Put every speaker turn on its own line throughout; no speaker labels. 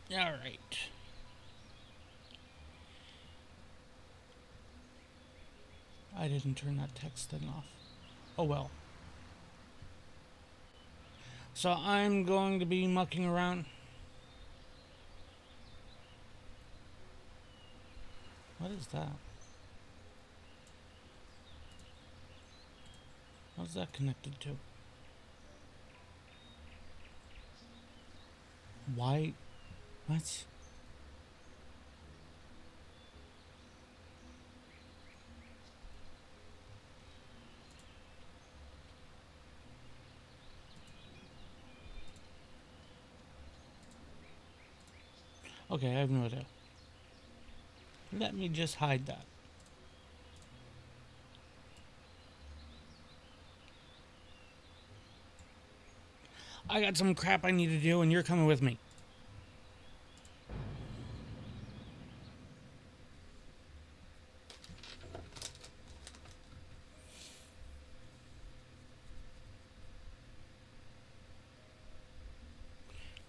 Alright. I didn't turn that text thing off. Oh well. So I'm going to be mucking around. What is that? What is that connected to? Why? What? Okay, I have no idea. Let me just hide that. I got some crap I need to do, and you're coming with me.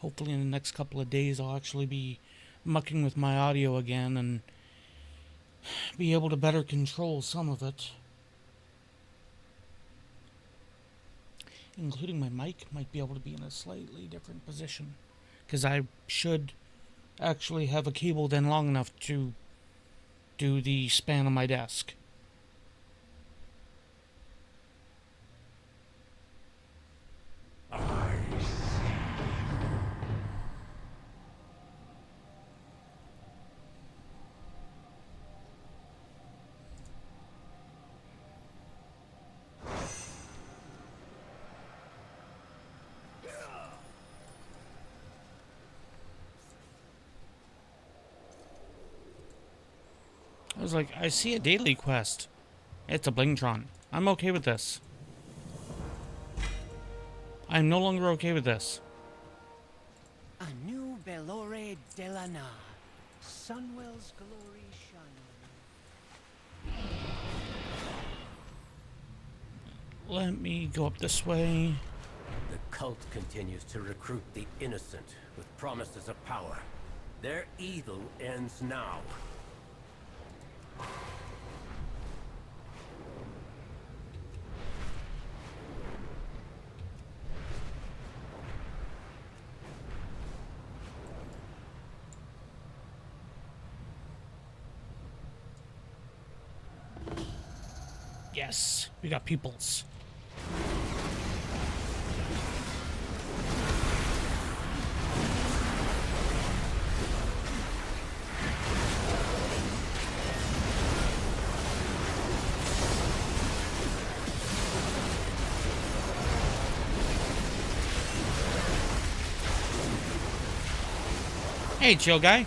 Hopefully in the next couple of days I'll actually be mucking with my audio again and be able to better control some of it. Including my mic might be able to be in a slightly different position. Because I should actually have a cable then long enough to do the span on my desk. I was like, I see a daily quest. It's a Blingtron. I'm okay with this. I'm no longer okay with this.
A new Belore Delana. Sunwell's glory shining.
Let me go up this way.
The cult continues to recruit the innocent with promises of power. Their evil ends now.
Yes, we got peoples. Hey, chill guy.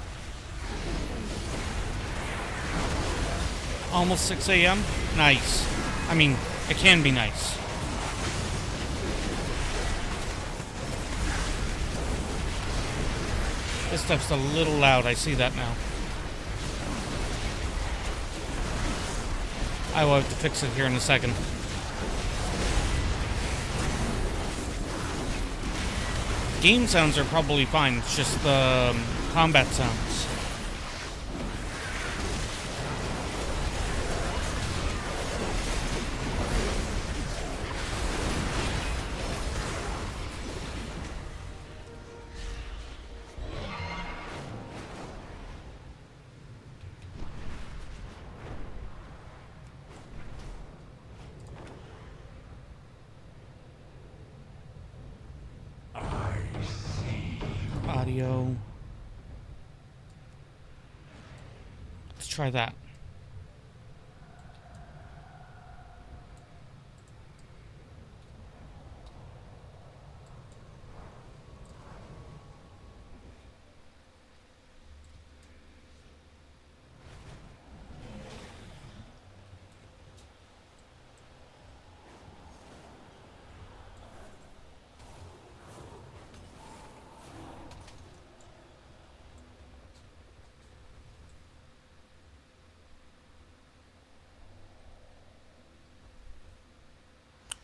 Almost 6 a.m. Nice. I mean, it can be nice. This stuff's a little loud. I see that now. I will have to fix it here in a second. Game sounds are probably fine. It's just the combat sounds. Audio. Let's try that.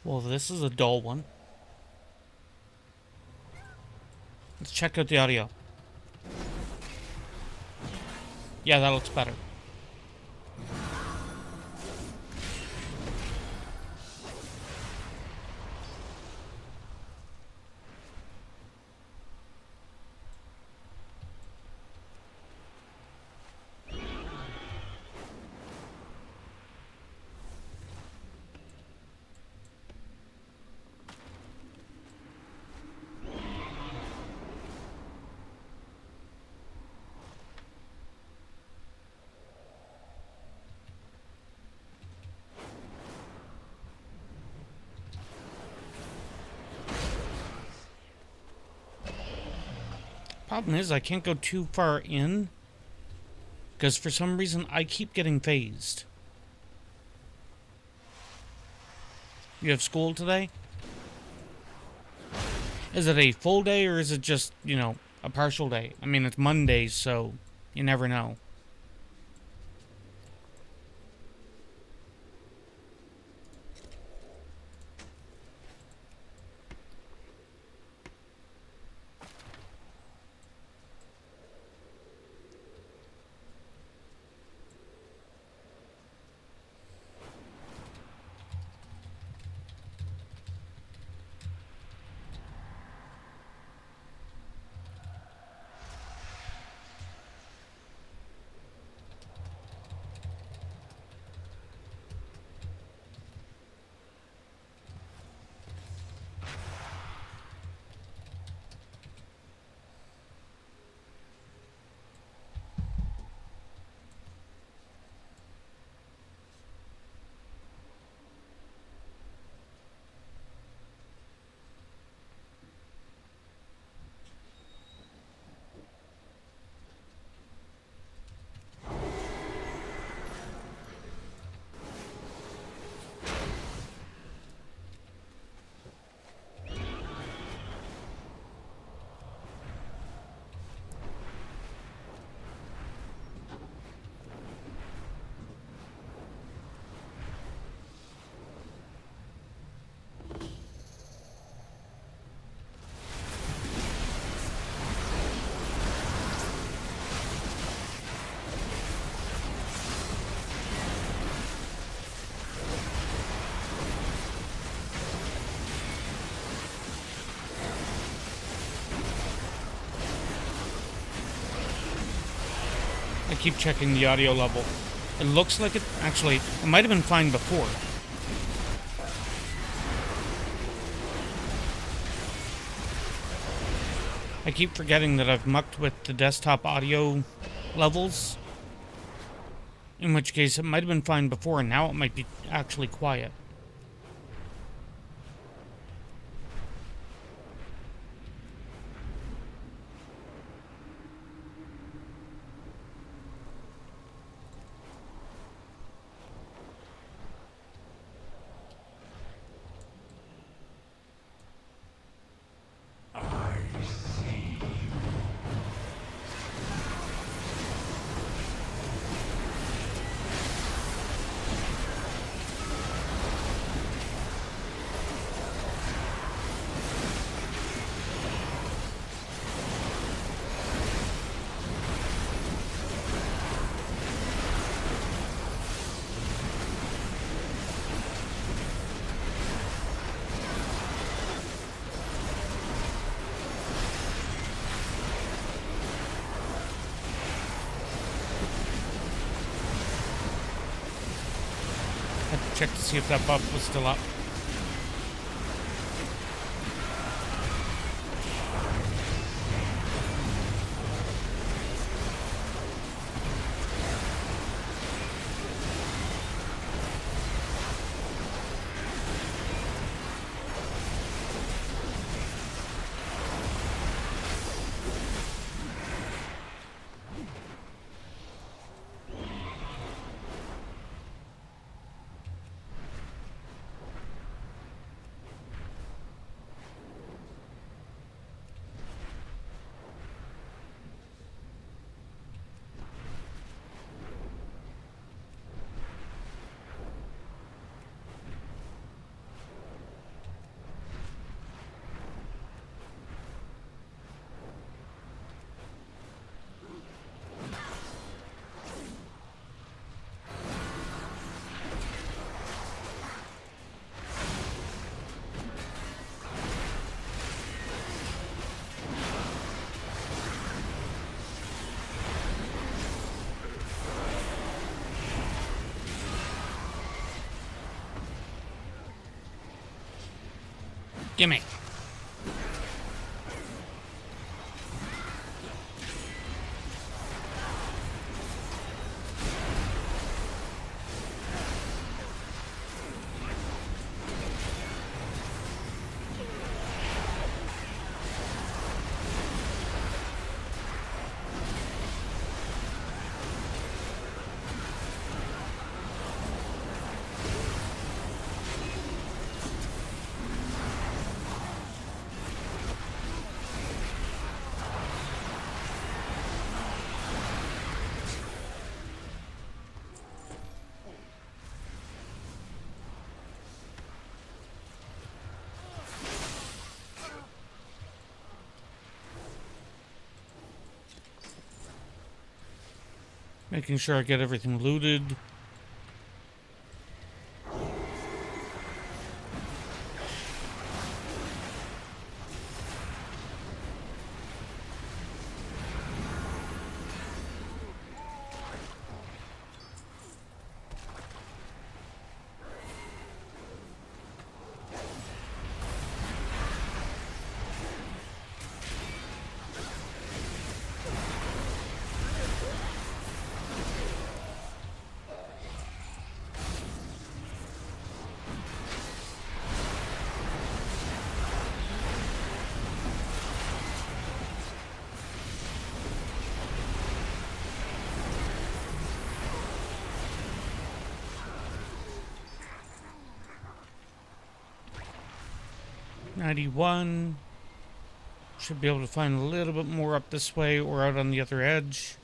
Well, this is a dull one. Let's check out the audio. Yeah, that looks better. Problem is, I can't go too far in, because for some reason I keep getting phased. You have school today? Is it a full day, or is it just, a partial day? I mean, it's Mondays, so you never know. I keep checking the audio level. It looks like it might have been fine before. I keep forgetting that I've mucked with the desktop audio levels. In which case, it might have been fine before, and now it might be actually quiet. Check to see if that buff was still up. Gimme. Making sure I get everything looted. $91. Should be able to find a little bit more up this way or out on the other edge.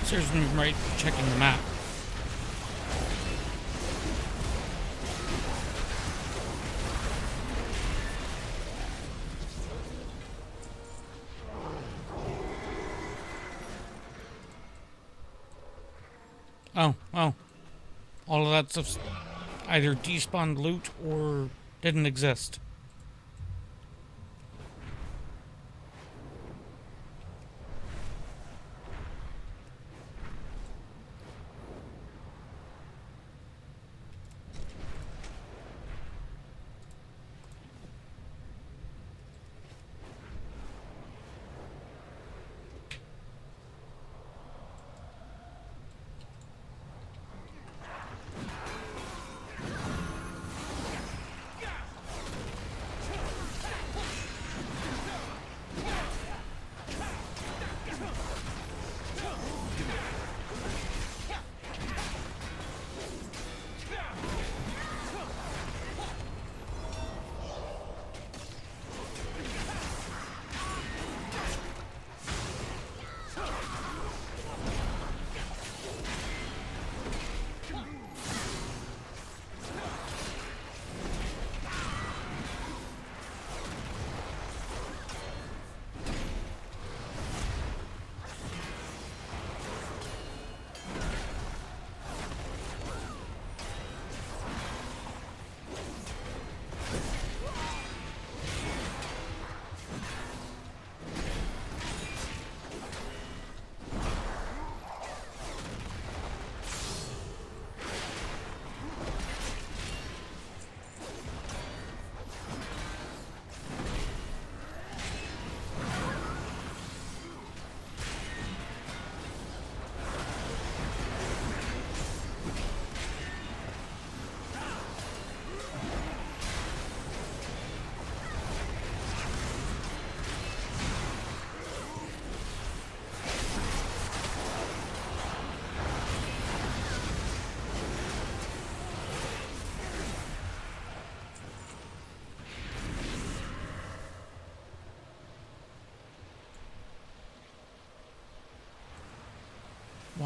Seriously, right, checking the map. Oh. All of that stuff's either despawned loot or didn't exist.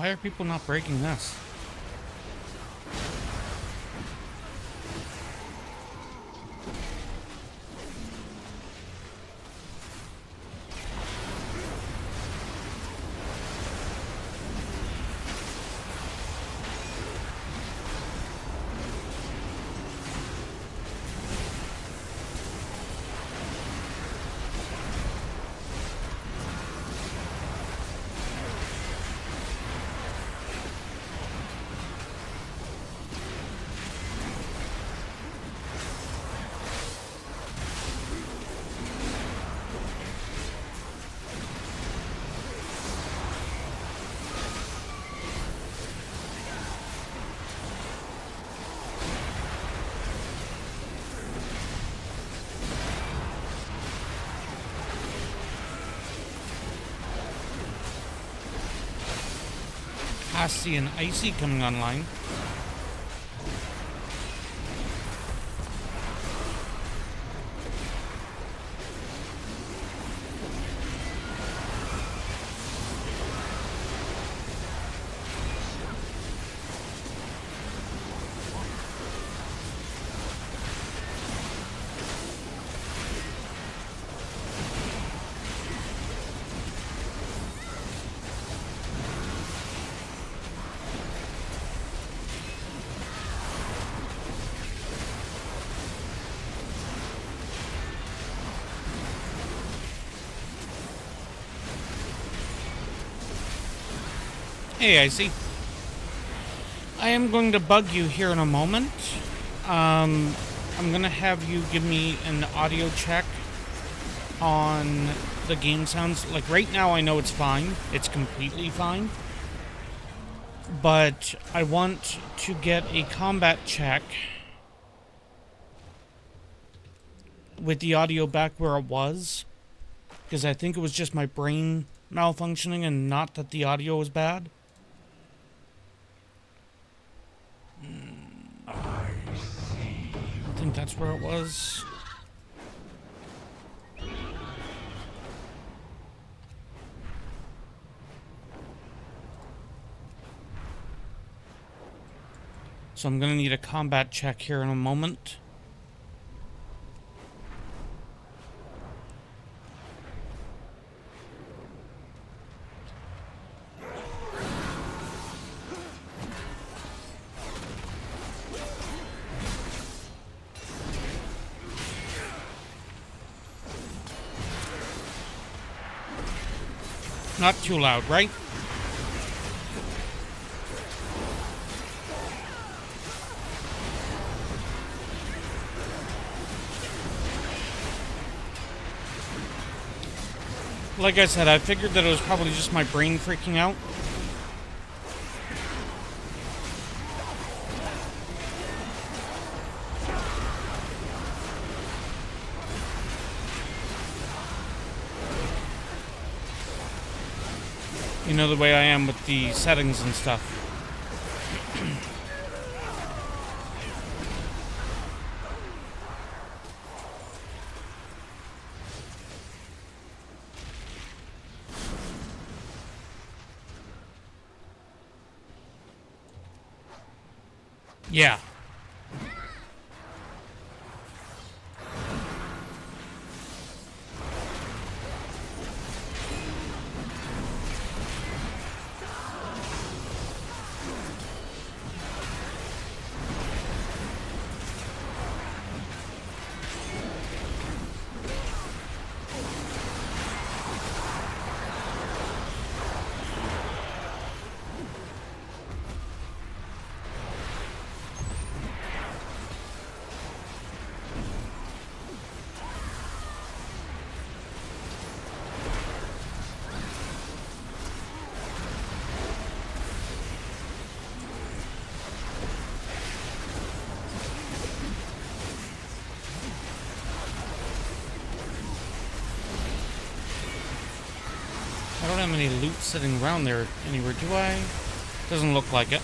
Why are people not breaking this? Hasty and Icy coming online. Hey, Icy. I am going to bug you here in a moment. I'm going to have you give me an audio check on the game sounds. Like, right now I know it's fine. It's completely fine. But I want to get a combat check with the audio back where it was. Because I think it was just my brain malfunctioning and not that the audio was bad. I think that's where it was. So I'm gonna need a combat check here in a moment. Not too loud, right? Like I said, I figured that it was probably just my brain freaking out. You know the way I am with the settings and stuff. Yeah. I don't have any loot sitting around there anywhere, do I? Doesn't look like it.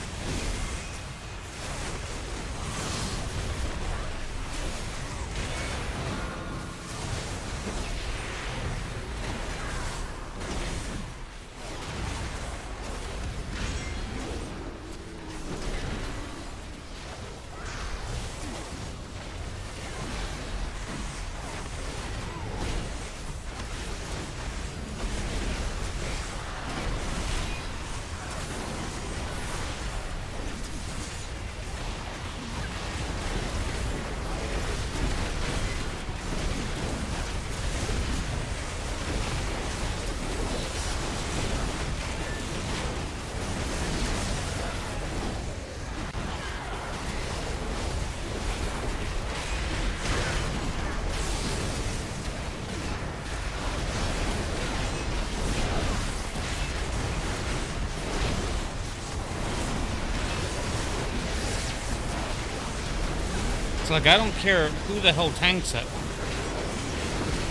like, I don't care who the hell tanks it,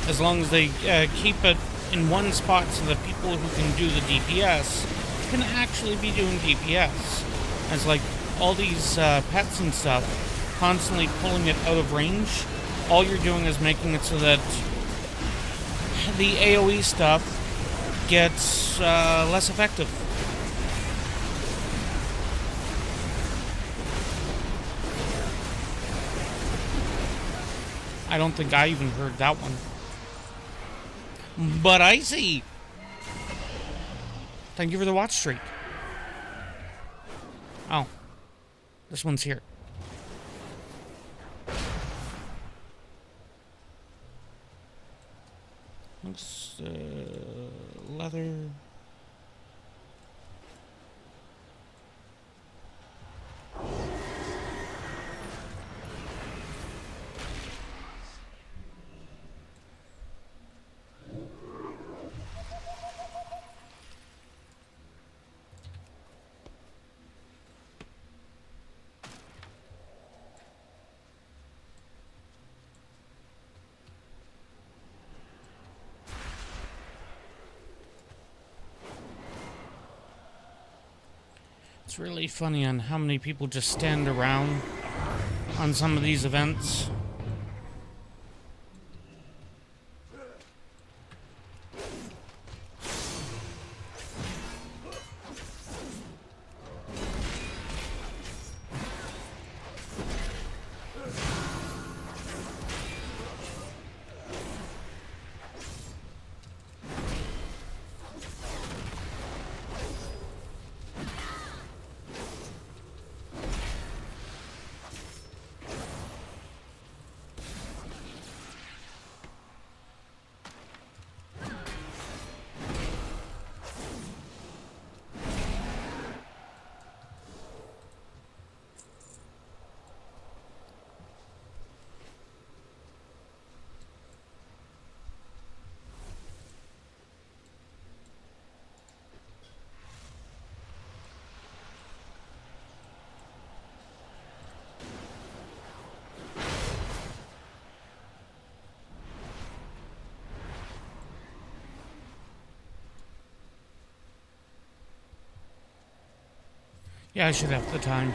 as long as they keep it in one spot so that people who can do the DPS can actually be doing DPS. It's like all these pets and stuff, constantly pulling it out of range. All you're doing is making it so that the AoE stuff gets less effective. I don't think I even heard that one. But I see. Thank you for the watch streak. Oh. This one's here. Looks, leather. It's really funny on how many people just stand around on some of these events. Yeah, I should have the time.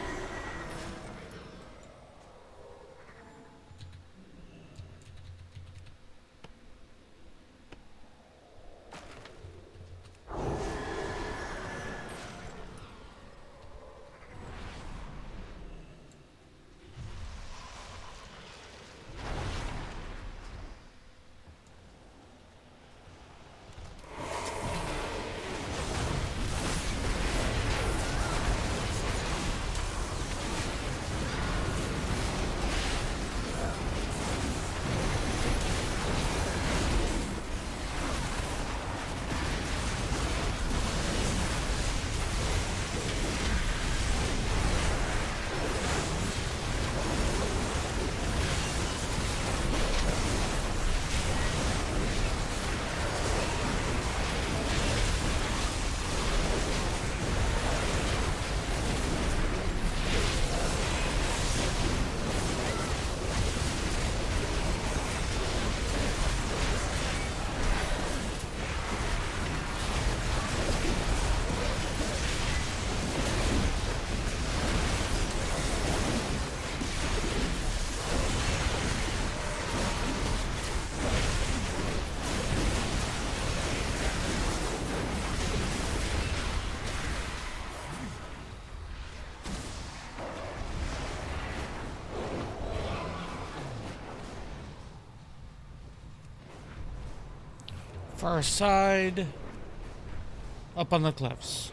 Far side, up on the cliffs.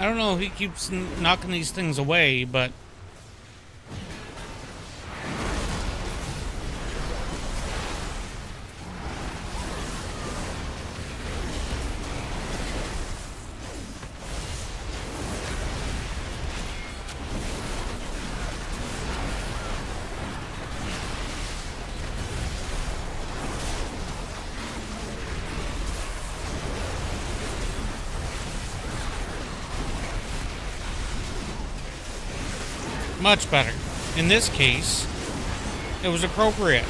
don't know if he keeps knocking these things away, but... much better. In this case, it was appropriate.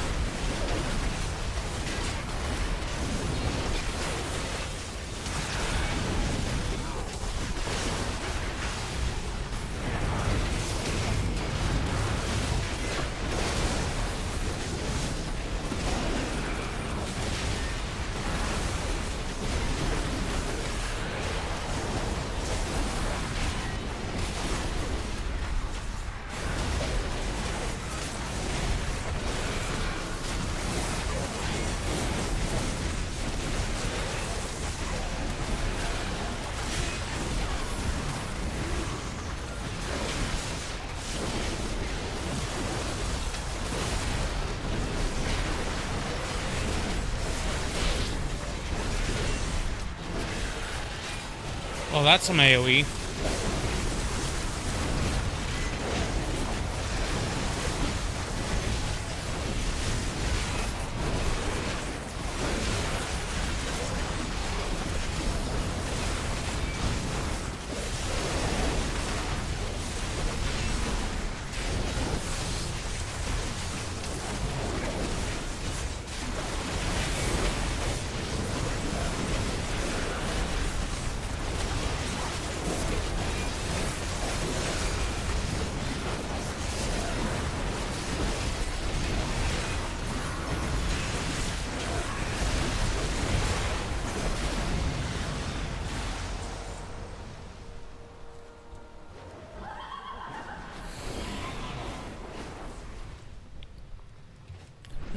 Oh, that's some AoE.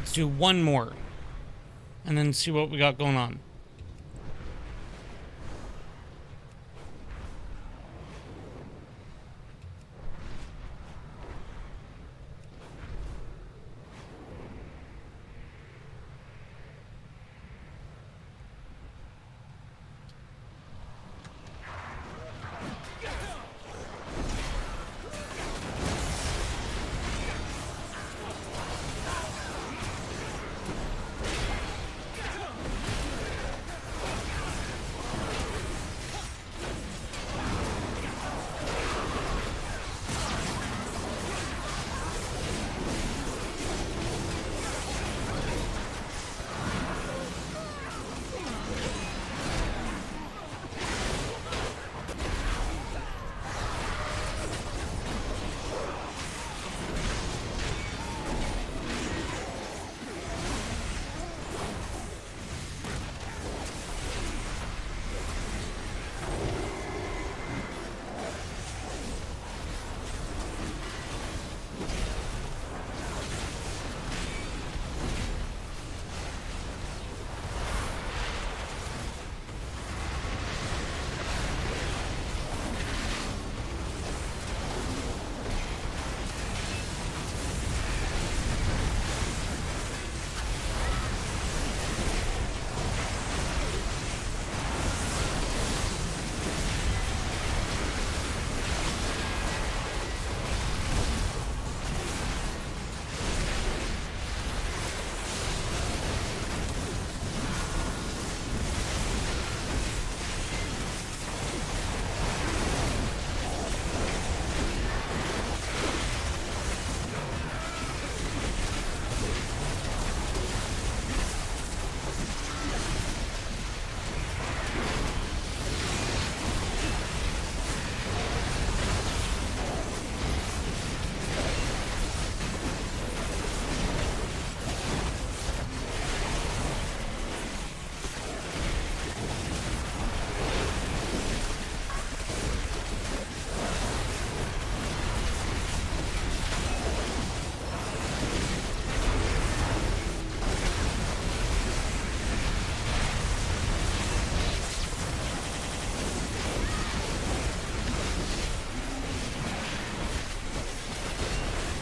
Let's do one more. And then see what we got going on.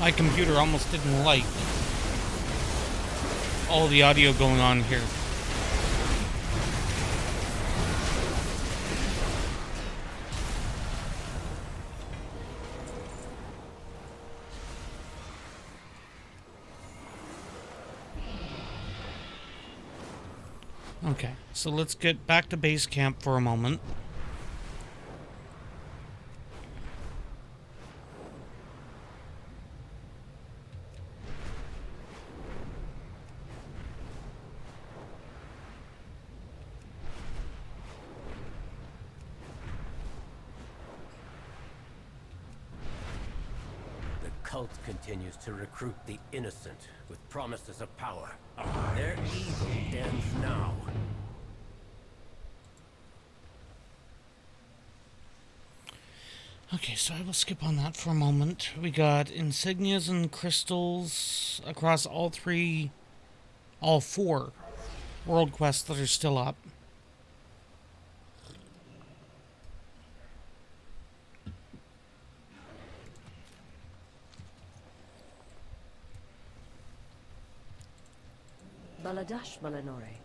My computer almost didn't like all the audio going on here. Okay, so let's get back to base camp for a moment.
The cult continues to recruit the innocent with promises of power. Their evil ends now.
Okay, so I will skip on that for a moment. We got insignias and crystals across all four world quests that are still up.
Baladash Malanore.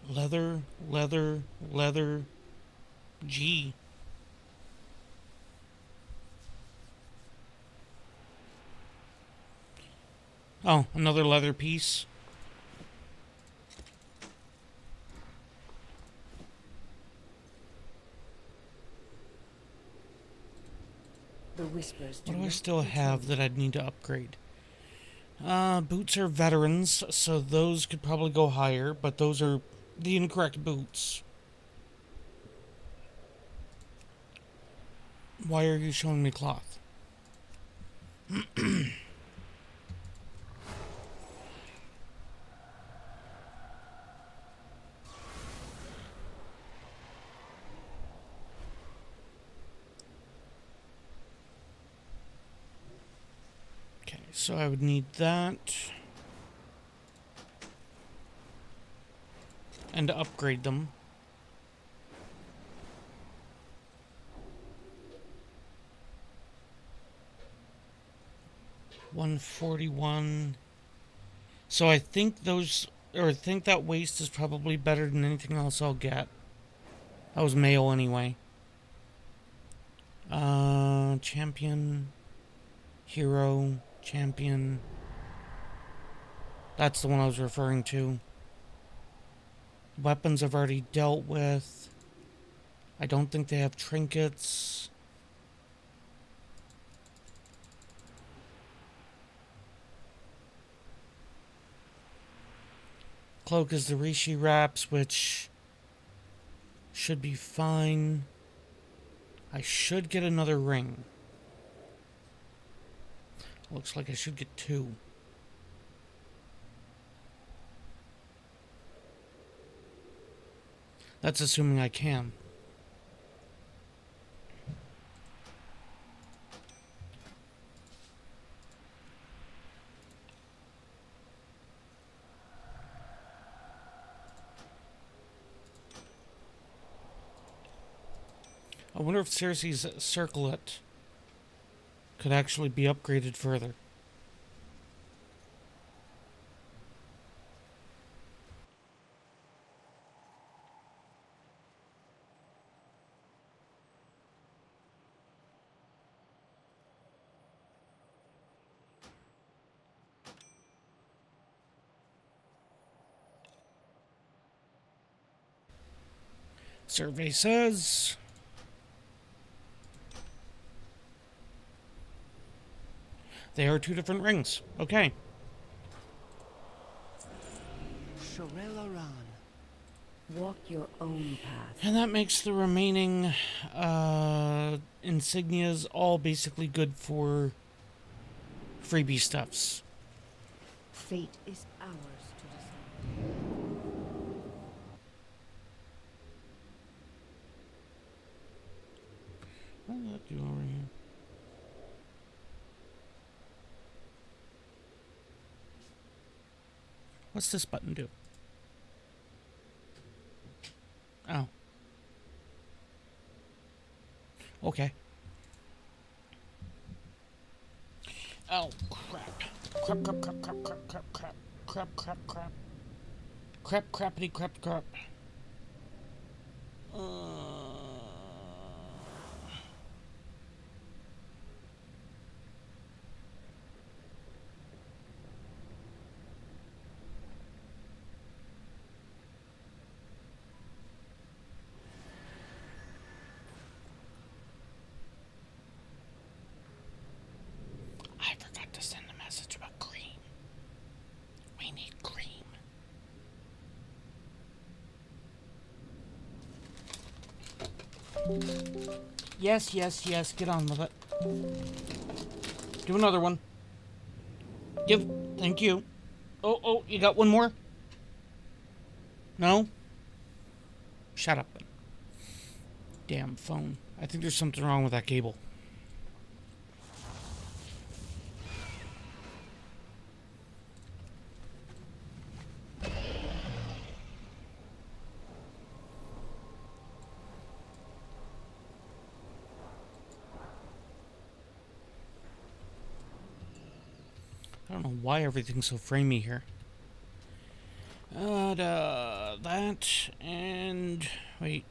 Leather, leather, leather, G. Oh, another leather piece.
The whispers.
What do I still have that I'd need to upgrade? Boots are veterans, so those could probably go higher, but those are the incorrect boots. Why are you showing me cloth? Okay, so I would need that. And to upgrade them. $141. So I think that waist is probably better than anything else I'll get. That was male anyway. Champion, hero, champion. That's the one I was referring to. Weapons I've already dealt with. I don't think they have trinkets. Cloak is the Rishi wraps, which should be fine. I should get another ring. Looks like I should get 2. That's assuming I can. I wonder if Circe's circlet could actually be upgraded further. Survey says they are 2 different rings. Okay.
Shorelaran.
Walk your own path.
And that makes the remaining insignias all basically good for freebie stuffs.
Fate is ours to decide.
What did that do over here? What's this button do? Oh. Okay. Oh, crap. Crap, crap, crap, crap, crap, crap, crap. Crap, crap, crap. Crap, crappity, crap, crap. I forgot to send a message about cream. We need cream. Yes, yes, yes. Get on with it. Do another one. Thank you. Oh, you got one more? No? Shut up. Damn phone. I think there's something wrong with that cable. I don't know why everything's so framey here. That and wait.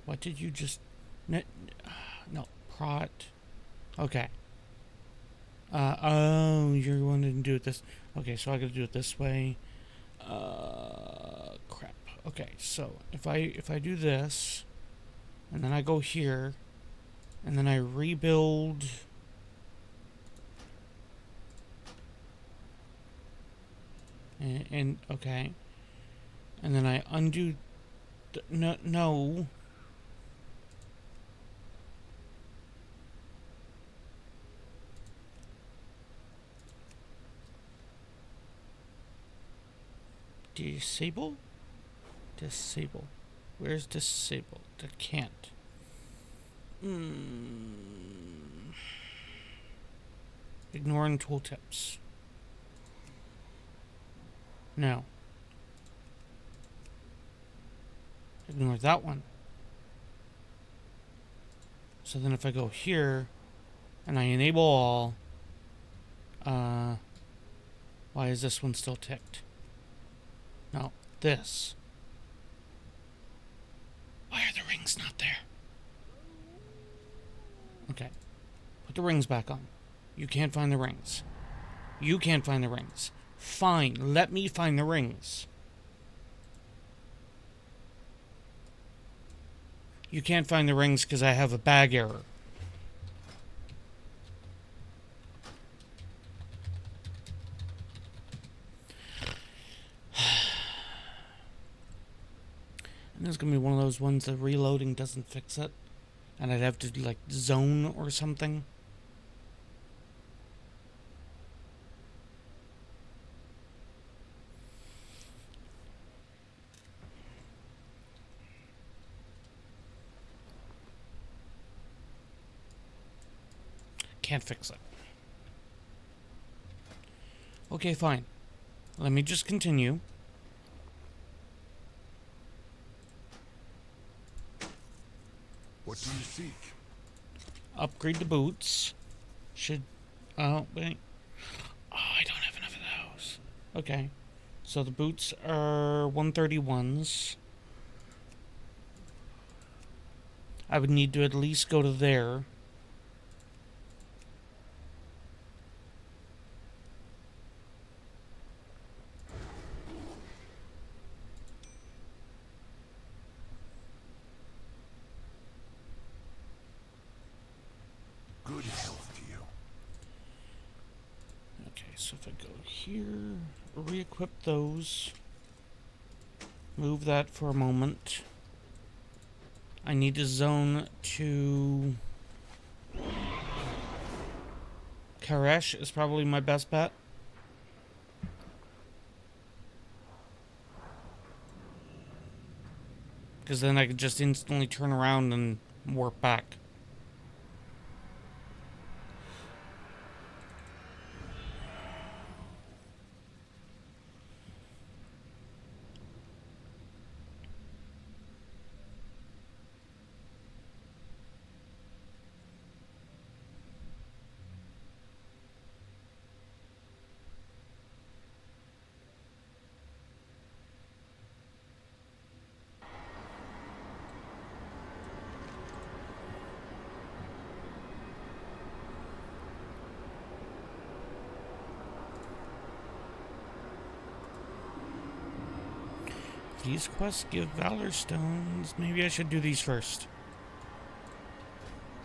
What did you just? No, prot. Okay. Oh, you're wanting to do it this. Okay, so I gotta do it this way. Crap. Okay, so if I do this, and then I go here, and then I rebuild. And okay, and then I undo. No. Disable. Where's disable? I can't. Ignoring tooltips. No. Ignore that one. So then if I go here and I enable all, why is this one still ticked? No, this. Why are the rings not there? Okay. Put the rings back on. You can't find the rings. You can't find the rings. Fine, let me find the rings. You can't find the rings because I have a bag error. And there's gonna be one of those ones that reloading doesn't fix it. And I'd have to, like, zone or something. Can't fix it. Okay, fine. Let me just continue.
What do you seek?
Upgrade the boots. Should... Oh, wait. Oh, I don't have enough of those. Okay. So the boots are 131s. I would need to at least go to there.
Good health to you.
Okay, so if I go here, re-equip those, move that for a moment. I need to zone to... Karesh is probably my best bet. Because then I could just instantly turn around and warp back. These quests give Valor Stones. Maybe I should do these first.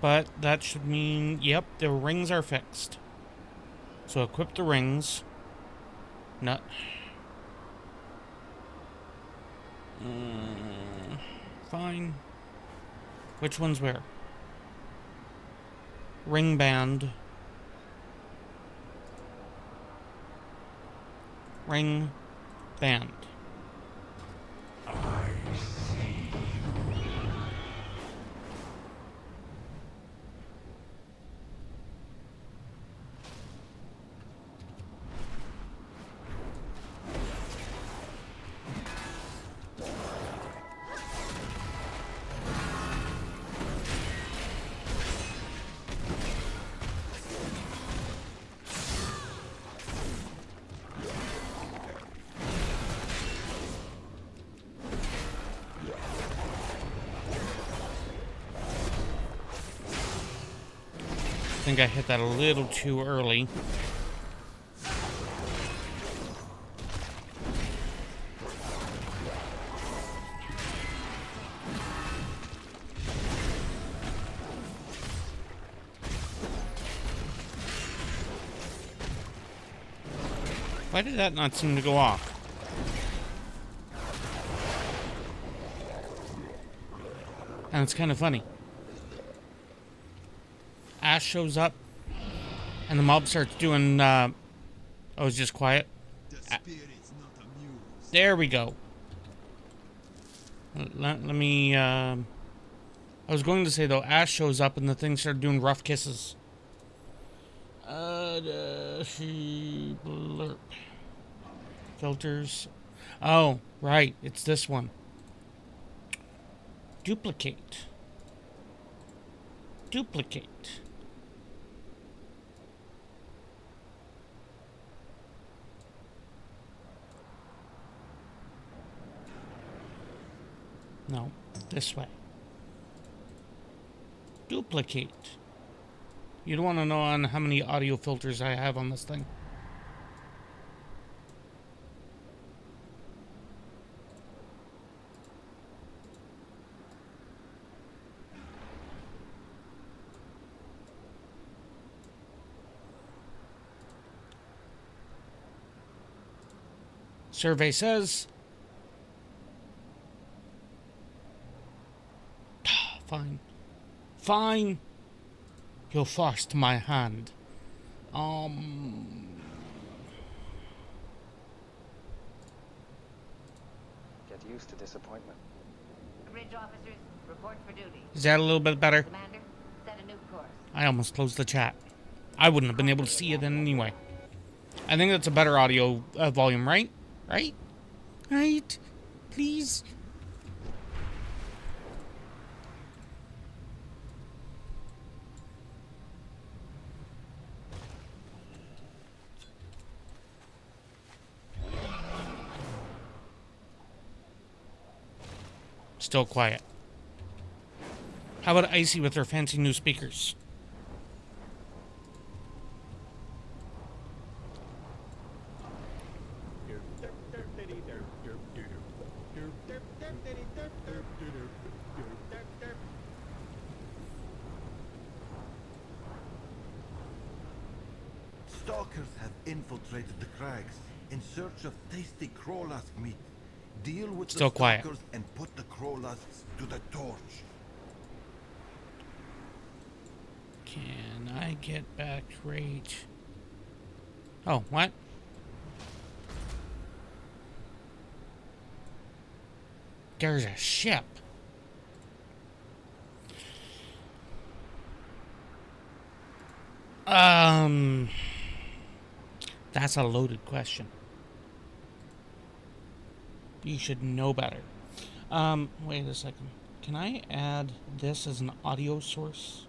But that should mean, yep, the rings are fixed. So equip the rings. Not. Fine. Which one's where? Ring band. Ring band. I think I hit that a little too early. Why did that not seem to go off? And it's kind of funny. Ash shows up, and the mob starts doing, oh, it's just quiet. There we go. Let me, I was going to say, though, Ash shows up, and the thing started doing rough kisses. Blurp. Filters. Oh, right, it's this one. Duplicate. Duplicate. No, this way. Duplicate. You don't want to know on how many audio filters I have on this thing. Survey says... Fine. Fine. You forced my hand.
Get used to disappointment.
Bridge officers, report for duty.
Is that a little bit better?
Commander, set a new course.
I almost closed the chat. I wouldn't have been able to see it then anyway. I think that's a better audio volume, right? Right? Right? Please? Still quiet. How about Icy with her fancy new speakers?
Stalkers have infiltrated the crags in search of tasty crowlask meat. Deal with
Still
the
quiet.
stalkers and put the crowlasks to the torch.
Can I get back rage? Oh, what? There's a ship. That's a loaded question. You should know better. Wait a second. Can I add this as an audio source?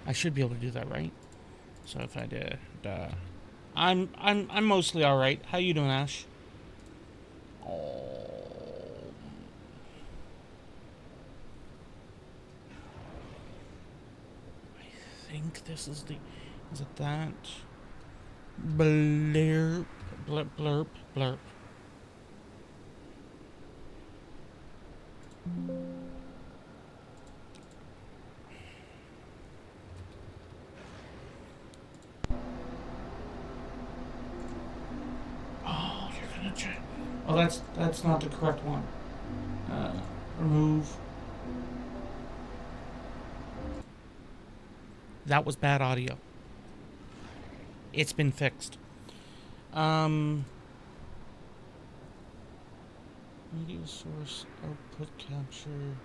I should be able to do that, right? So if I did, I'm mostly all right. How you doing, Ash? Oh. I think this is the. Is it that? Blurp, blurp, blurp, blurp. Oh, you're gonna check. Oh, that's not the correct one. Remove. That was bad audio. It's been fixed. Media source output capture.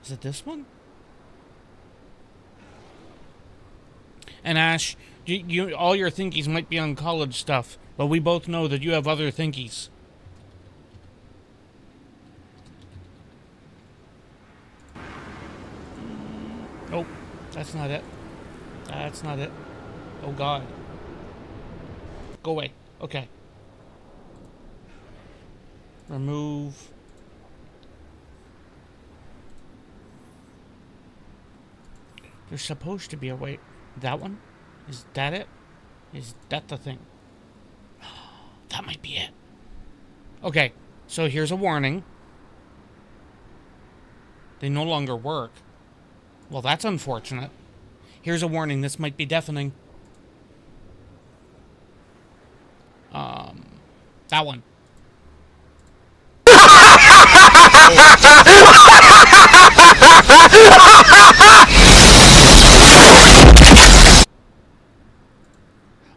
Is it this one? And Ash, you all your thinkies might be on college stuff, but we both know that you have other thinkies. Nope, that's not it. That's not it. Oh God. Go away. Okay. Remove. There's supposed to be a way. That one? Is that it? Is that the thing? That might be it. Okay, so here's a warning. They no longer work. Well, that's unfortunate. Here's a warning. This might be deafening. That one.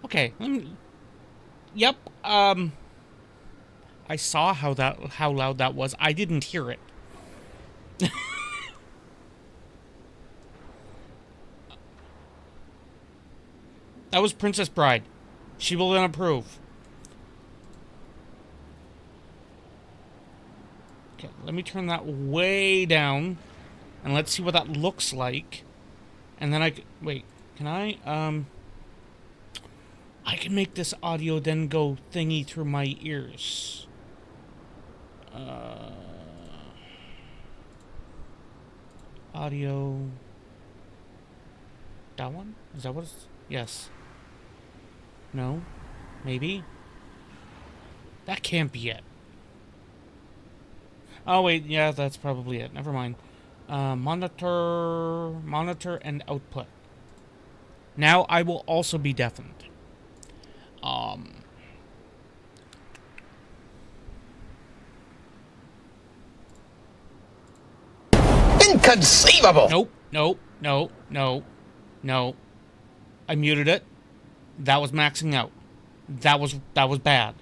Okay. Yep. I saw how loud that was. I didn't hear it. That was Princess Bride. She will then approve. Okay, let me turn that way down, and let's see what that looks like. And then wait. Can I? I can make this audio then go thingy through my ears. Audio. That one? Is that what it's? Yes. No? Maybe? That can't be it. Oh, wait. Yeah, that's probably it. Never mind. Monitor and output. Now I will also be deafened.
Inconceivable!
No. I muted it. That was maxing out. That was bad.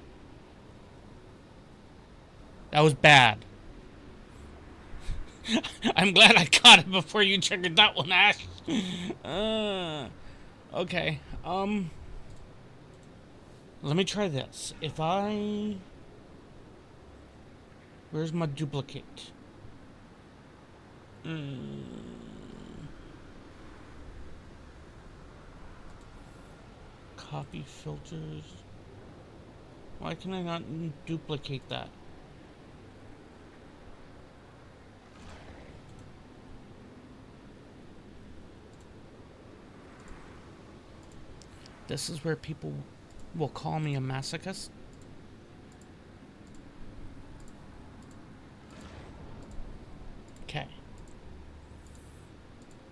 That was bad. I'm glad I caught it before you triggered that one, Ash. Okay. Let me try this. If I... Where's my duplicate? Copy filters. Why can I not duplicate that? This is where people will call me a masochist. Okay.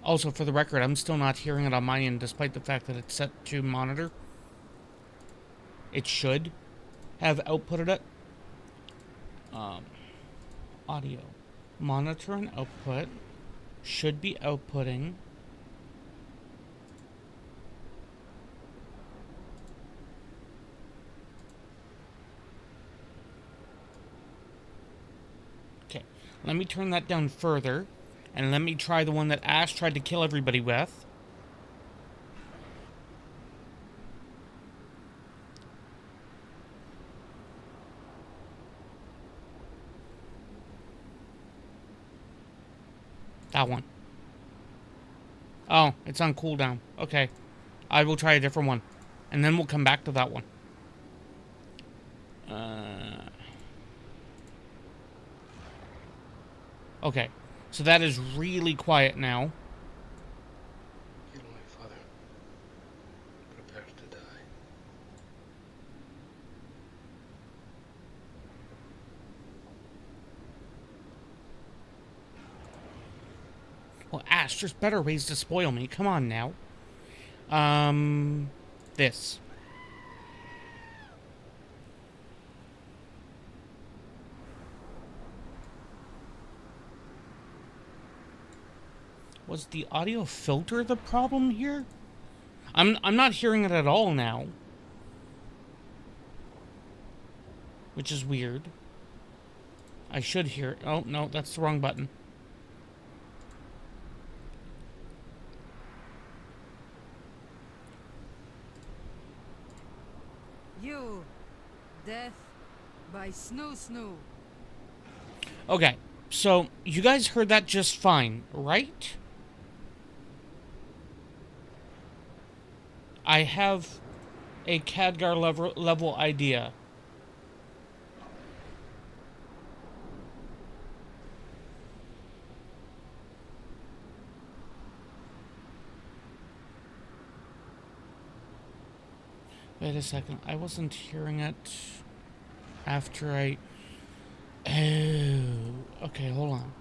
Also, for the record, I'm still not hearing it on my end, despite the fact that it's set to monitor. It should have outputted it. Audio. Monitor and output should be outputting. Okay, let me turn that down further, and let me try the one that Ash tried to kill everybody with. That one. Oh, it's on cooldown. Okay. I will try a different one. And then we'll come back to that one. Okay. So that is really quiet now.
Kill my father. Prepare to die.
Well, Ash, there's better ways to spoil me. Come on now. This. Was the audio filter the problem here? I'm not hearing it at all now. Which is weird. I should hear it. Oh, no, that's the wrong button.
You, death by Snoo Snoo.
Okay, so you guys heard that just fine, right? I have a Khadgar level idea. Wait a second, I wasn't hearing it after I... Oh, okay, hold on.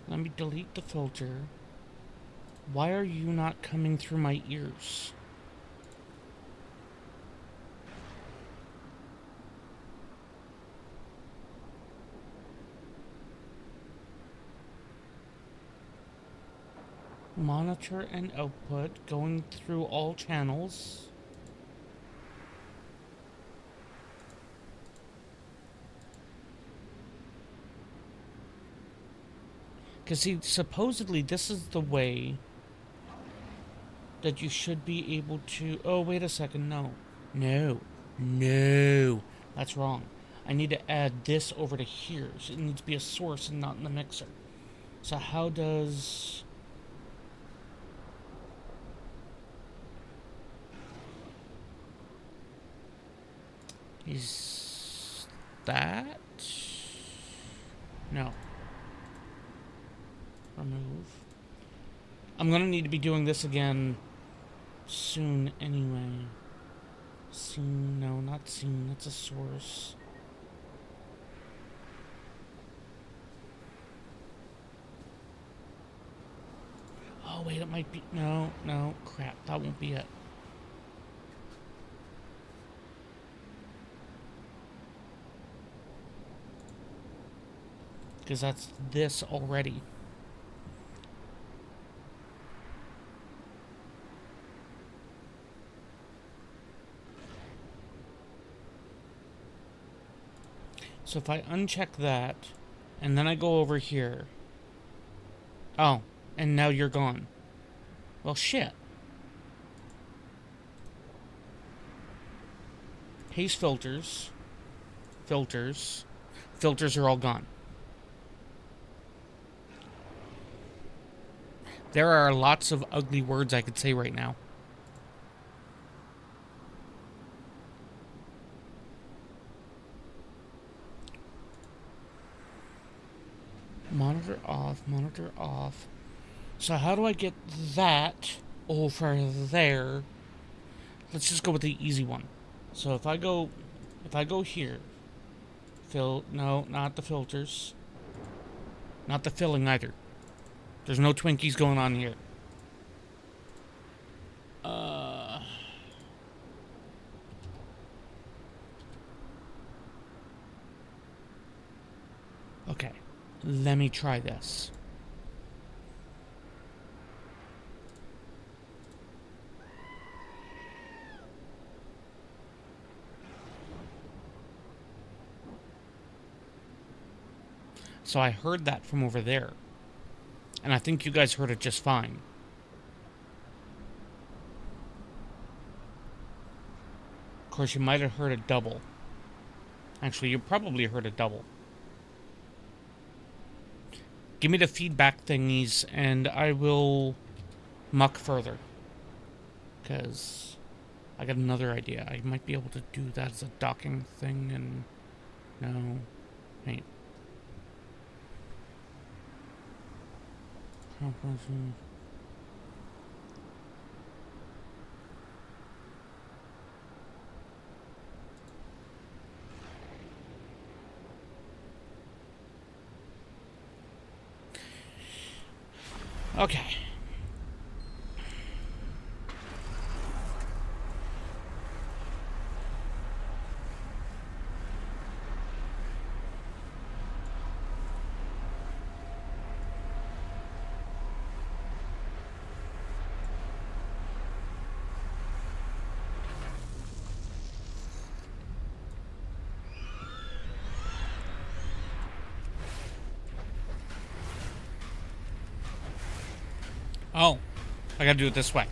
Let me delete the filter. Why are you not coming through my ears? Monitor and output going through all channels. Because see, supposedly this is the way that you should be able to... Oh, wait a second, no. No. No. That's wrong. I need to add this over to here. So it needs to be a source and not in the mixer. So how does... Is that? No. Remove. I'm gonna need to be doing this again soon anyway. Soon, no, not soon. That's a source. Oh, wait, it might be... No, no, crap. That won't be it. Because that's this already. So if I uncheck that, and then I go over here. Oh, and now you're gone. Well, shit. Paste filters. Filters. Filters are all gone. There are lots of ugly words I could say right now. Monitor off, monitor off. So how do I get that over there? Let's just go with the easy one. So if I go here, no, not the filters. Not the filling either. There's no Twinkies going on here. Okay. Let me try this. So I heard that from over there. And I think you guys heard it just fine. Of course, you might have heard a double. Actually, you probably heard a double. Give me the feedback thingies, and I will muck further. Because I got another idea. I might be able to do that as a docking thing, and... No. Wait. Okay. Oh, I gotta do it this way.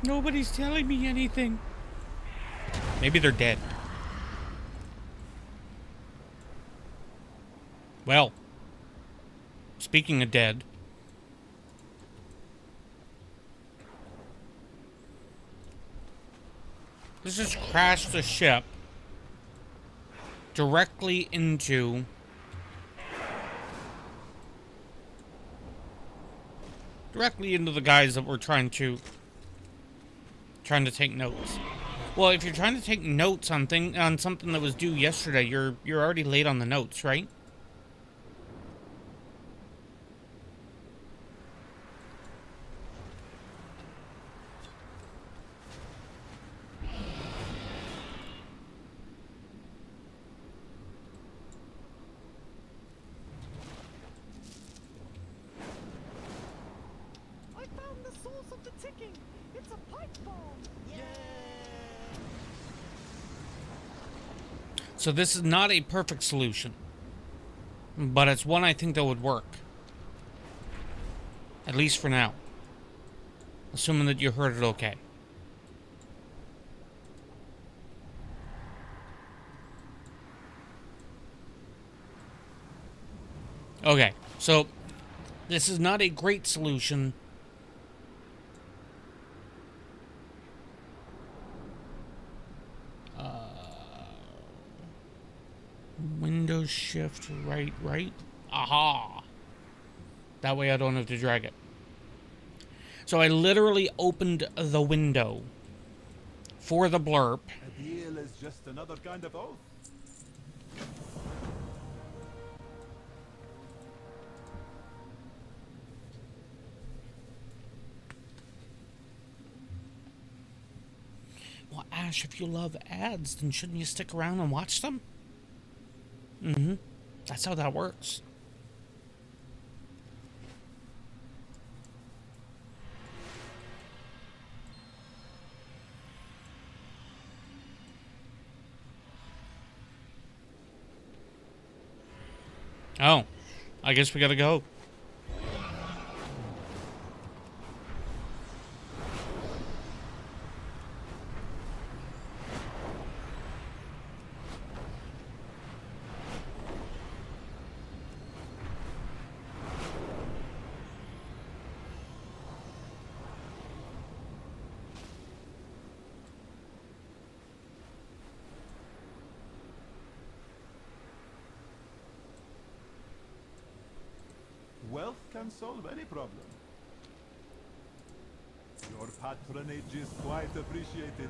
Nobody's telling me anything. Maybe they're dead. Well, speaking of dead, let's just crash the ship directly into the guys that were trying to take notes. Well, if you're trying to take notes on something that was due yesterday, you're already late on the notes, right?
I found the source of the ticking. It's a pipe bomb.
So this is not a perfect solution, but it's one I think that would work. At least for now. Assuming that you heard it okay. Okay, so this is not a great solution. Windows shift right. Aha! That way I don't have to drag it. So I literally opened the window for the blurb.
A deal is just another kind of oath.
Well, Ash, if you love ads, then shouldn't you stick around and watch them? Mm-hmm. That's how that works. Oh, I guess we gotta go.
Wealth can solve any problem. Your patronage is quite appreciated.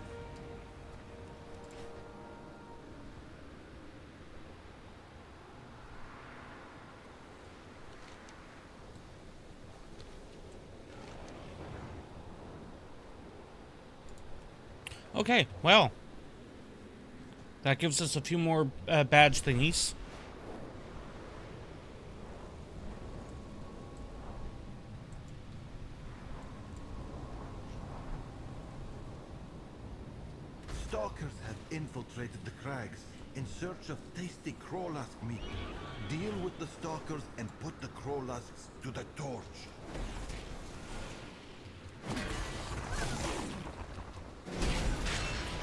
Okay, well, that gives us a few more badge thingies.
Stalkers have infiltrated the crags in search of tasty crowlask meat. Deal with the stalkers and put the crowlasks to the torch.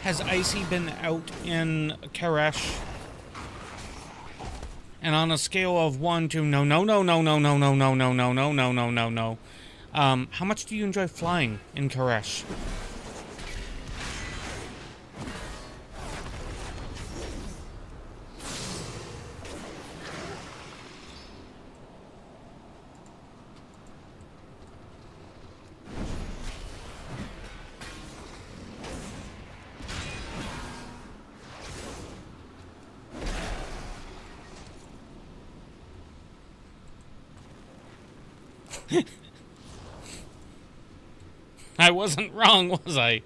Has Icy been out in Karesh? And on a scale of 1 to no, how much do you enjoy flying in Karesh? I wasn't wrong, was I?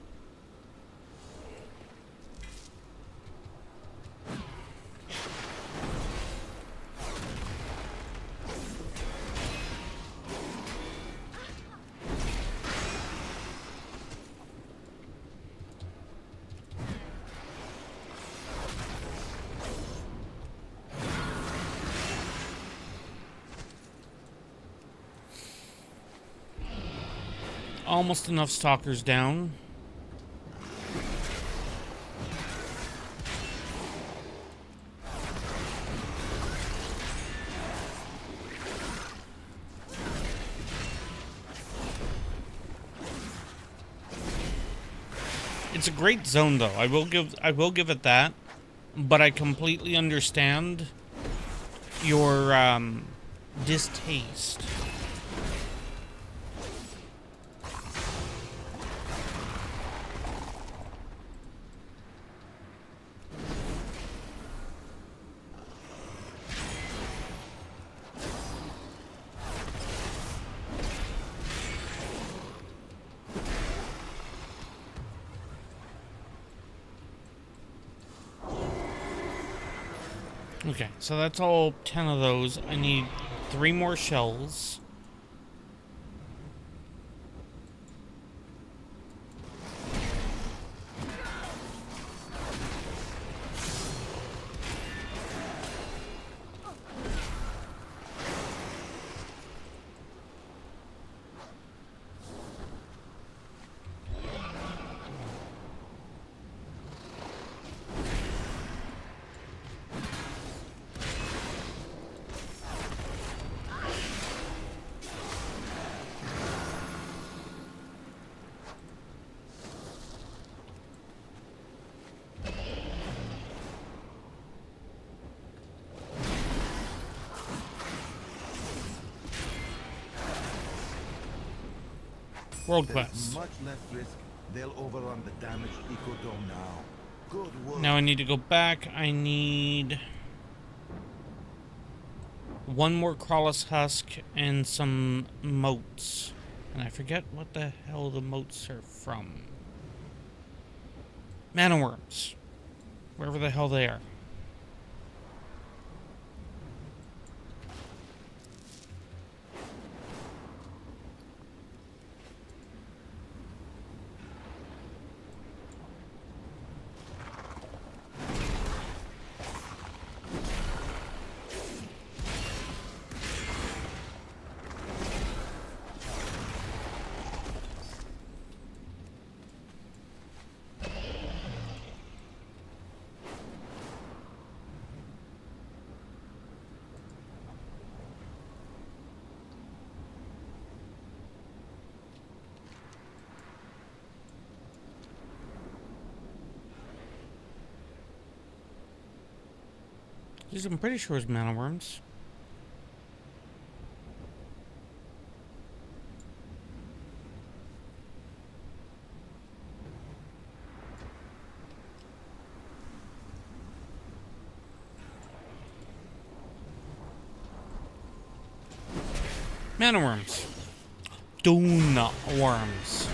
Almost enough stalkers down. It's a great zone, though. I will give it that. But I completely understand your distaste. Okay, so that's all 10 of those. I need 3 more shells. World
There's
quest.
much less risk. They'll overrun the damaged ecodome now. Good work.
Now I need to go back. I need 1 more Crawlus husk and some motes. And I forget what the hell the motes are from. Mana worms. Wherever the hell they are. These I'm pretty sure is mana worms. Mana worms. Donut worms.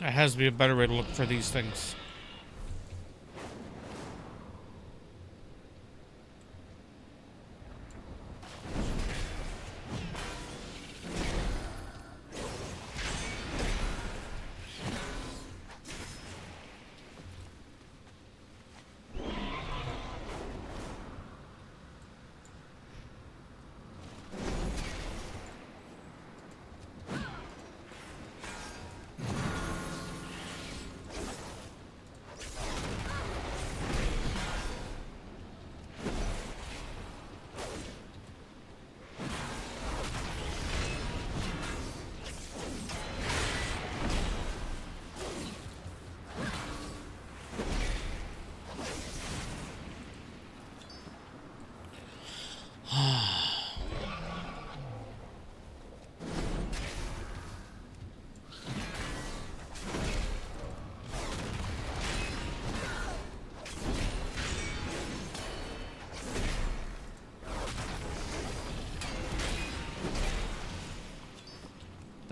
There has to be a better way to look for these things.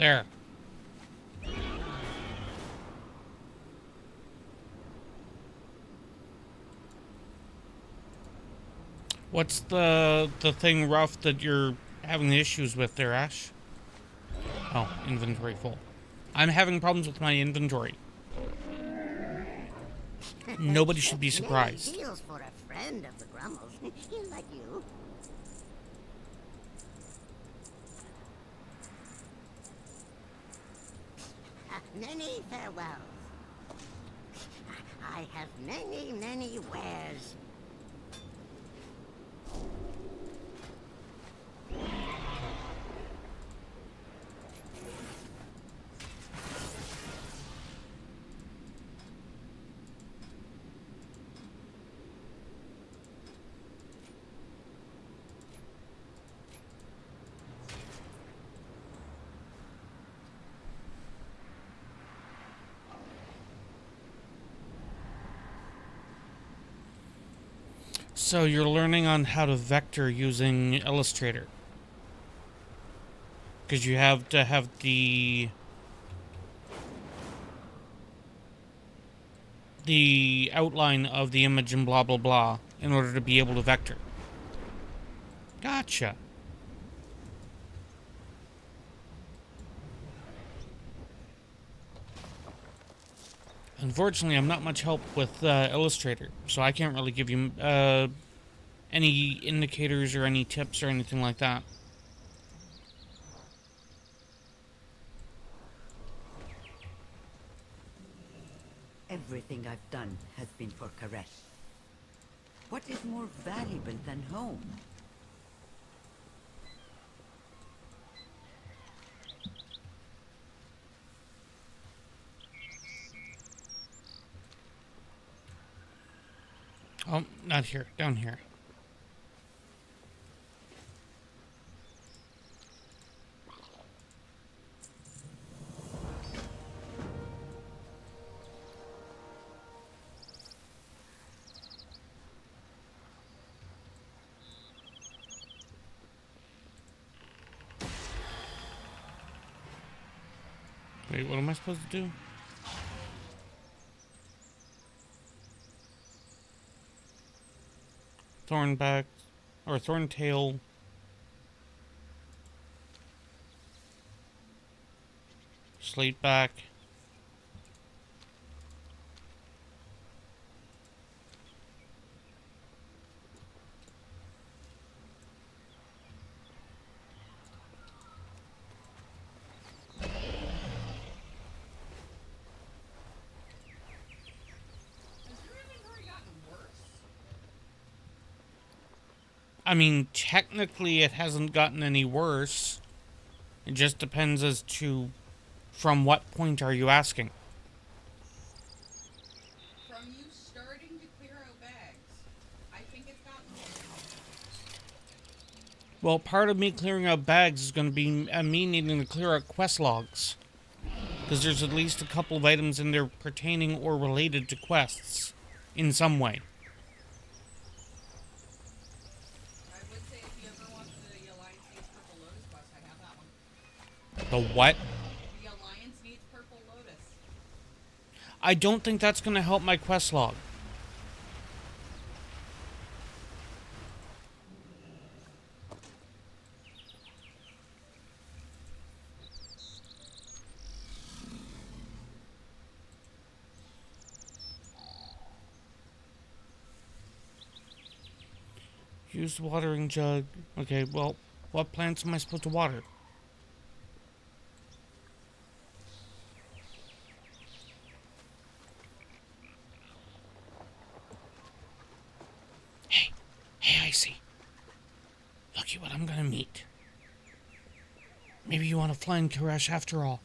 There. What's the thing rough that you're having the issues with there, Ash? Oh, inventory full. I'm having problems with my inventory. Nobody should be surprised.
Many deals for a friend of the Grummles. Like you. Many farewells. I have many, many wares.
So you're learning on how to vector using Illustrator. Because you have to have the outline of the image and blah blah blah in order to be able to vector. Gotcha. Unfortunately, I'm not much help with Illustrator, so I can't really give you any indicators or any tips or anything like that.
Everything I've done has been for Karesh. What is more valuable than home?
Oh, not here. Down here. Wait, what am I supposed to do? Thornback, or Thorntail. Slateback. I mean, technically it hasn't gotten any worse. It just depends as to from what point are you asking?
From you starting to clear out bags, I think it's gotten worse.
Well, part of me clearing out bags is going to be me needing to clear out quest logs. Because there's at least a couple of items in there pertaining or related to quests in some way. The what?
The Alliance needs Purple Lotus.
I don't think that's going to help my quest log. Use the watering jug. Okay, well, what plants am I supposed to water? Hey, I see. Look at what I'm gonna meet. Maybe you want to fly in Karesh after all.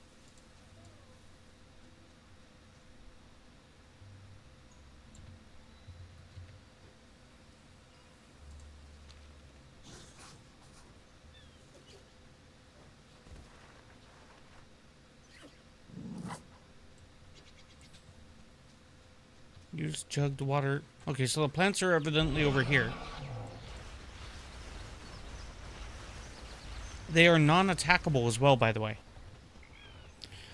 Use jug to water. Okay, so the plants are evidently over here. They are non-attackable as well, by the way.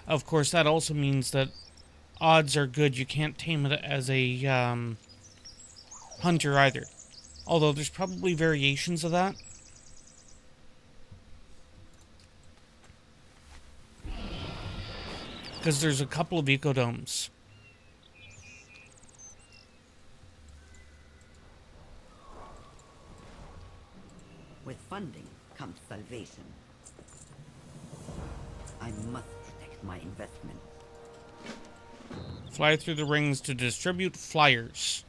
Of course, that also means that odds are good you can't tame it as a hunter either. Although there's probably variations of that. Because there's a couple of ecodomes.
With funding comes salvation. I must protect my investment.
Fly through the rings to distribute flyers.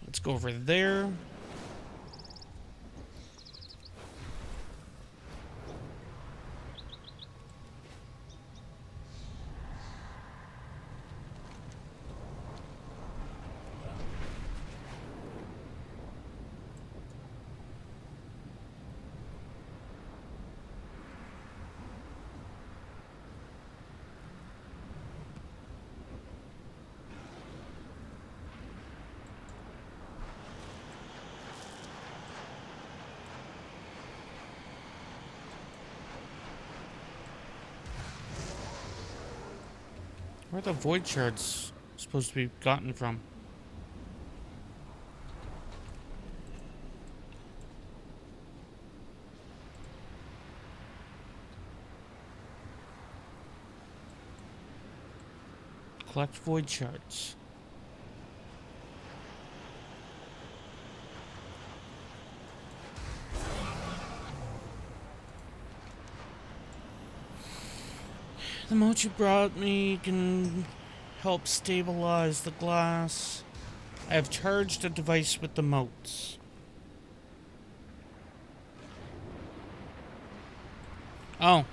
Let's go over there. Where are the void shards supposed to be gotten from? Collect void shards. The moat you brought me can help stabilize the glass. I have charged a device with the moats. Oh.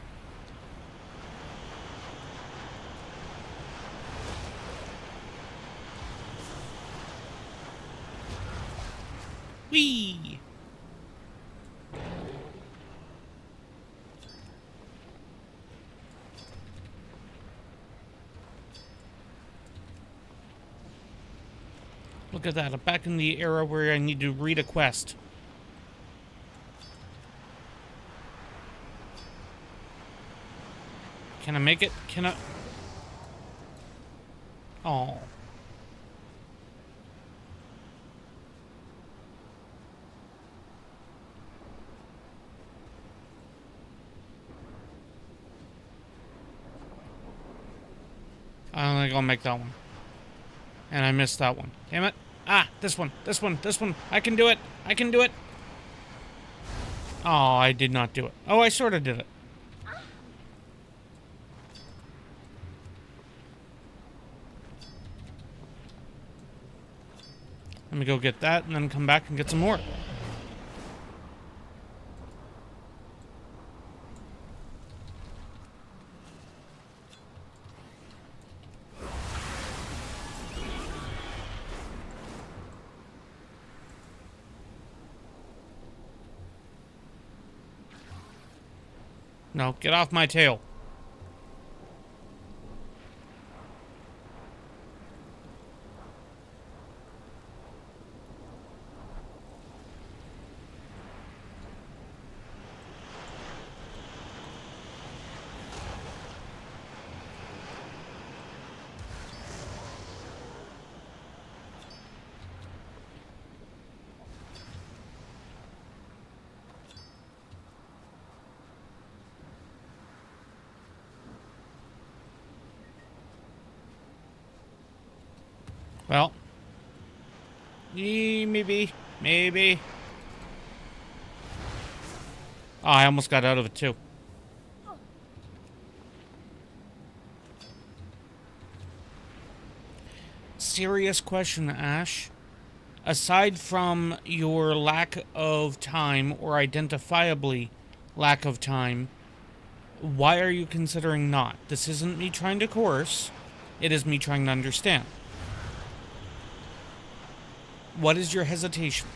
Whee! Look at that, I'm back in the era where I need to read a quest. Can I make it? Can I? Oh. I don't think I'll make that one. And I missed that one. Damn it. Ah, this one. I can do it. I can do it. Oh, I did not do it. Oh, I sort of did it. Let me go get that and then come back and get some more. No, get off my tail. Well, maybe. Oh, I almost got out of it too. Serious question, Ash. Aside from your lack of time, or identifiably lack of time, why are you considering not? This isn't me trying to coerce. It is me trying to understand. What is your hesitation?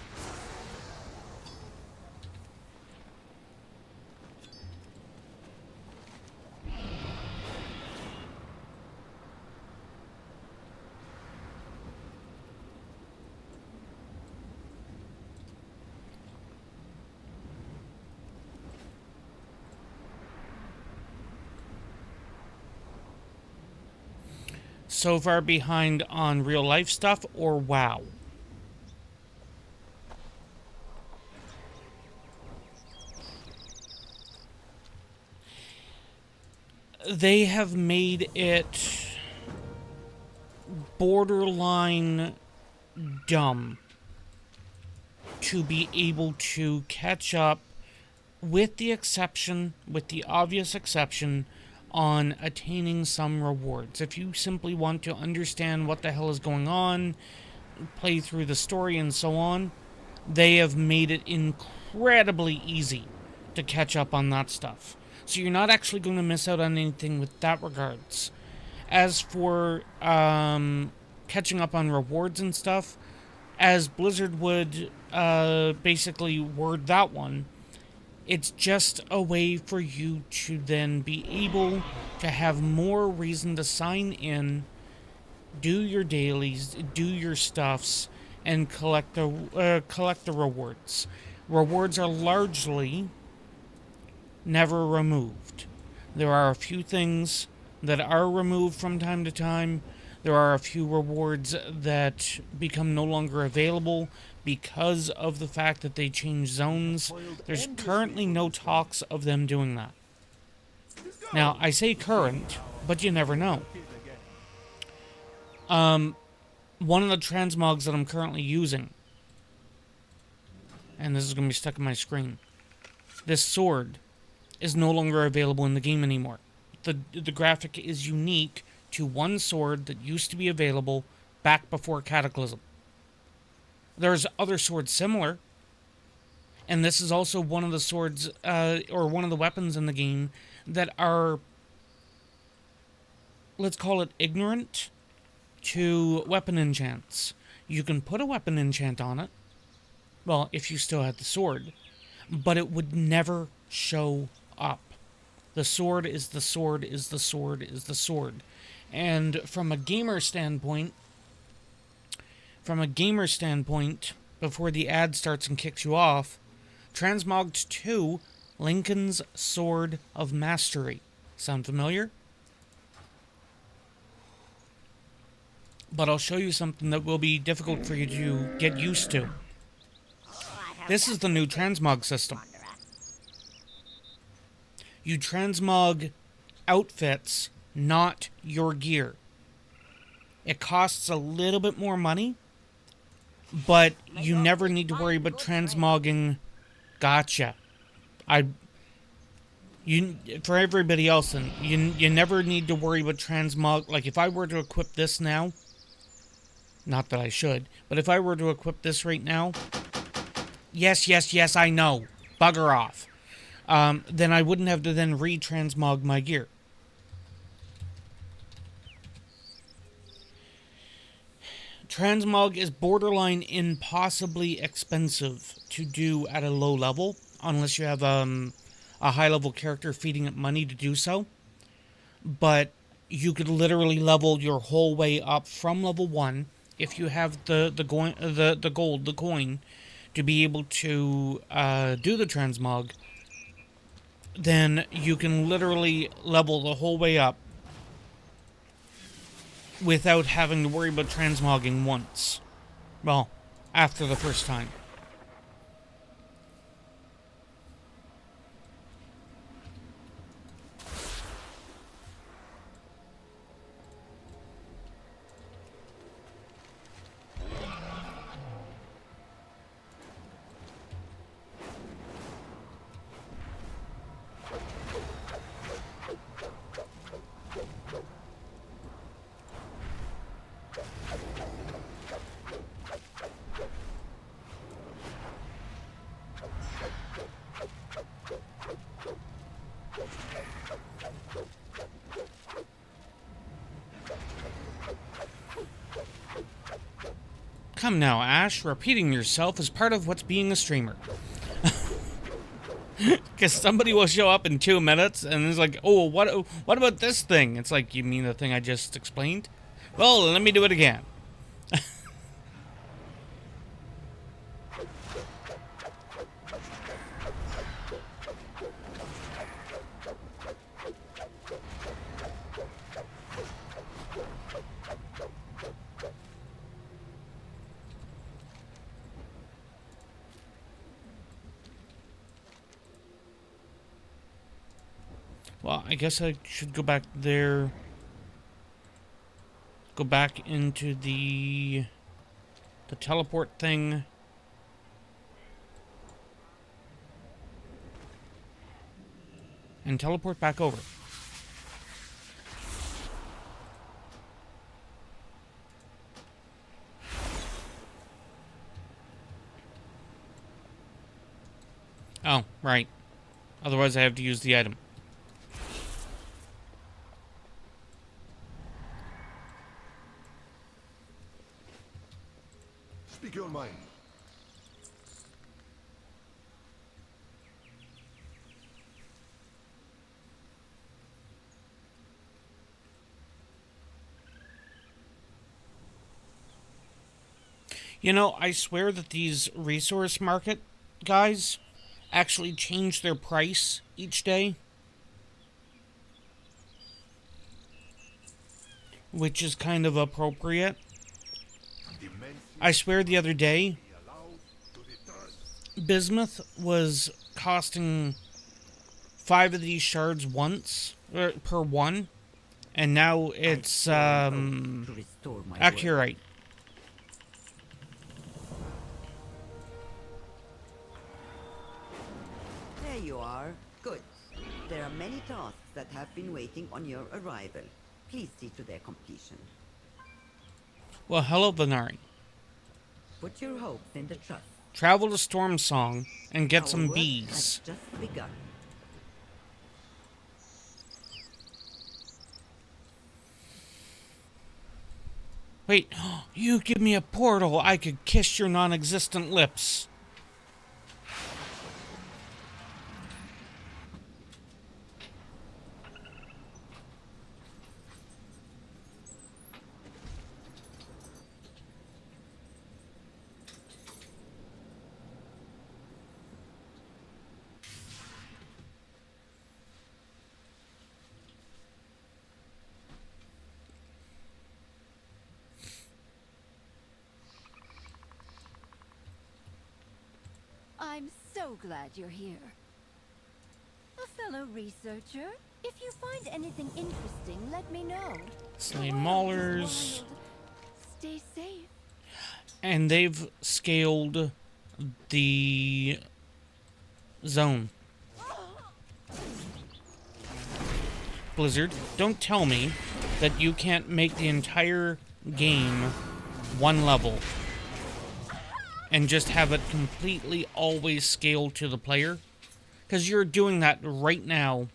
so far behind on real life stuff or WoW? They have made it borderline dumb to be able to catch up, with the obvious exception, on attaining some rewards. If you simply want to understand what the hell is going on, play through the story and so on, they have made it incredibly easy to catch up on that stuff. So you're not actually going to miss out on anything with that regards. As for catching up on rewards and stuff, as Blizzard would basically word that one, it's just a way for you to then be able to have more reason to sign in, do your dailies, do your stuffs, and collect the rewards. Rewards are largely never removed. There are a few things that are removed from time to time. There are a few rewards that become no longer available because of the fact that they change zones. There's currently no talks of them doing that. Now, I say current, but you never know. One of the transmogs that I'm currently using, and this is going to be stuck in my screen, this sword is no longer available in the game anymore. The graphic is unique to one sword that used to be available back before Cataclysm. There's other swords similar, and this is also one of the swords, or one of the weapons in the game that are, let's call it, ignorant to weapon enchants. You can put a weapon enchant on it, well, if you still had the sword, but it would never show up. The sword is the sword is the sword is the sword. And from a gamer standpoint, before the ad starts and kicks you off, Transmogged 2, Lincoln's Sword of Mastery. Sound familiar? But I'll show you something that will be difficult for you to get used to. This is the new transmog system. You transmog outfits, not your gear. It costs a little bit more money, but you never need to worry about transmogging. Gotcha. For everybody else, and you never need to worry about transmog. Like, if I were to equip this now, not that I should, but if I were to equip this right now, yes, I know, bugger off. Then I wouldn't have to then re-transmog my gear. Transmog is borderline impossibly expensive to do at a low level, unless you have a high-level character feeding it money to do so. But you could literally level your whole way up from level 1, if you have the gold, the coin, to be able to do the transmog. Then you can literally level the whole way up without having to worry about transmogging once. Well, after the first time. Come now, Ash. Repeating yourself is part of what's being a streamer. Because somebody will show up in 2 minutes and it's like, oh, what about this thing? It's like, you mean the thing I just explained? Well, let me do it again. Well, I guess I should go back there. Go back into the teleport thing. And teleport back over. Oh, right. Otherwise I have to use the item.
Speak your mind.
You know, I swear that these resource market guys actually change their price each day. Which is kind of appropriate. I swear the other day, bismuth was costing 5 of these shards per one. And now it's, accurate.
There you are. Good. There are many tasks that have been waiting on your arrival. Please see to their completion.
Well, hello, Venari.
Put your hopes in the trust.
Travel to Storm Song and get some
work
bees.
has just begun.
Wait, you give me a portal, I could kiss your non-existent lips.
I'm so glad you're here. A fellow researcher, if you find anything interesting, let me know.
Slay maulers.
Stay safe.
And they've scaled the zone. Blizzard, don't tell me that you can't make the entire game one level and just have it completely always scaled to the player, because you're doing that right now.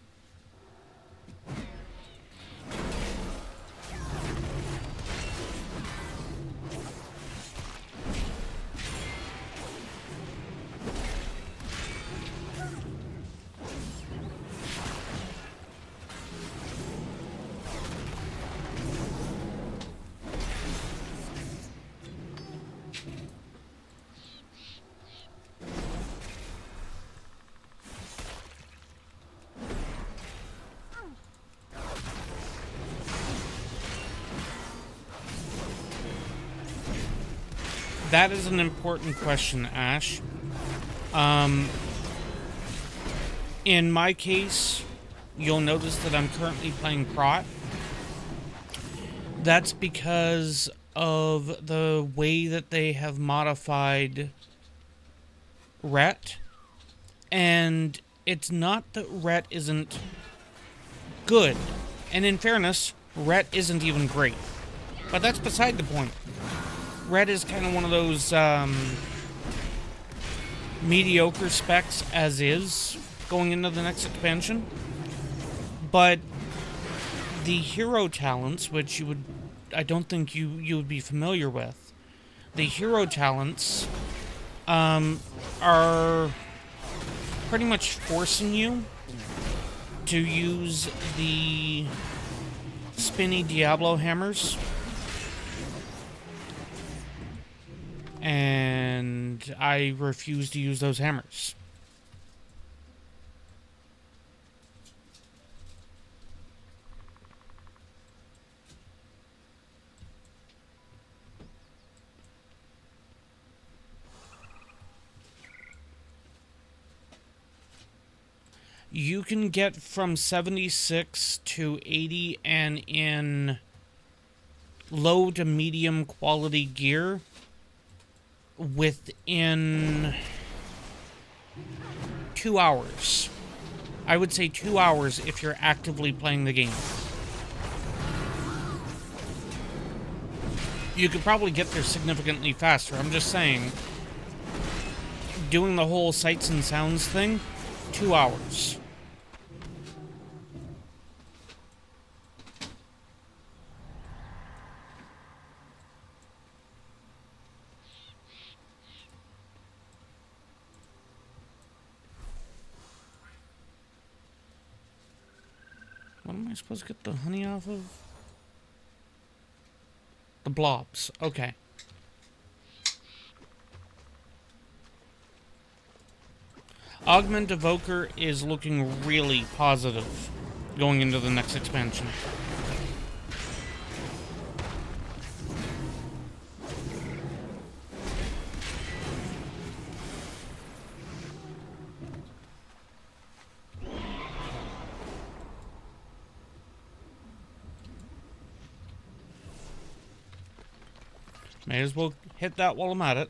That is an important question, Ash. In my case, you'll notice that I'm currently playing Prot. That's because of the way that they have modified Ret. And it's not that Ret isn't good. And in fairness, Ret isn't even great. But that's beside the point. Red is kind of one of those mediocre specs as is going into the next expansion. But the hero talents, which I don't think you would be familiar with, the hero talents are pretty much forcing you to use the spinny Diablo hammers. And I refuse to use those hammers. You can get from 76 to 80 and in low to medium quality gear within 2 hours. I would say 2 hours if you're actively playing the game. You could probably get there significantly faster. I'm just saying, doing the whole sights and sounds thing, 2 hours. What am I supposed to get the honey off of? The blobs. Okay. Augment Evoker is looking really positive going into the next expansion. May as well hit that while I'm at it.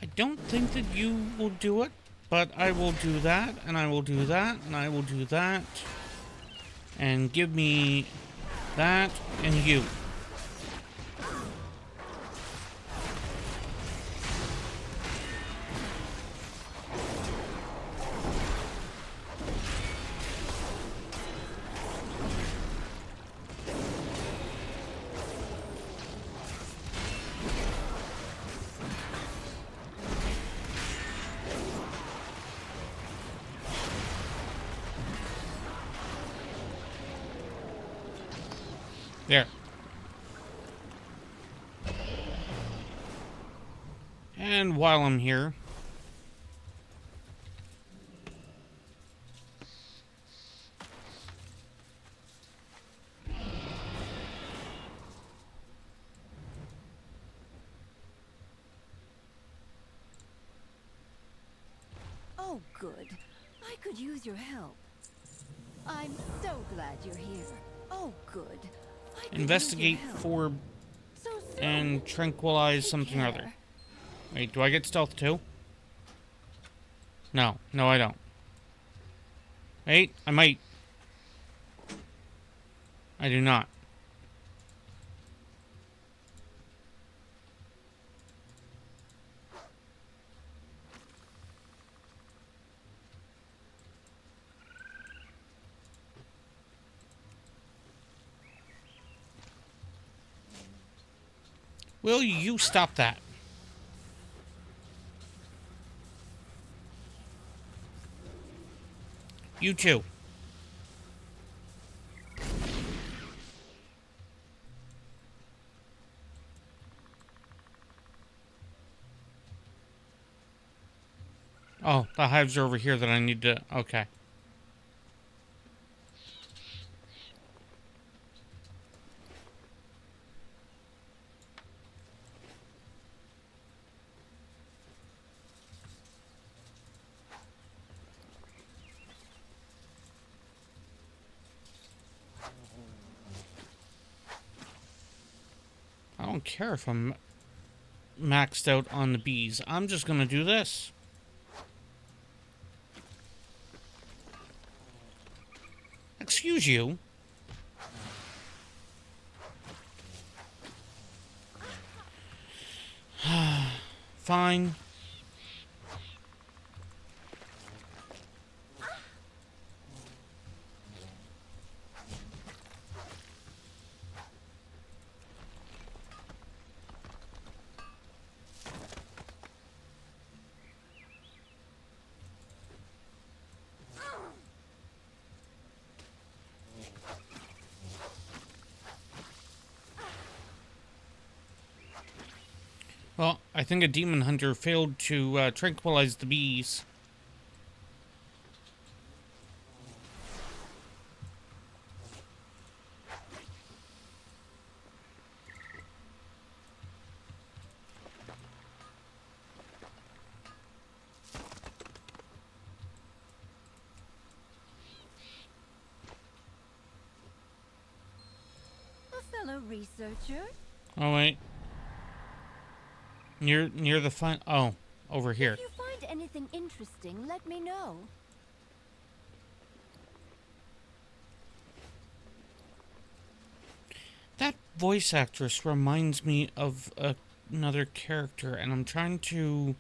I don't think that you will do it, but I will do that, and I will do that, and I will do that. And give me that, and you. There. And while I'm here,
Oh, good. I could use your help. I'm so glad you're here. Oh, good.
investigate for and tranquilize something or other. Wait, do I get stealth too? No. No, I don't. Wait, I might. I do not. Will you stop that? You too. Oh, the hives are over here that I need to... Okay. I don't care if I'm maxed out on the bees. I'm just gonna do this. Excuse you. Fine. I think a demon hunter failed to tranquilize the bees.
A fellow researcher?
Oh, wait. Near the fun. Oh, over here.
If you find anything interesting, let me know.
That voice actress reminds me of another character, and I'm trying to...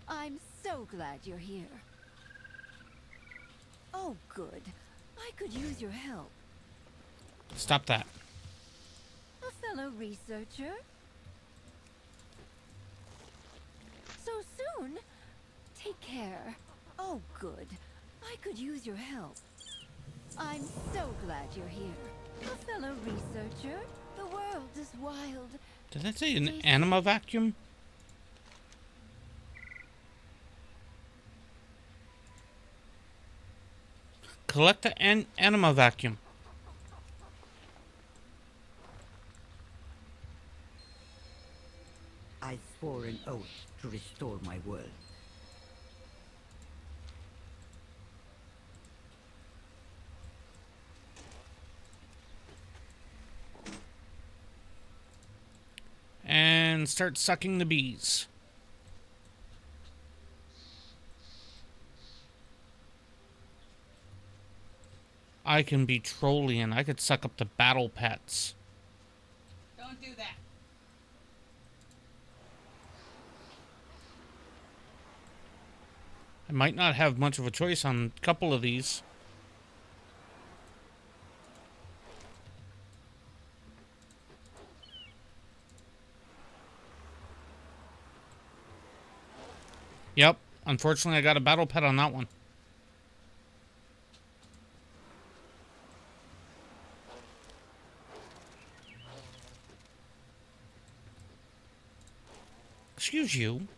I'm so glad you're here. Oh, good. I could use your help.
Stop that.
A fellow researcher? So soon? Take care. Oh, good. I could use your help. I'm so glad you're here. A fellow researcher? The world is wild.
Did that say an anima vacuum? Collect the anima vacuum.
I swore an oath to restore my world.
And start sucking the bees. I can be Trollian. I could suck up the battle pets.
Don't do that.
I might not have much of a choice on a couple of these. Yep. Unfortunately, I got a battle pet on that one. Excuse you.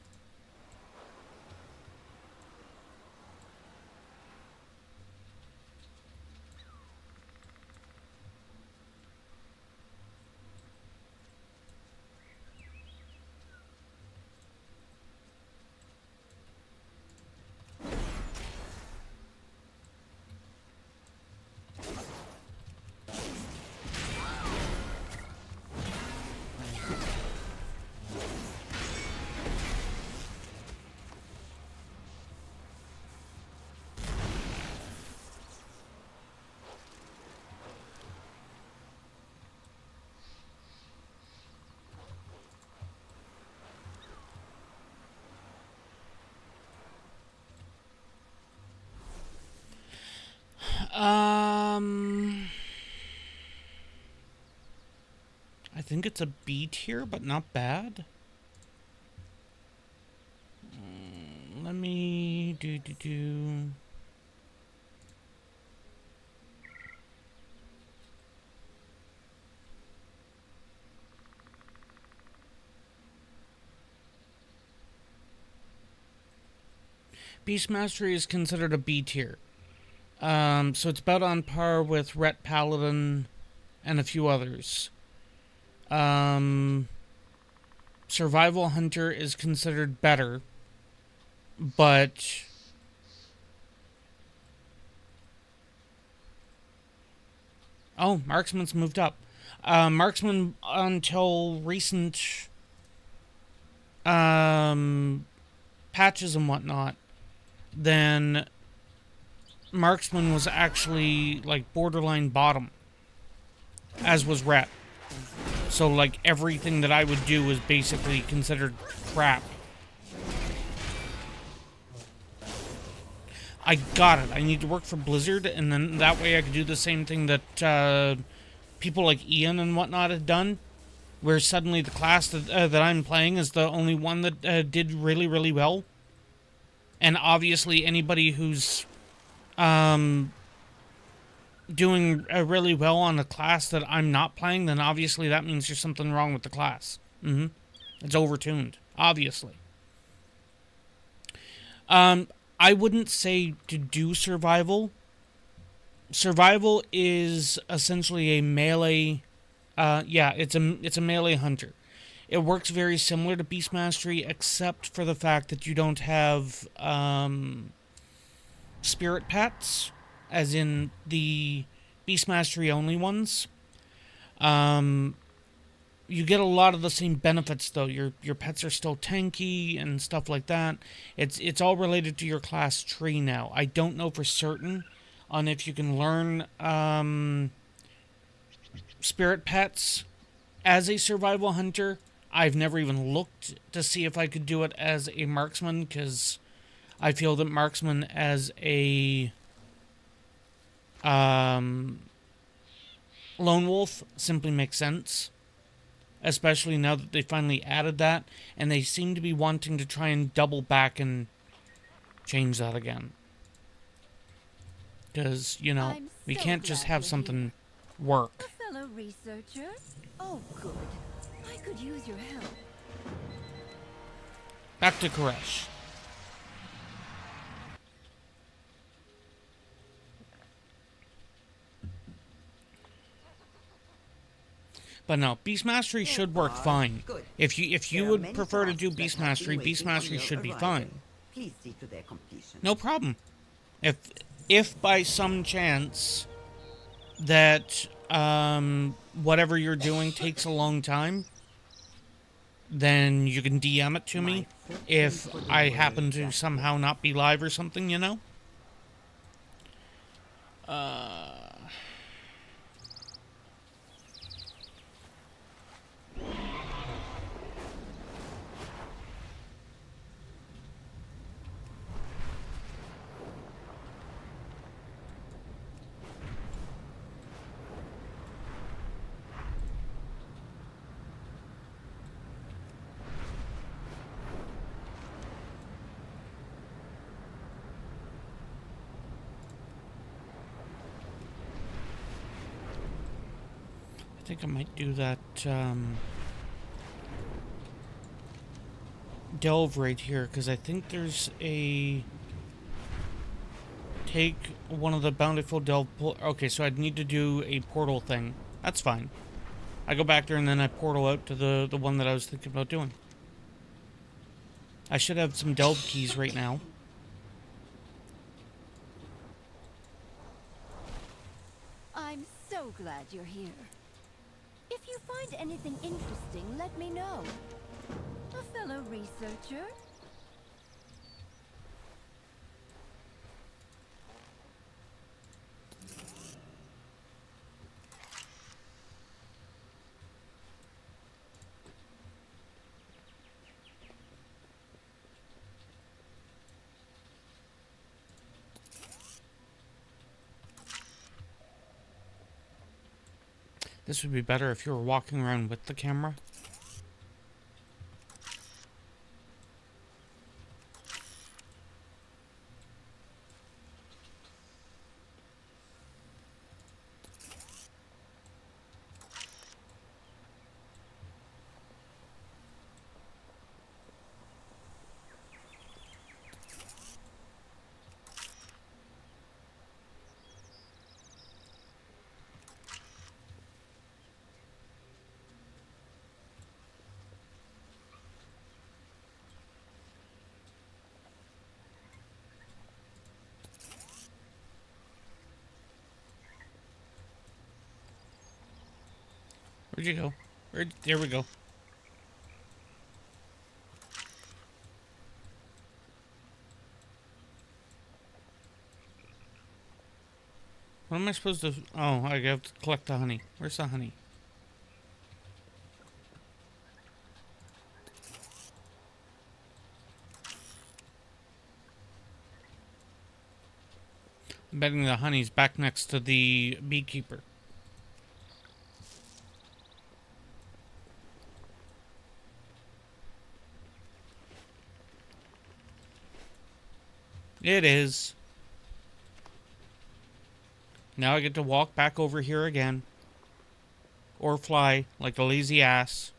I think it's a B tier, but not bad. Let me do. Beast Mastery is considered a B tier. So it's about on par with Ret Paladin and a few others. Survival Hunter is considered better, but oh, Marksman's moved up. Marksman until recent patches and whatnot, then Marksman was actually like borderline bottom, as was Ret. So like everything that I would do was basically considered crap. I got it. I need to work for Blizzard, and then that way I could do the same thing that people like Ian and whatnot had done, where suddenly the class that I'm playing is the only one that did really, really well. And obviously anybody who's doing really well on a class that I'm not playing, then obviously that means there's something wrong with the class. It's overtuned, obviously. I wouldn't say to do survival. Survival is essentially a melee. It's a melee hunter. It works very similar to Beast Mastery, except for the fact that you don't have spirit pets, as in the Beast Mastery only ones. You get a lot of the same benefits, though. Your pets are still tanky and stuff like that. It's all related to your class tree now. I don't know for certain on if you can learn spirit pets as a survival hunter. I've never even looked to see if I could do it as a marksman, because I feel that marksman as a lone wolf simply makes sense. Especially now that they finally added that, and they seem to be wanting to try and double back and change that again. Because, you know, we can't just have something work.
A fellow researcher? Oh, good. I could use your help.
Back to Koresh. But no, Beast Mastery should work fine. If you would prefer to do Beast Mastery should be fine.
Please see to their completion.
No problem. If by some chance that whatever you're doing takes a long time, then you can DM it to me if I happen to somehow not be live or something, you know? I think I might do that delve right here, because I think there's a take one of the bountiful delve. Okay, so I'd need to do a portal thing. That's fine. I go back there and then I portal out to the one that I was thinking about doing. I should have some delve keys right now.
I'm so glad you're here. If you find anything interesting, let me know. A fellow researcher?
This would be better if you were walking around with the camera. Where'd you go? There we go. What am I supposed to... Oh, I have to collect the honey. Where's the honey? I'm betting the honey's back next to the beekeeper. It is. Now I get to walk back over here again. Or fly like a lazy ass.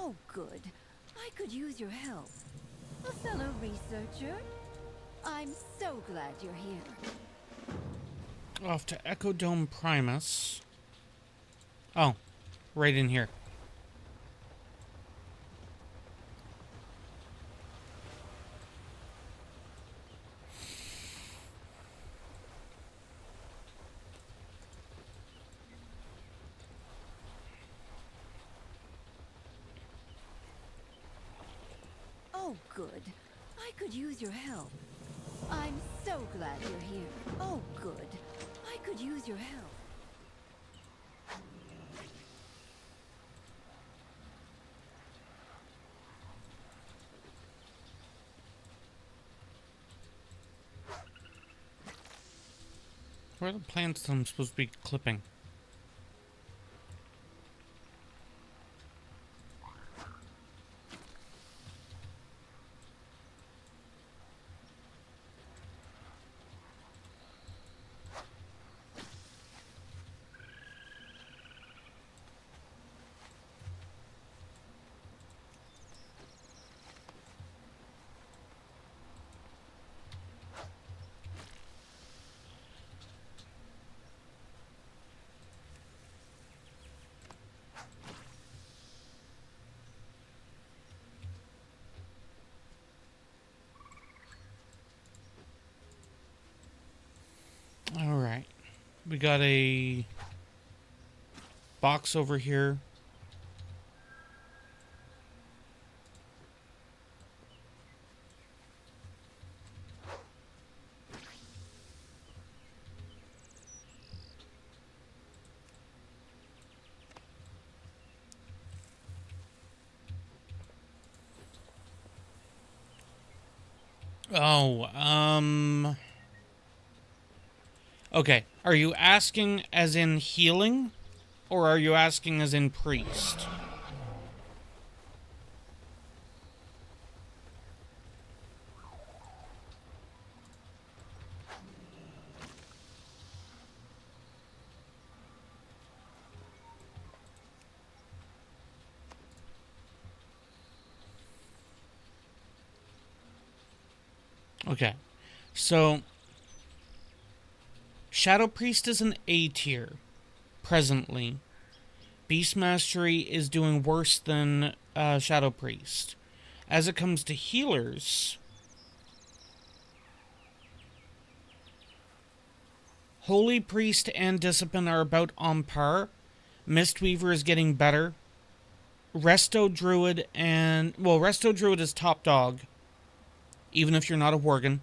Oh, good. I could use your help. A fellow researcher. I'm so glad you're here.
Off to Echo Dome Primus. Oh, right in here.
Oh, good. I could use your help. I'm so glad you're here. Oh, good. I could use your help.
Where are the plants that I'm supposed to be clipping? Alright. We got a box over here. Oh, okay. Are you asking as in healing? Or are you asking as in priest? Okay. So, Shadow Priest is an A tier, presently. Beast Mastery is doing worse than Shadow Priest. As it comes to healers, Holy Priest and Discipline are about on par. Mistweaver is getting better. Resto Druid Resto Druid is top dog, even if you're not a Worgen.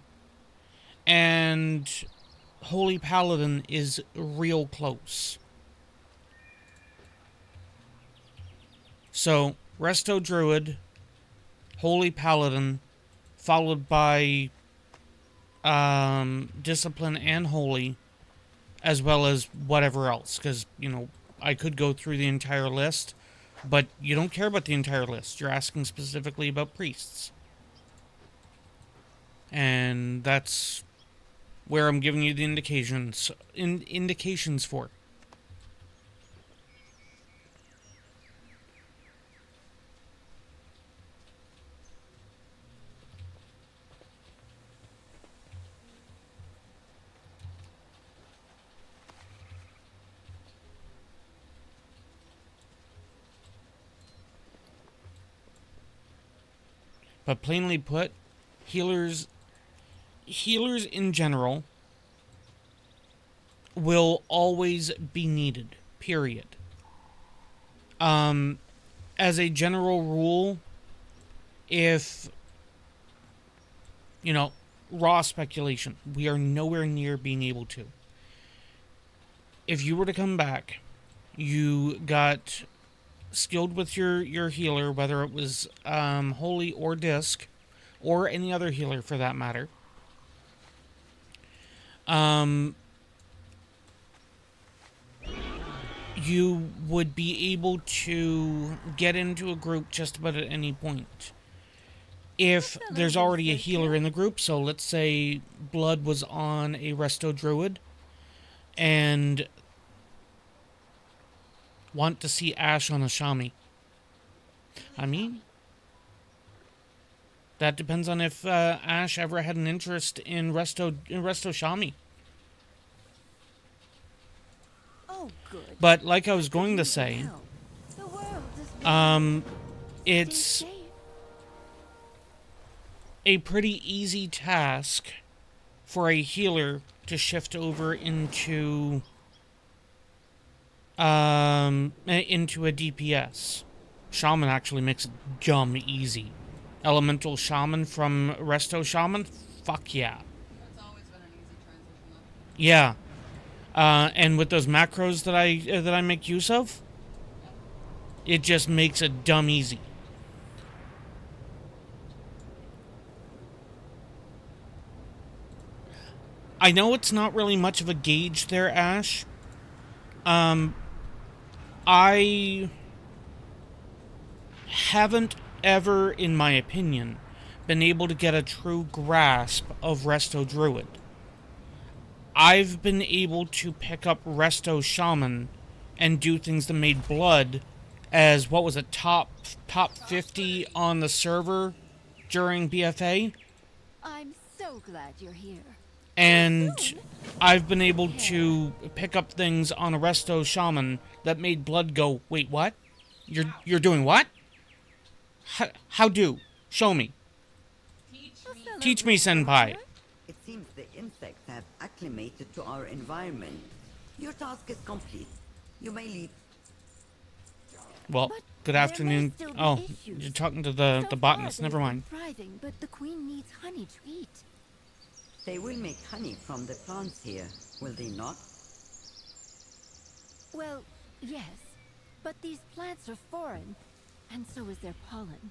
And Holy Paladin is real close. So, Resto Druid, Holy Paladin, followed by Discipline and Holy, as well as whatever else. Because, you know, I could go through the entire list, but you don't care about the entire list. You're asking specifically about priests. And that's where I'm giving you the indications for. But plainly put, healers in general will always be needed, period. as a general rule, if, raw speculation, we are nowhere near being able to. If you were to come back, you got skilled with your healer, whether it was Holy or Disc, or any other healer for that matter. You would be able to get into a group just about at any point. If there's already a healer in the group, so let's say Blood was on a Resto Druid, and want to see Ash on a Shami. I mean, that depends on if Ash ever had an interest in Resto Shami.
Oh, good.
But like I was going to say, it's a pretty easy task for a healer to shift over into a DPS. Shaman actually makes it dumb easy. Elemental Shaman from Resto Shaman? Fuck yeah.
That's always been an easy transition, though.
Yeah. And with those macros that I make use of, it just makes it dumb easy. I know it's not really much of a gauge there, Ash. I haven't ever, in my opinion, been able to get a true grasp of Resto Druid. I've been able to pick up Resto Shaman and do things that made Blood as, what was it, top 50 on the server during BFA.
I'm so glad you're here.
And I've been able to pick up things on a Resto Shaman that made Blood go, wait, what? You're doing what? How do? Show me. Teach me, Senpai.
It seems the insects have acclimated to our environment. Your task is complete. You may leave.
Well, good afternoon. Oh, you're talking to the botanist. Never mind.
Thriving, but the queen needs honey to eat.
They will make honey from the plants here, will they not?
Well, yes. But these plants are foreign, and so is their pollen.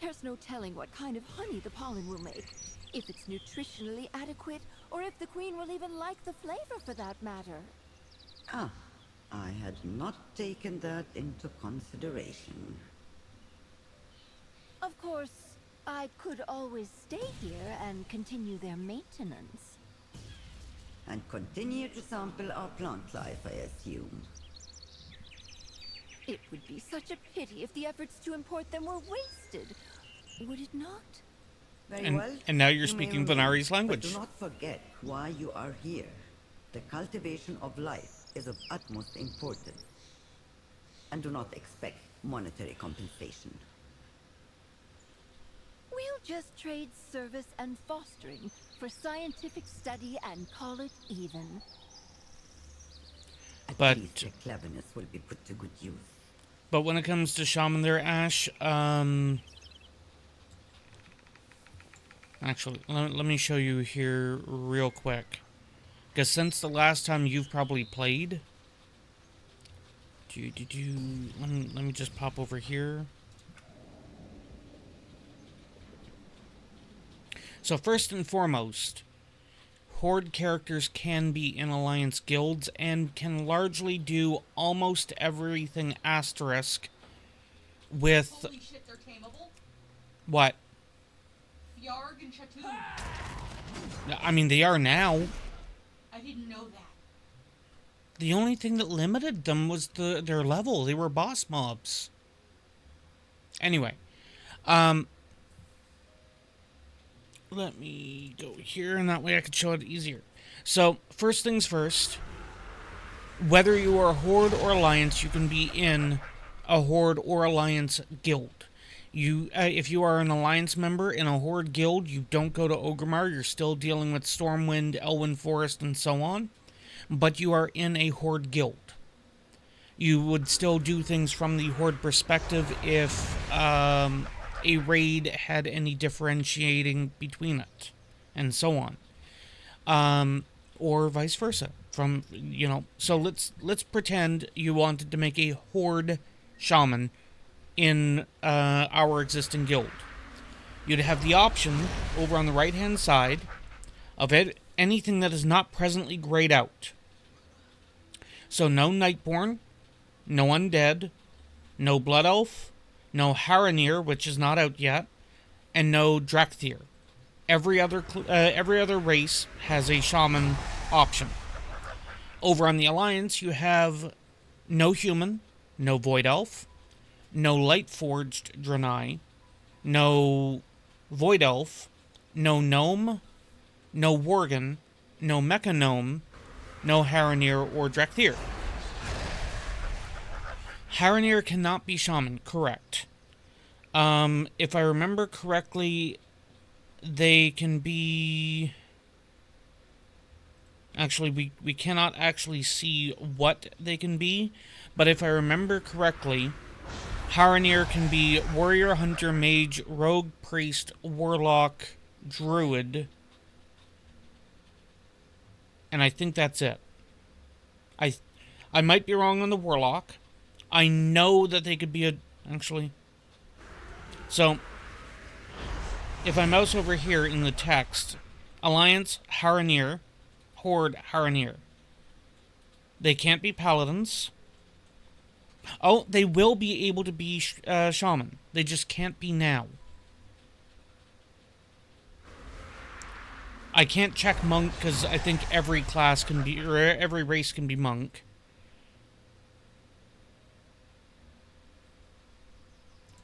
There's no telling what kind of honey the pollen will make, if it's nutritionally adequate, or if the queen will even like the flavor for that matter.
Ah, I had not taken that into consideration.
Of course, I could always stay here and continue their maintenance.
And continue to sample our plant life, I assume.
It would be such a pity if the efforts to import them were wasted, would it not?
Very well.
And now you're
You
speaking
may remain,
Venari's language.
But do not forget why you are here. The cultivation of life is of utmost importance. And do not expect monetary compensation.
We'll just trade service and fostering for scientific study and call it even.
At least your cleverness will be put to good use.
But when it comes to Shaman there, Ash, actually, let me show you here real quick. Because since the last time you've probably played, let me just pop over here. So first and foremost, Horde characters can be in Alliance guilds and can largely do almost everything asterisk with...
Holy shit, they're tameable?
What?
Yarg and Chatoon.
I mean, they are now.
I didn't know that.
The only thing that limited them was their level. They were boss mobs. Anyway, let me go here, and that way I can show it easier. So, first things first, whether you are Horde or Alliance, you can be in a Horde or Alliance guild. If you are an Alliance member in a Horde guild, you don't go to Orgrimmar. You're still dealing with Stormwind, Elwyn Forest, and so on. But you are in a Horde guild. You would still do things from the Horde perspective if a raid had any differentiating between it, and so on. Or vice versa. From, you know, so let's pretend you wanted to make a Horde shaman in our existing guild. You'd have the option over on the right hand side of it, anything that is not presently grayed out. So no Nightborn, no Undead, no Blood Elf, no Haranir, which is not out yet, and no Drakthir. Every other race has a shaman option. Over on the Alliance, you have no human, no Void Elf, no Lightforged Draenei, no Void Elf, no Gnome, no Worgen, no Mecha Gnome, no Haranir or Drakthir. Haranir cannot be shaman, correct. If I remember correctly, they can be... Actually, we cannot actually see what they can be, but if I remember correctly, Haranir can be warrior, hunter, mage, rogue, priest, warlock, druid, and I think that's it. I might be wrong on the warlock. I know that they could be a... Actually... So, if I mouse over here in the text, Alliance, Haranir, Horde, Haranir. They can't be paladins. Oh, they will be able to be shaman. They just can't be now. I can't check monk because I think every class can be, or every race can be monk.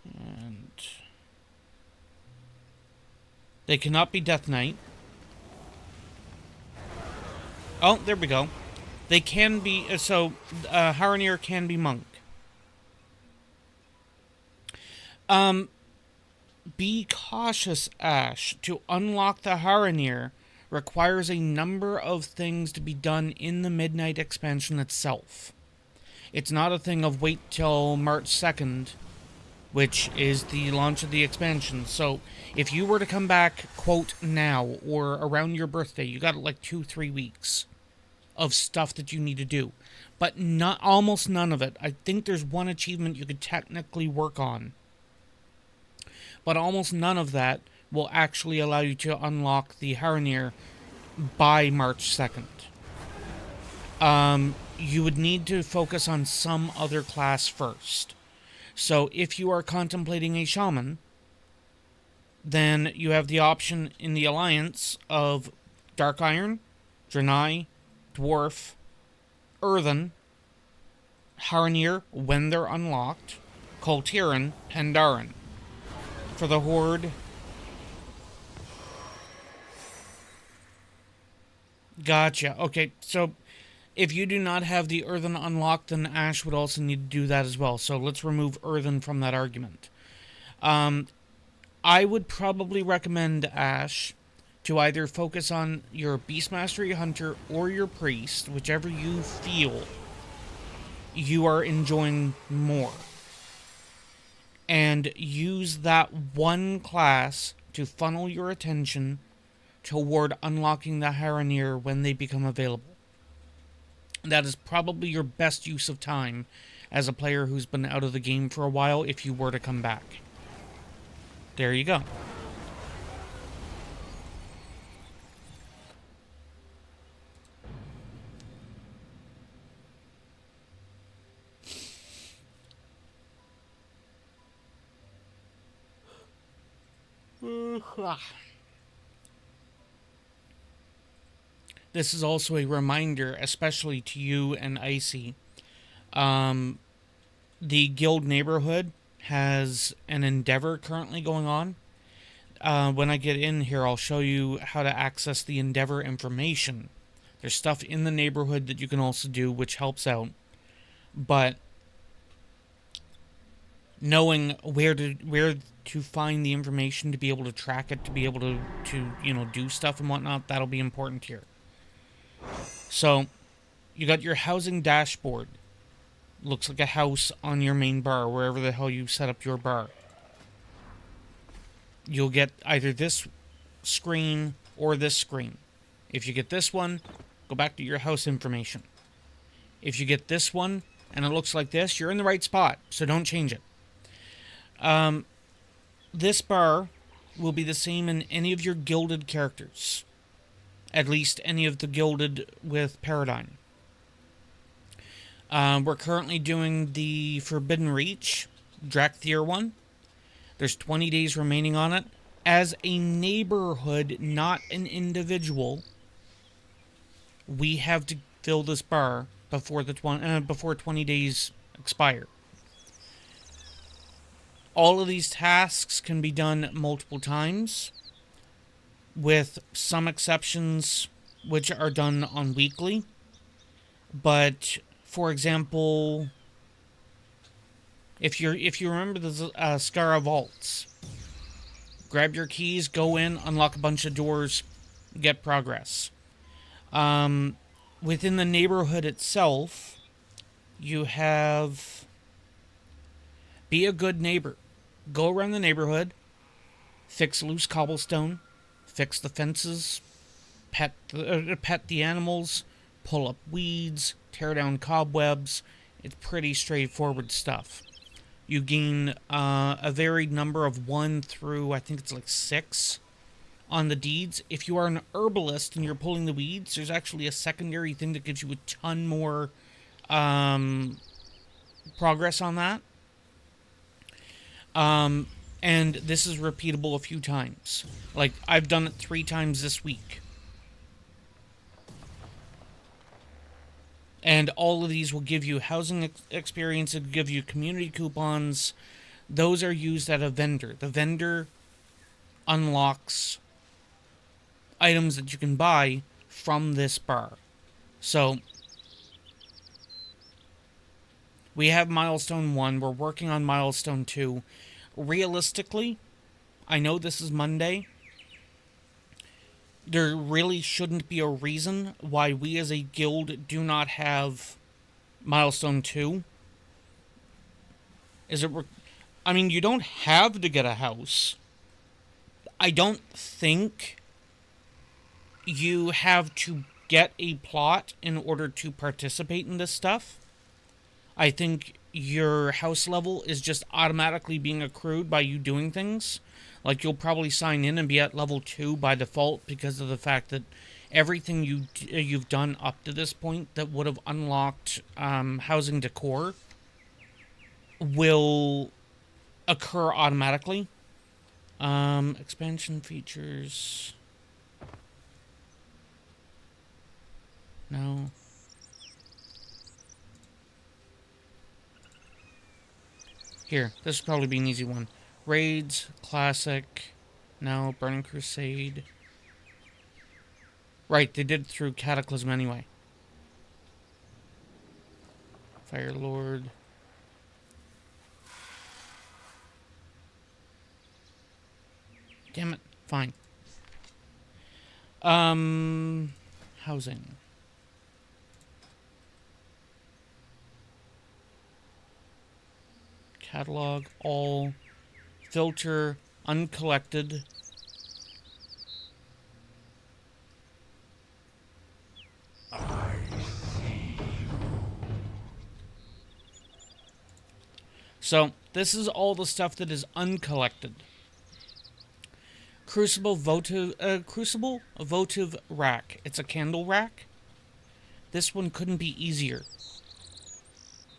And they cannot be Death Knight. Oh, there we go. They can be, so Haranir can be monk. Be cautious, Ash. To unlock the Haranir requires a number of things to be done in the Midnight expansion itself. It's not a thing of wait till March 2nd, which is the launch of the expansion. So, if you were to come back, quote, now, or around your birthday, you got like 2-3 weeks of stuff that you need to do. But almost none of it. I think there's one achievement you could technically work on. But almost none of that will actually allow you to unlock the Haranir by March 2nd. You would need to focus on some other class first. So if you are contemplating a shaman, then you have the option in the Alliance of Dark Iron, Draenei, Dwarf, Earthen, Haranir when they're unlocked, Koltiran, Pandaren. For the Horde, gotcha. Okay, so if you do not have the Earthen unlocked, then Ash would also need to do that as well. So let's remove Earthen from that argument. I would probably recommend, Ash, to either focus on your Beastmastery Hunter or your Priest, whichever you feel you are enjoying more. And use that one class to funnel your attention toward unlocking the Haranir when they become available. That is probably your best use of time as a player who's been out of the game for a while if you were to come back. There you go. This is also a reminder, especially to you and Icy. The guild neighborhood has an endeavor currently going on. When I get in here, I'll show you how to access the endeavor information. There's stuff in the neighborhood that you can also do, which helps out. But knowing where to find the information, to be able to track it, to be able to do stuff and whatnot, that'll be important here. So, you got your housing dashboard. Looks like a house on your main bar, wherever the hell you set up your bar. You'll get either this screen or this screen. If you get this one, go back to your house information. If you get this one and it looks like this, you're in the right spot, so don't change it. This bar will be the same in any of your gilded characters. At least any of the gilded with Paradigm. We're currently doing the Forbidden Reach, Drakthir one. There's 20 days remaining on it. As a neighborhood, not an individual, we have to fill this bar before 20 days expire. All of these tasks can be done multiple times, with some exceptions which are done on weekly. But for example, if you remember the Skara vaults, grab your keys, go in, unlock a bunch of doors, get progress. Within the neighborhood itself, you have be a good neighbor. Go around the neighborhood, fix loose cobblestone, fix the fences, pet the animals, pull up weeds, tear down cobwebs. It's pretty straightforward stuff. You gain a varied number of 1 through, I think it's like 6 on the deeds. If you are an herbalist and you're pulling the weeds, there's actually a secondary thing that gives you a ton more progress on that. And this is repeatable a few times. Like, I've done it 3 times this week. And all of these will give you housing experience, it'll give you community coupons. Those are used at a vendor. The vendor unlocks items that you can buy from this bar. So, we have Milestone 1, we're working on Milestone 2. Realistically, I know this is Monday. There really shouldn't be a reason why we as a guild do not have Milestone 2. I mean, you don't have to get a house. I don't think you have to get a plot in order to participate in this stuff. I think your house level is just automatically being accrued by you doing things. Like, you'll probably sign in and be at level 2 by default because of the fact that everything you've done up to this point that would have unlocked housing decor will occur automatically. Expansion features. No. Here, this will probably be an easy one. Raids, Classic, no, Burning Crusade. Right, they did it through Cataclysm anyway. Fire Lord. Damn it, fine. Housing. Catalog, all, filter, uncollected.
I see you.
So, this is all the stuff that is uncollected. Crucible votive rack. It's a candle rack. This one couldn't be easier.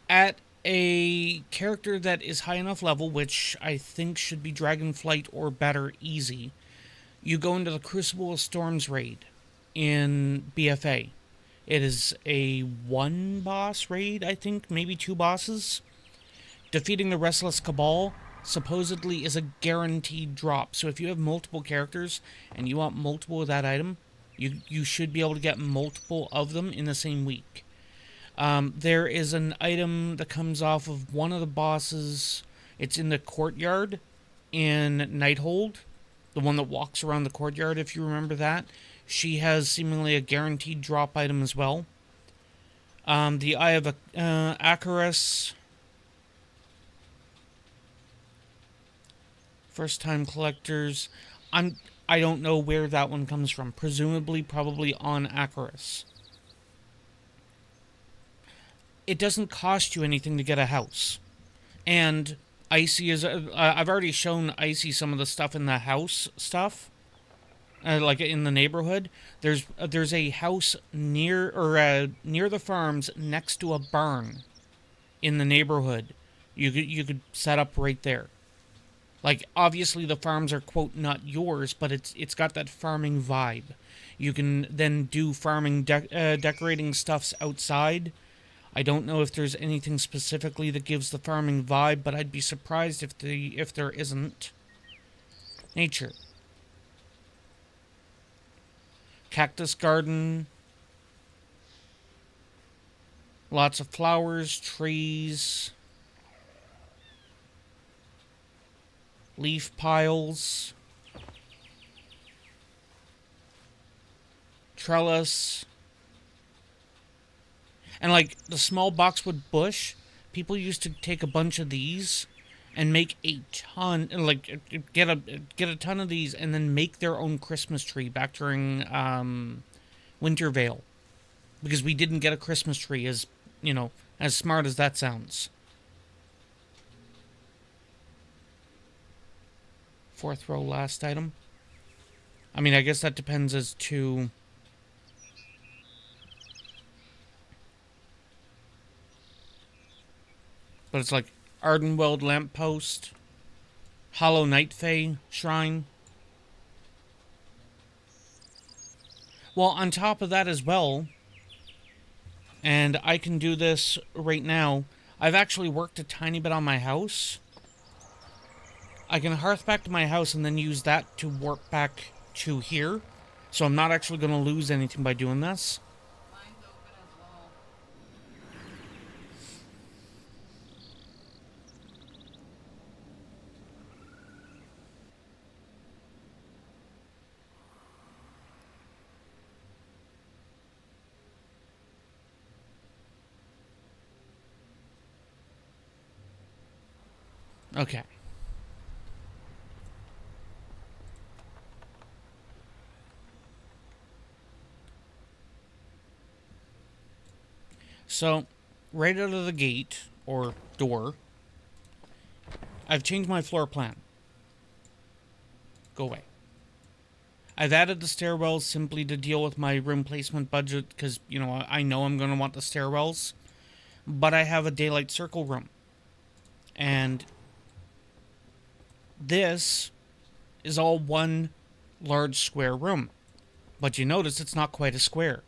At a character that is high enough level, which I think should be Dragonflight or better easy, you go into the Crucible of Storms raid in BFA. It is a 1 boss raid, I think, maybe 2 bosses. Defeating the Restless Cabal supposedly is a guaranteed drop. So if you have multiple characters and you want multiple of that item, you should be able to get multiple of them in the same week. There is an item that comes off of one of the bosses. It's in the courtyard in Nighthold. The one that walks around the courtyard, if you remember that. She has seemingly a guaranteed drop item as well. The Eye of Acarus. First time collectors. I don't know where that one comes from. Presumably, probably on Acarus. It doesn't cost you anything to get a house. And Icy is... I've already shown Icy some of the stuff in the house stuff. Like in the neighborhood. There's a house near the farms next to a barn in the neighborhood. You could set up right there. Like, obviously the farms are, quote, not yours, but it's got that farming vibe. You can then do farming decorating stuffs outside. I don't know if there's anything specifically that gives the farming vibe, but I'd be surprised if there isn't. Nature. Cactus garden. Lots of flowers, trees. Leaf piles. Trellis. And like the small boxwood bush, people used to take a bunch of these and make a ton, like get a ton of these and then make their own Christmas tree back during Wintervale. Because we didn't get a Christmas tree, as smart as that sounds. Fourth row, last item. I mean, I guess that depends as to... But it's like Ardenweld lamppost, Hollow Night Fae shrine. Well, on top of that as well, and I can do this right now, I've actually worked a tiny bit on my house. I can hearth back to my house and then use that to warp back to here. So I'm not actually going to lose anything by doing this. Okay. So, right out of the gate, or door, I've changed my floor plan. Go away. I've added the stairwells simply to deal with my room placement budget, because, I know I'm going to want the stairwells. But I have a daylight circle room. And this is all one large square room. But you notice it's not quite a square.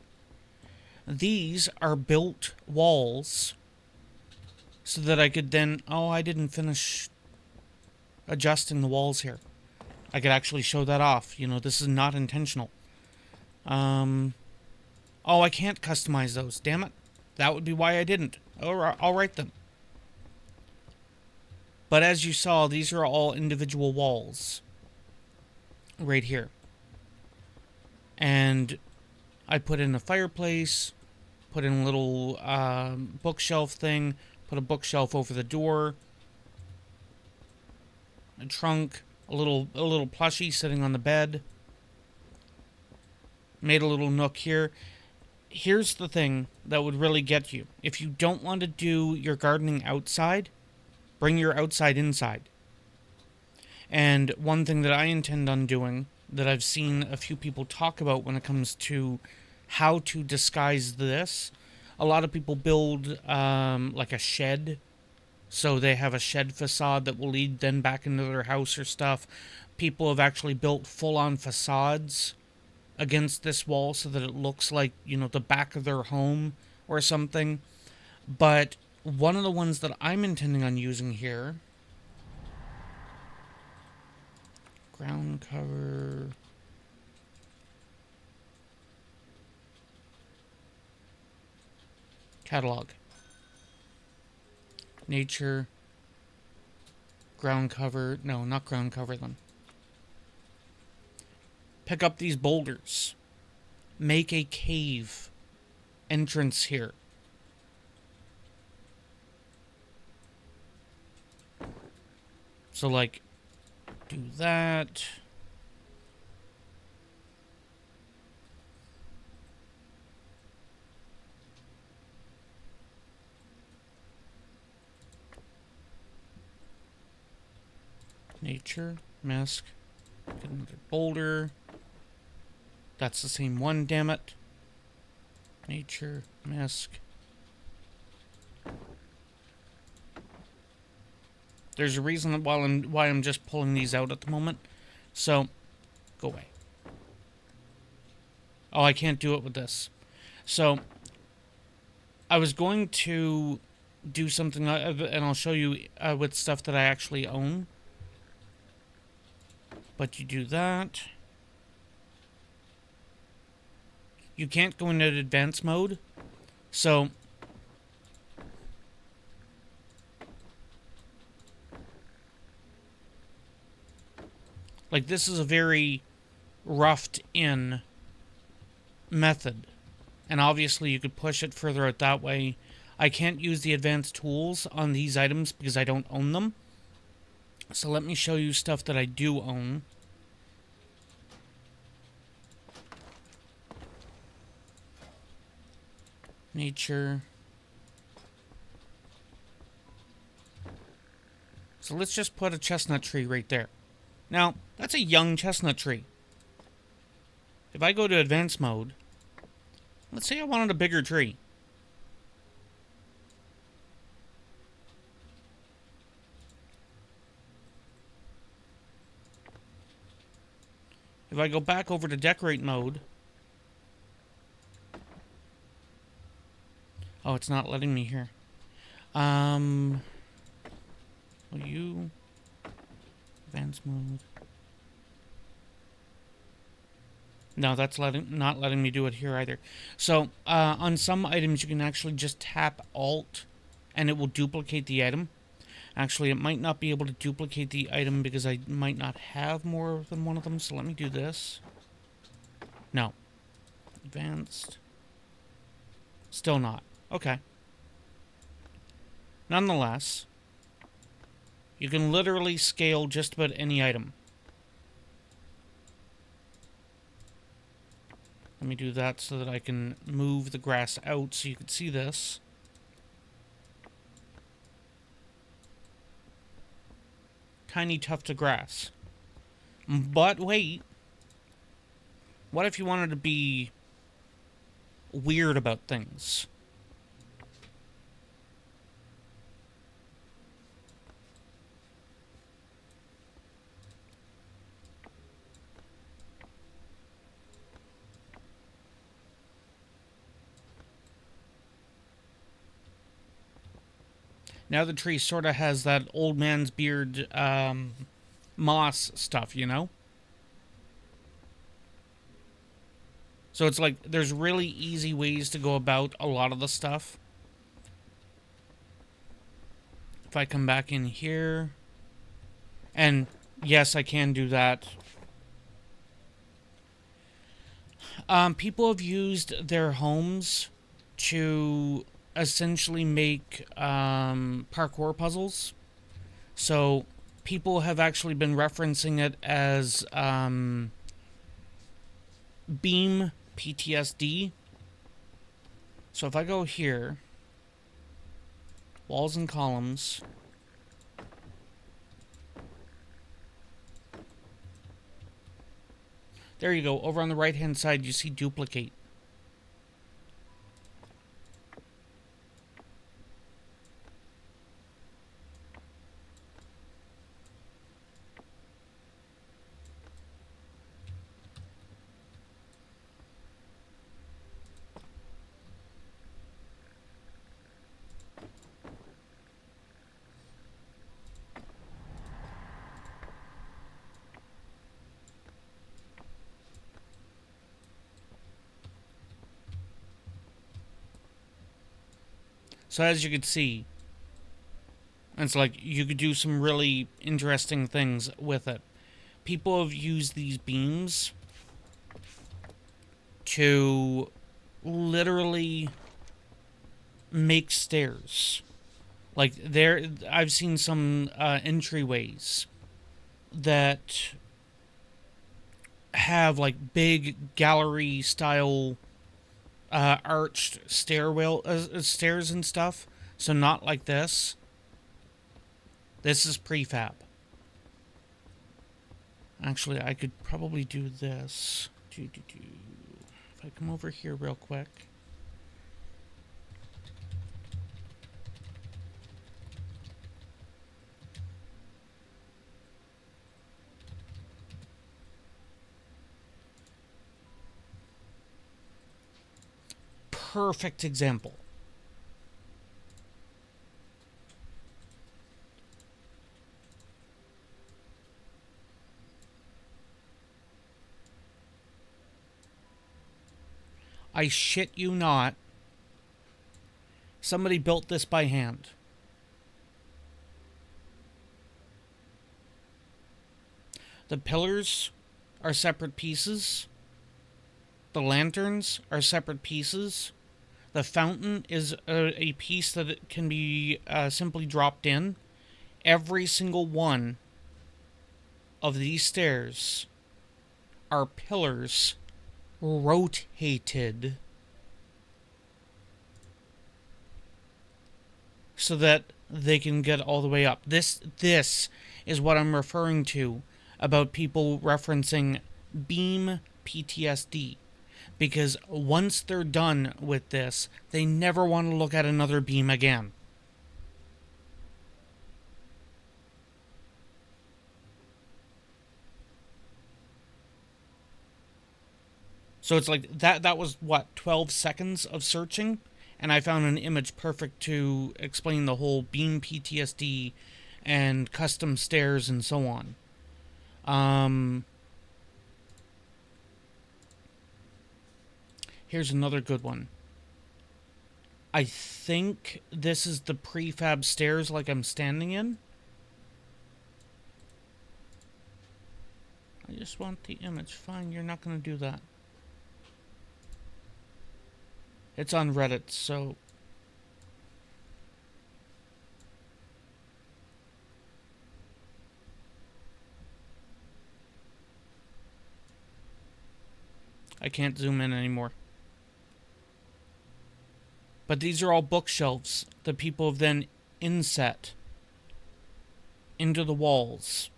These are built walls so that I could then... Oh, I didn't finish adjusting the walls here. I could actually show that off. This is not intentional. Oh, I can't customize those. Damn it. That would be why I didn't. I'll write them. But as you saw, these are all individual walls. Right here. And I put in a fireplace, put in a little bookshelf thing, put a bookshelf over the door, a trunk, a little plushie sitting on the bed. Made a little nook here. Here's the thing that would really get you. If you don't want to do your gardening outside, bring your outside inside. And one thing that I intend on doing, that I've seen a few people talk about when it comes to how to disguise this, a lot of people build like a shed. So they have a shed facade that will lead then back into their house or stuff. People have actually built full-on facades against this wall so that it looks like, the back of their home or something. But one of the ones that I'm intending on using here... Ground cover... Catalog. Nature. Ground cover. No, not ground cover them. Pick up these boulders. Make a cave entrance here. So, like, do that. Nature, mask, get another boulder. That's the same one, damn it. Nature, mask. There's a reason why I'm just pulling these out at the moment. So, go away. Oh, I can't do it with this. So, I was going to do something, and I'll show you with stuff that I actually own. But you do that. You can't go into advanced mode. So, like, this is a very roughed in method. And obviously you could push it further out that way. I can't use the advanced tools on these items because I don't own them. So let me show you stuff that I do own. Nature. So let's just put a chestnut tree right there. Now, that's a young chestnut tree. If I go to advanced mode, let's say I wanted a bigger tree. If I go back over to decorate mode, oh, it's not letting me here. Will you advanced mode? No, that's not letting me do it here either. So, on some items, you can actually just tap Alt, and it will duplicate the item. Actually, it might not be able to duplicate the item because I might not have more than one of them. So let me do this. No. Advanced. Still not. Okay. Nonetheless, you can literally scale just about any item. Let me do that so that I can move the grass out so you can see this. Tiny tuft of grass. But wait. What if you wanted to be weird about things? Now the tree sort of has that old man's beard moss stuff, you know? So it's like there's really easy ways to go about a lot of the stuff. If I come back in here, and yes, I can do that. People have used their homes to essentially make parkour puzzles. So people have actually been referencing it as beam PTSD. So if I go here, walls and columns, there you go. Over on the right hand side you see duplicate. So as you can see, it's like you could do some really interesting things with it. People have used these beams to literally make stairs. Like, I've seen some entryways that have, like, big gallery-style arched stairs and stuff. So not like this. This is prefab. Actually, I could probably do this. If I come over here real quick. Perfect example. I shit you not. Somebody built this by hand. The pillars are separate pieces. The lanterns are separate pieces. The fountain is a piece that can be simply dropped in. Every single one of these stairs are pillars rotated so that they can get all the way up. This is what I'm referring to about people referencing beam PTSD. Because once they're done with this, they never want to look at another beam again. So it's like that was what, 12 seconds of searching, and I found an image perfect to explain the whole beam PTSD and custom stairs and so on. Here's another good one. I think this is the prefab stairs like I'm standing in. I just want the image. Fine, you're not going to do that. It's on Reddit, so... I can't zoom in anymore. But these are all bookshelves that people have then inset into the walls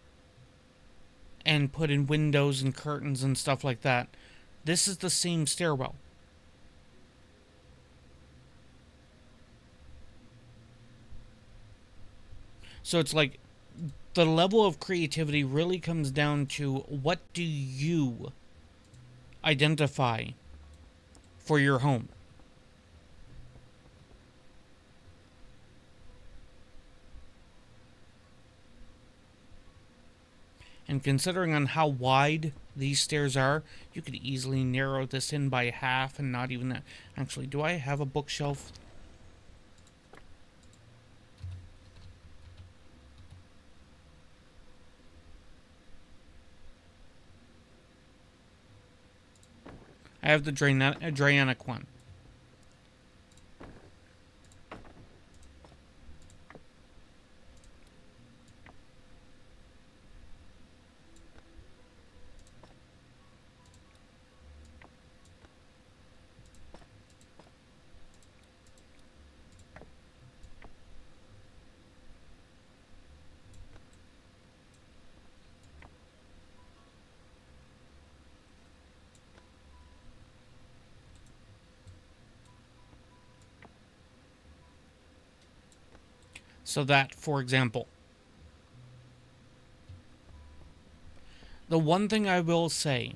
and put in windows and curtains and stuff like that. This is the same stairwell. So it's like the level of creativity really comes down to what do you identify for your home. And considering on how wide these stairs are, you could easily narrow this in by half and not even that. Actually, do I have a bookshelf? I have the Draianic one. So that, for example. The one thing I will say,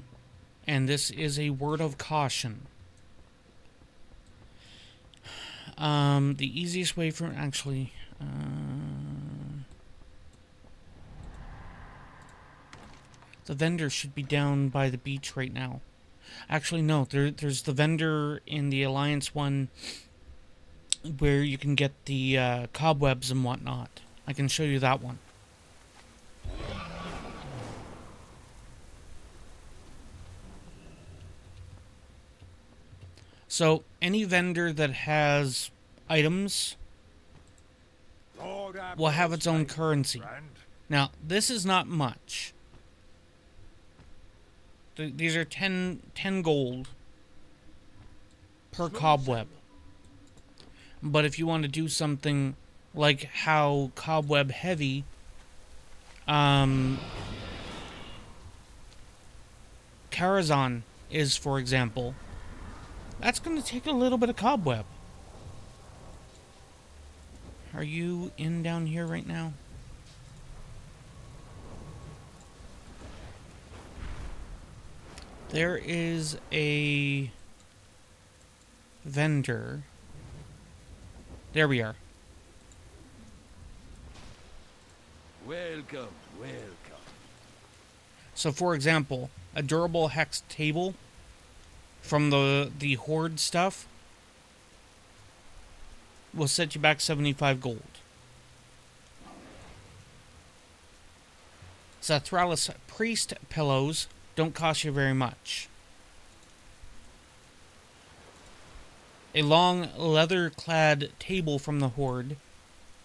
and this is a word of caution. The easiest way for actually... the vendor should be down by the beach right now. Actually, no. There's the vendor in the Alliance one where you can get the cobwebs and whatnot. I can show you that one. So, any vendor that has items will have its own currency. Now, this is not much. These are 10 gold per cobweb. But if you want to do something like how cobweb heavy, Karazhan is, for example, that's going to take a little bit of cobweb. Are you in down here right now? There is a vendor. There we are.
Welcome.
So, for example, a durable hex table from the Horde stuff will set you back 75 gold. Zathralis Priest pillows don't cost you very much. A long leather-clad table from the Horde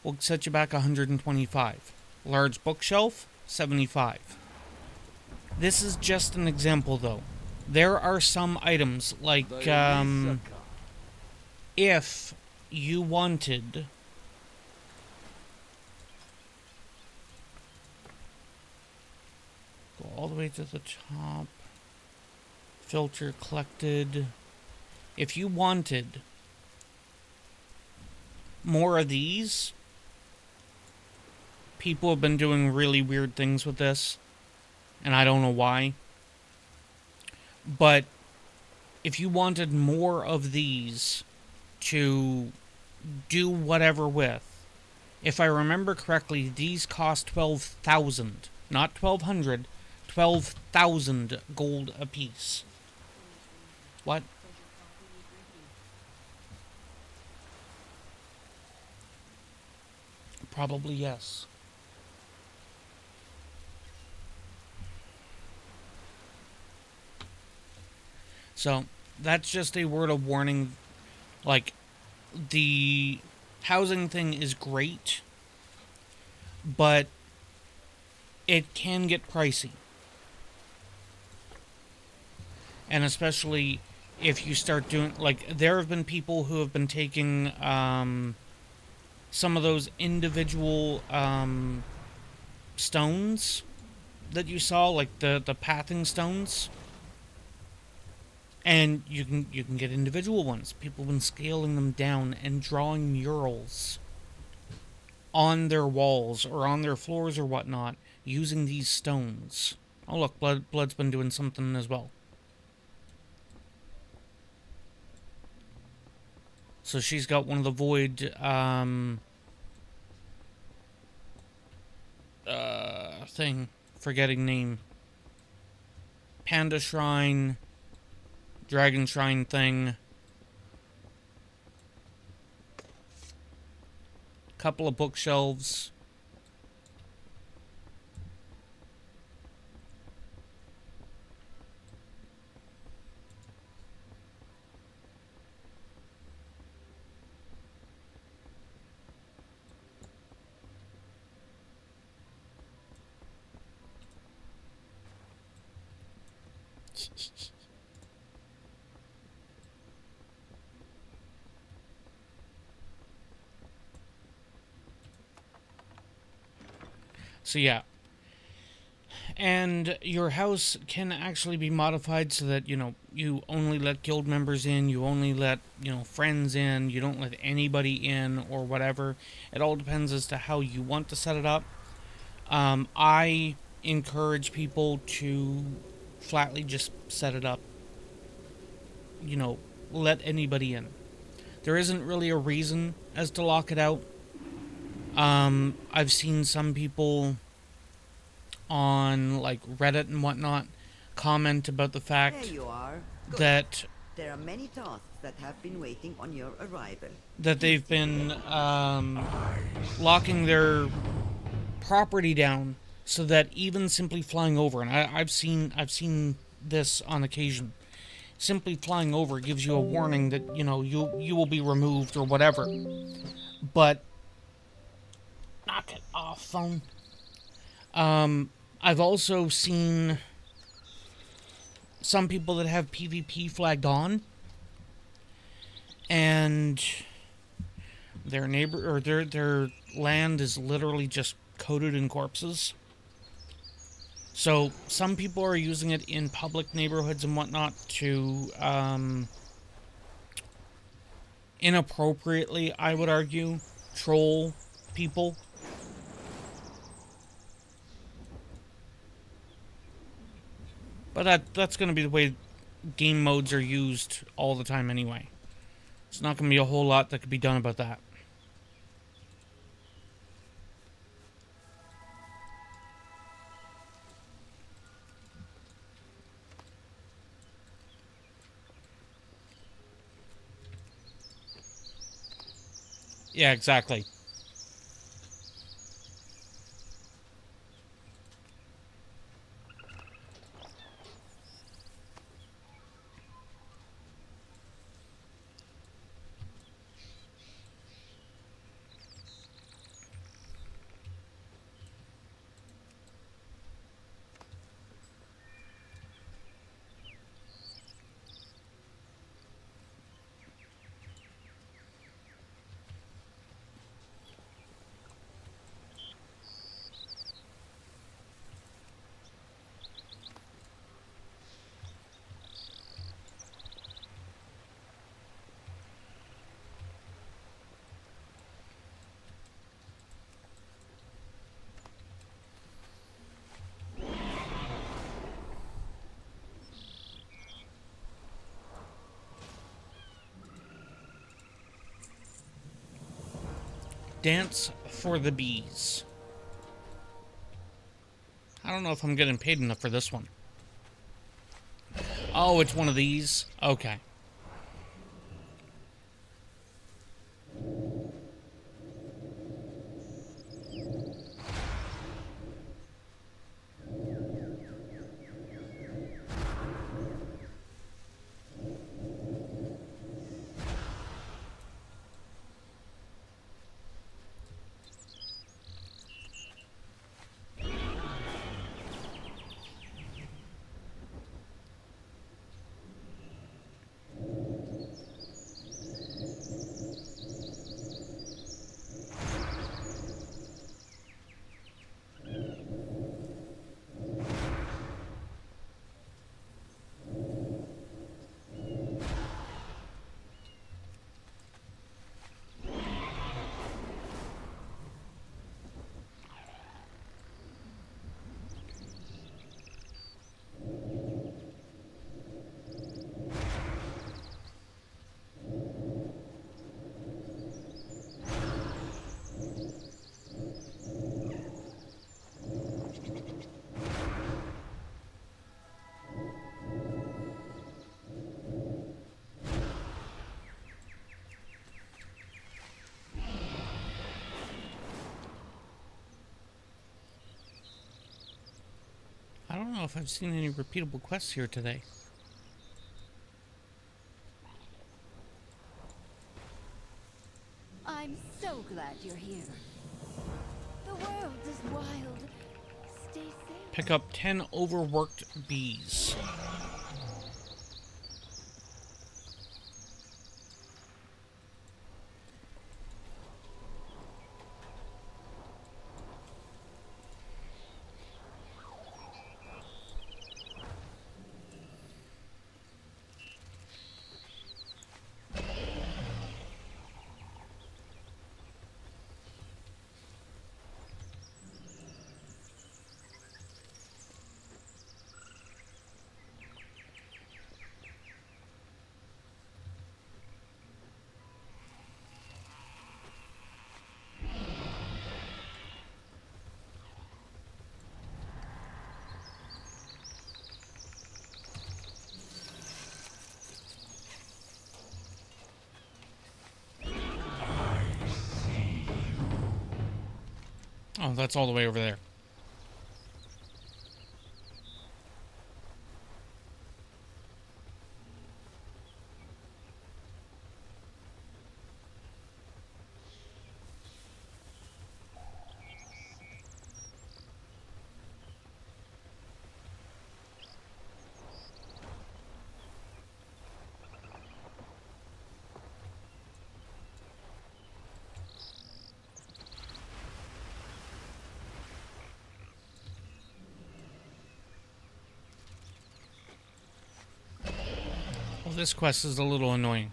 will set you back 125. Large bookshelf, 75. This is just an example, though. There are some items, like, if you wanted... Go all the way to the top. Filter collected. If you wanted more of these, people have been doing really weird things with this, and I don't know why. But if you wanted more of these to do whatever with, if I remember correctly, these cost 12,000, not 1,200, 12,000 gold apiece. What? Probably yes. So, that's just a word of warning. Like, the housing thing is great, but it can get pricey. And especially if you start doing, like, there have been people who have been taking some of those individual stones that you saw, like the pathing stones. And you can get individual ones. People have been scaling them down and drawing murals on their walls or on their floors or whatnot using these stones. Oh look, Blood's been doing something as well. So she's got one of the void thing, forgetting name. Panda Shrine, Dragon Shrine thing. Couple of bookshelves. So yeah, and your house can actually be modified so that, you know, you only let guild members in, you only let, you know, friends in, you don't let anybody in or whatever. It all depends as to how you want to set it up. I encourage people to flatly just set it up, you know, let anybody in. There isn't really a reason as to lock it out. I've seen some people on, like, Reddit and whatnot comment about the fact
There you are. Good.
that
there are many tasks that have been waiting on your arrival.
That they've been locking their property down so that even simply flying over, and I've seen this on occasion. Simply flying over gives you a warning that, you know, you will be removed or whatever. But Knock it off, phone. I've also seen some people that have PvP flagged on, and their neighbor or their land is literally just coated in corpses. So some people are using it in public neighborhoods and whatnot to inappropriately, I would argue, troll people. But that's going to be the way game modes are used all the time anyway. It's not going to be a whole lot that could be done about that. Yeah, exactly. Dance for the bees. I don't know if I'm getting paid enough for this one. Oh, it's one of these? Okay. I don't know if I've seen any repeatable quests here today.
I'm so glad you're here. The world is wild. Stay safe.
Pick up 10 overworked bees. Oh, that's all the way over there. this quest is a little annoying.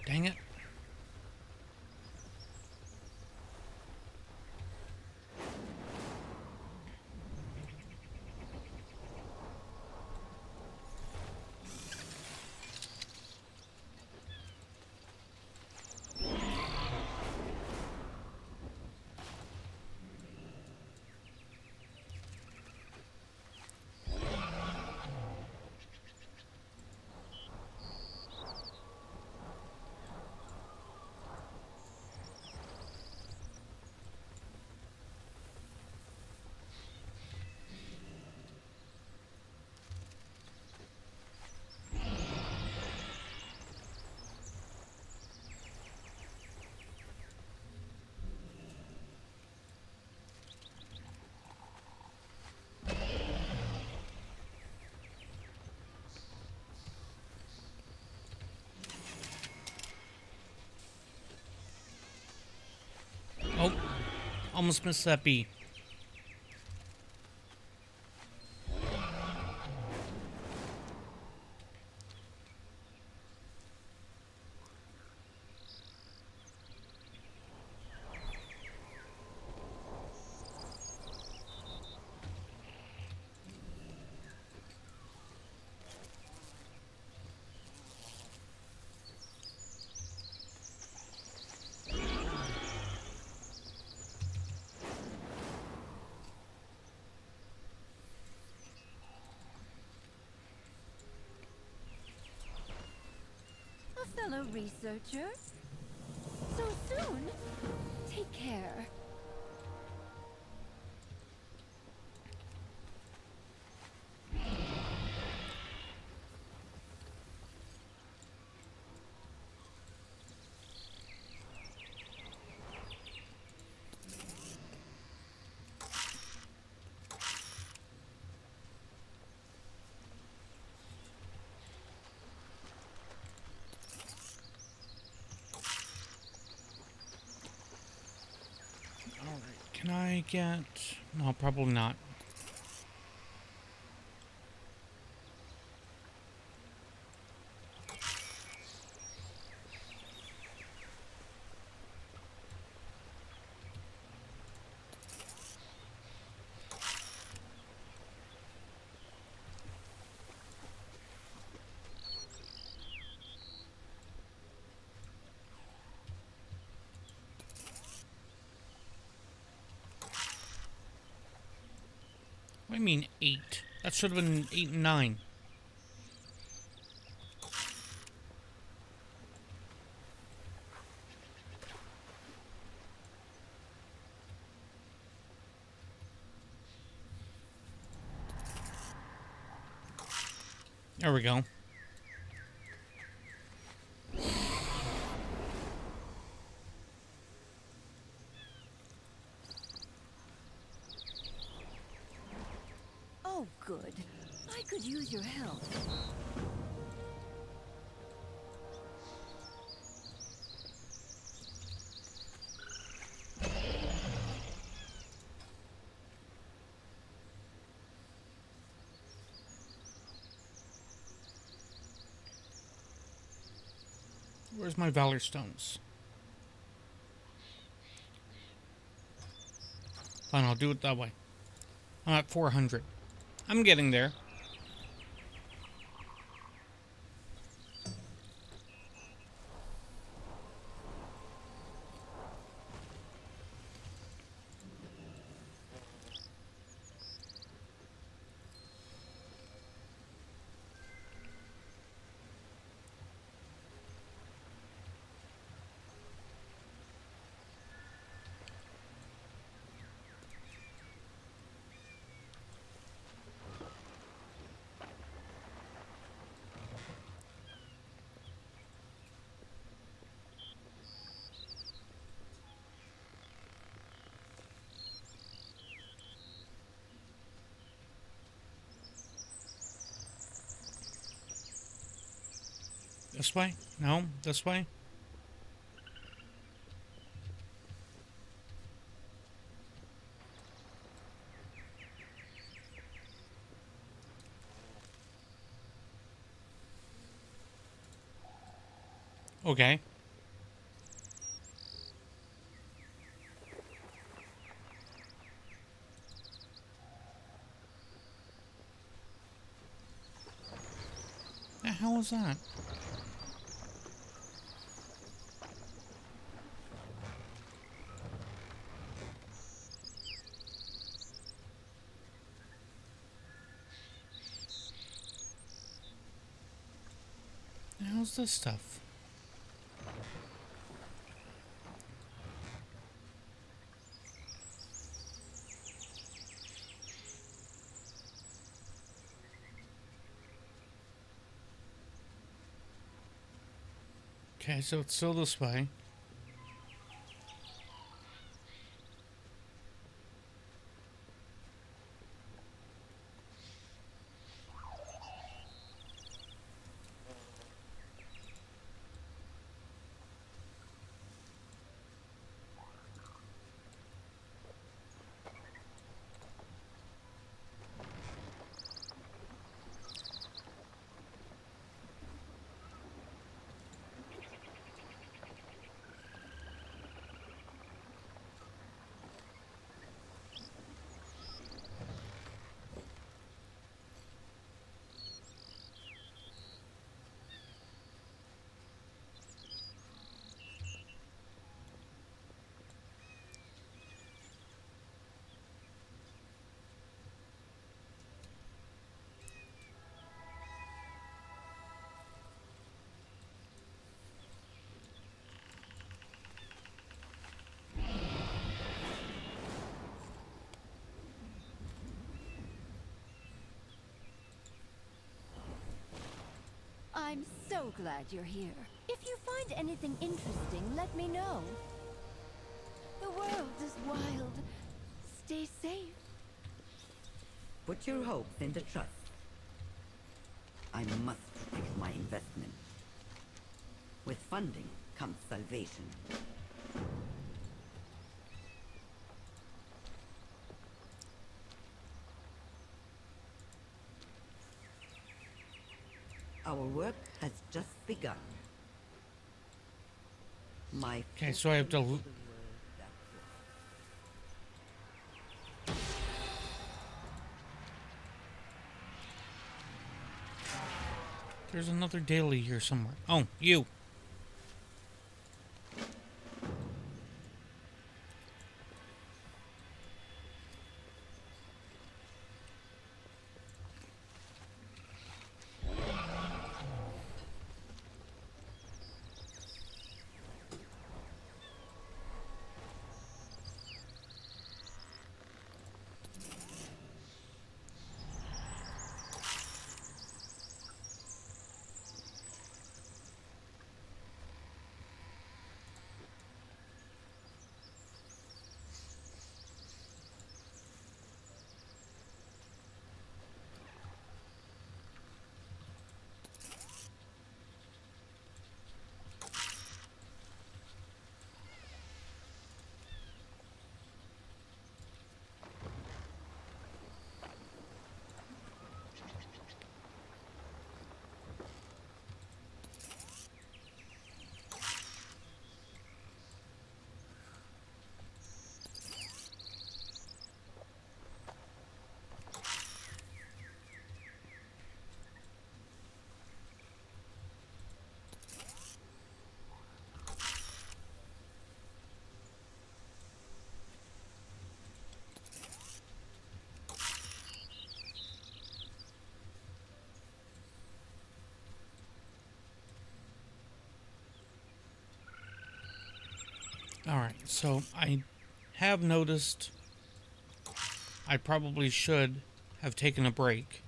Dang it. Oh, almost missed that bee.
Fellow researcher? So soon? Take care. Can I get... No, probably not. What do you mean 8? That should have been 8 and 9. There we go. Oh, good. I could use your help.
Where's my Valor Stones? Fine, I'll do it that way. I'm at 400. I'm getting there. This way? No? This way? Okay. The hell was that? The hell's this stuff? Okay, so it's still this way.
I'm so glad you're here. If you find anything interesting, let me know. The world is wild. Stay safe.
Put your hopes in the trust. I must protect my investment. With funding comes salvation. Our work has just begun.
Okay, so I have to... There's another daily here somewhere. Oh, you. Alright, so I have noticed I probably should have taken a break.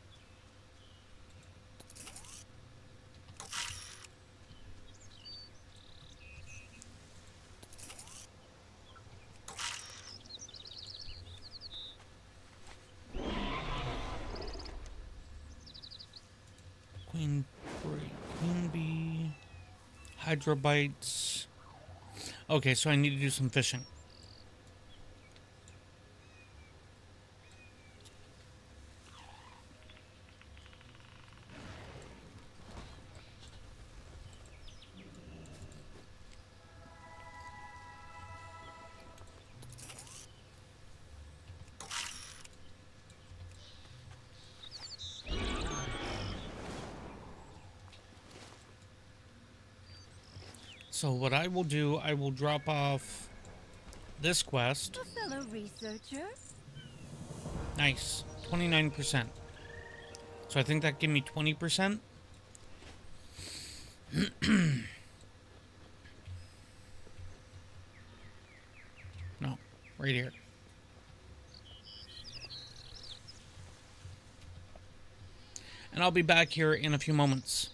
Queen bee. Hydrobites. Okay, so I need to do some fishing. So what I will do, I will drop off this quest.
A fellow researcher?
Nice. 29%. So I think that gave me 20%. No, right here. And I'll be back here in a few moments.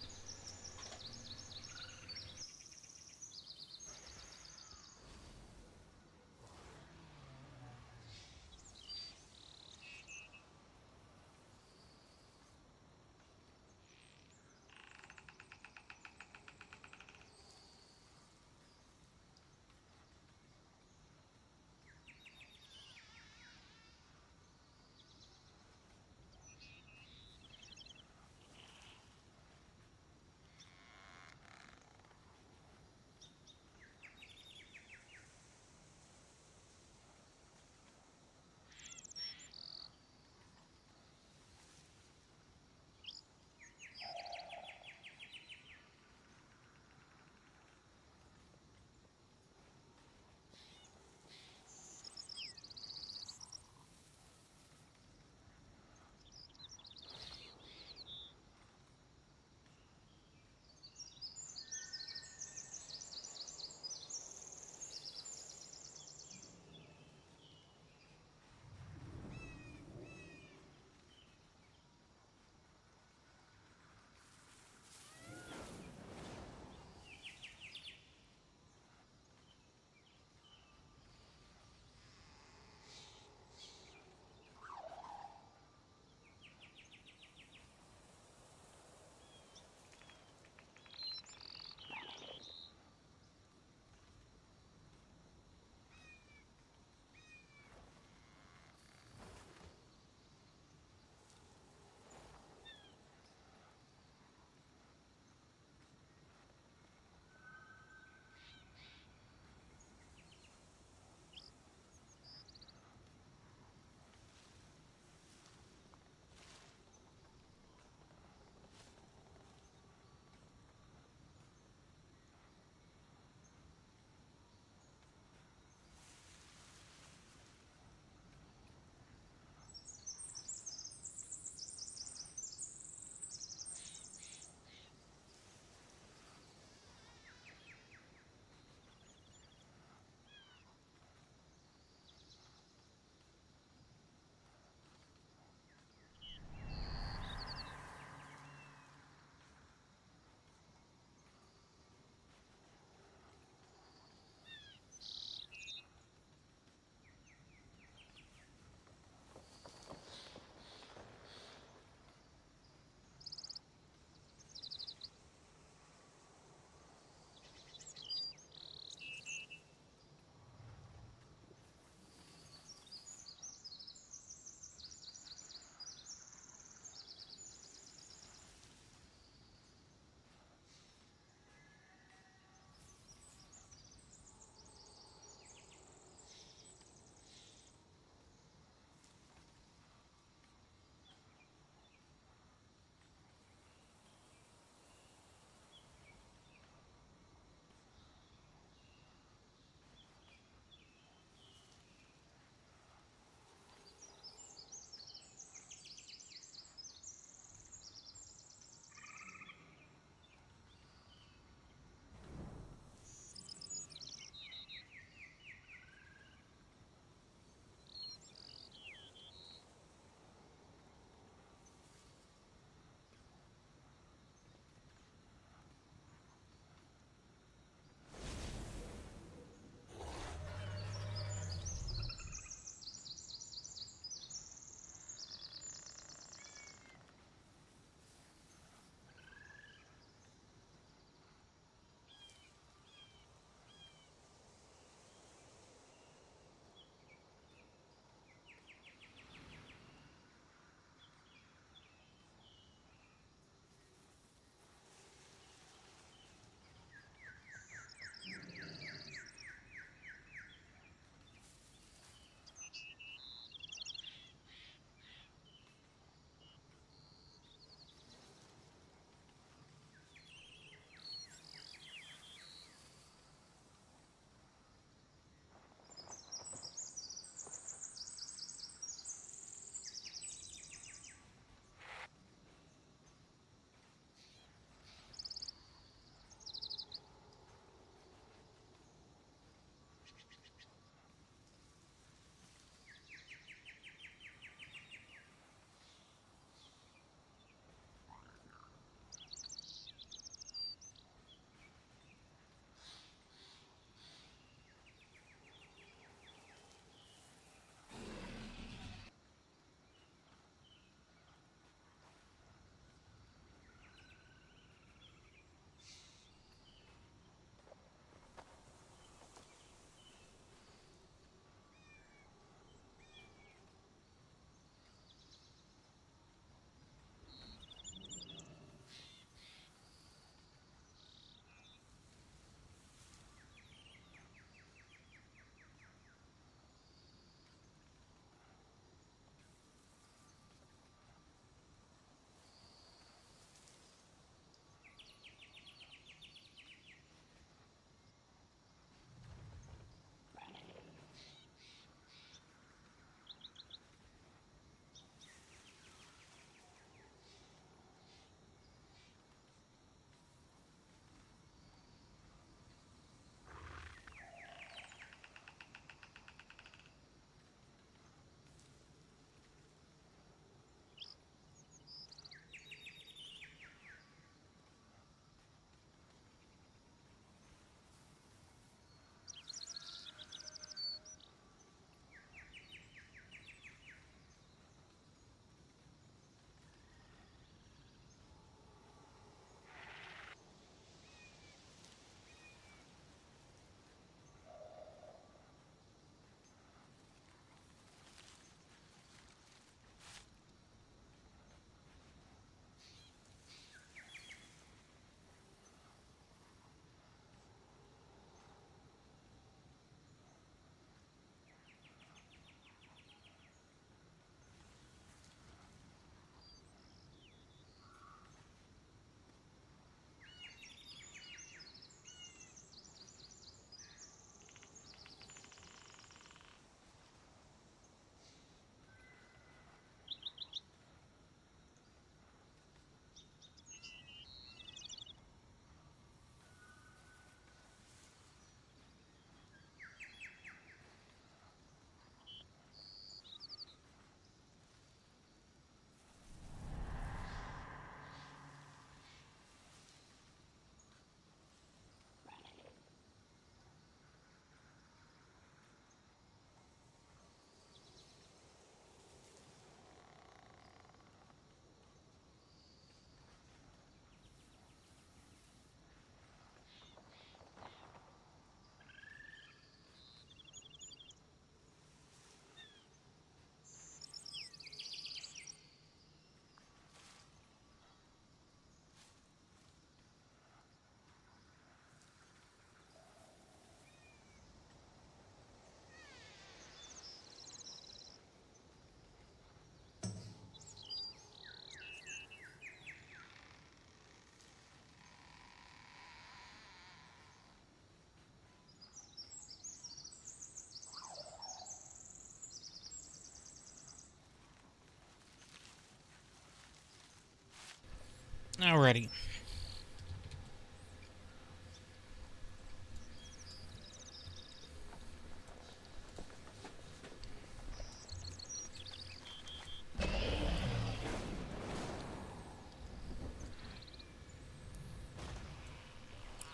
Alrighty.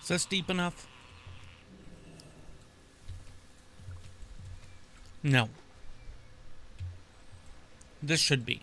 Is this deep enough? No. This should be.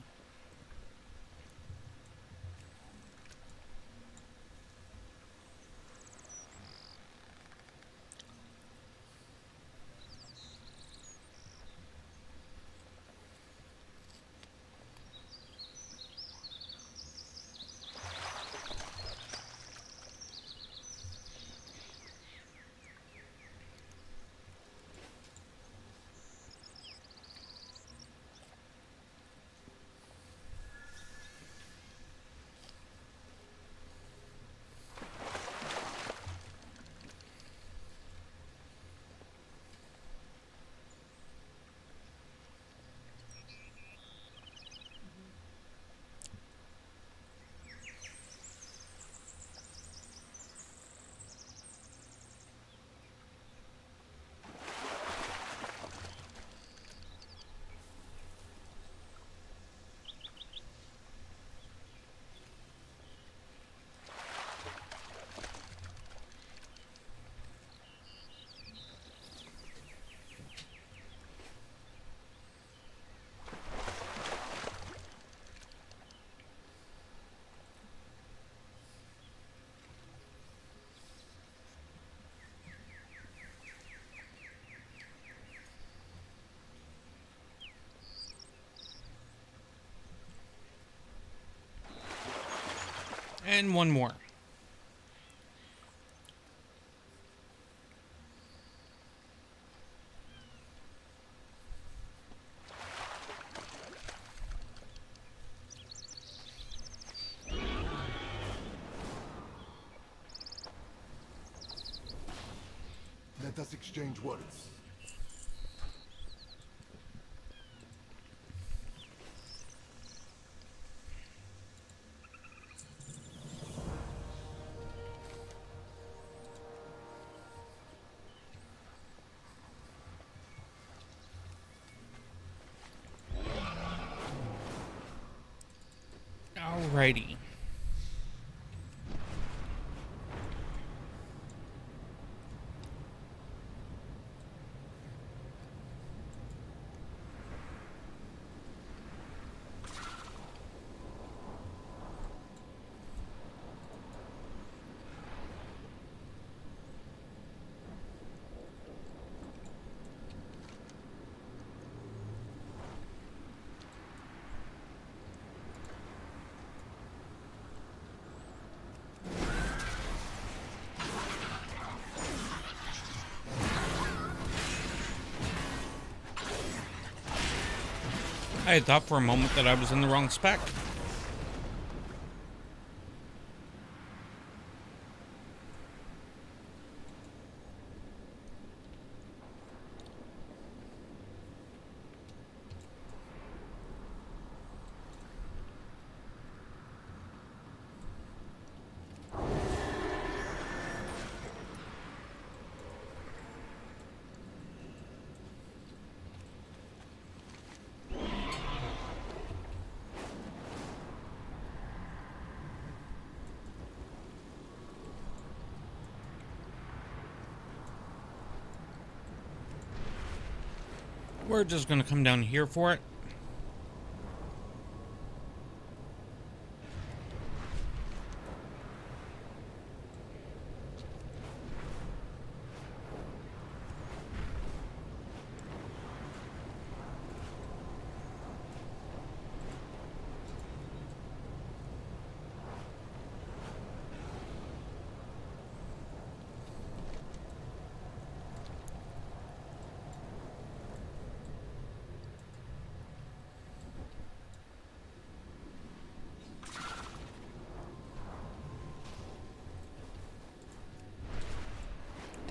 And one more.
Let us exchange words.
Alrighty. I had thought for a moment that I was in the wrong spec. We're just gonna come down here for it.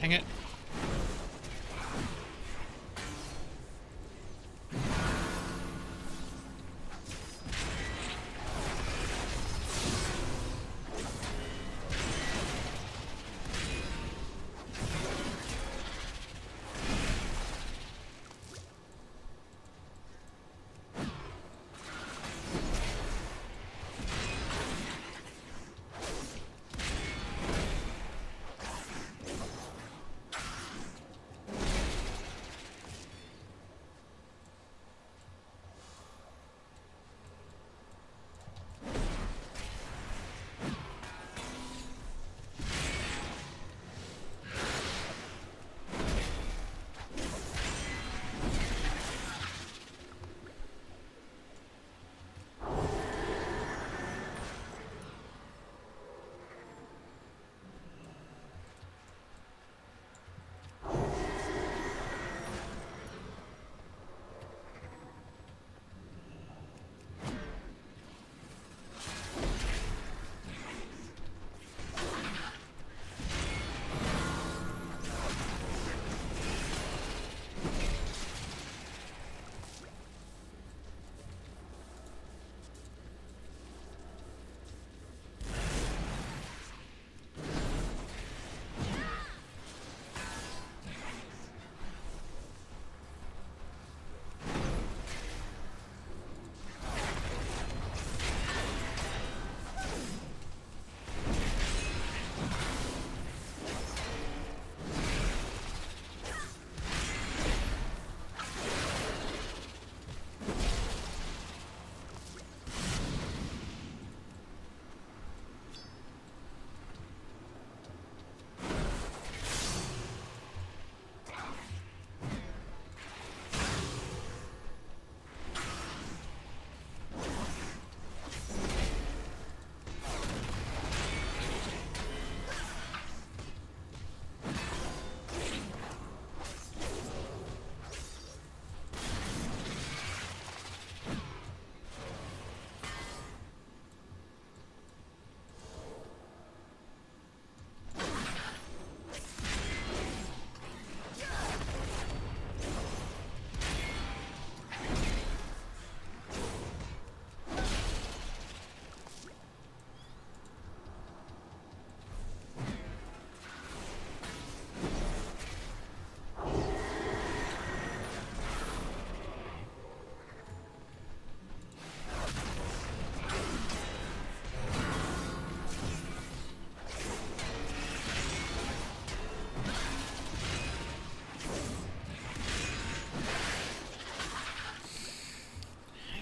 Dang it.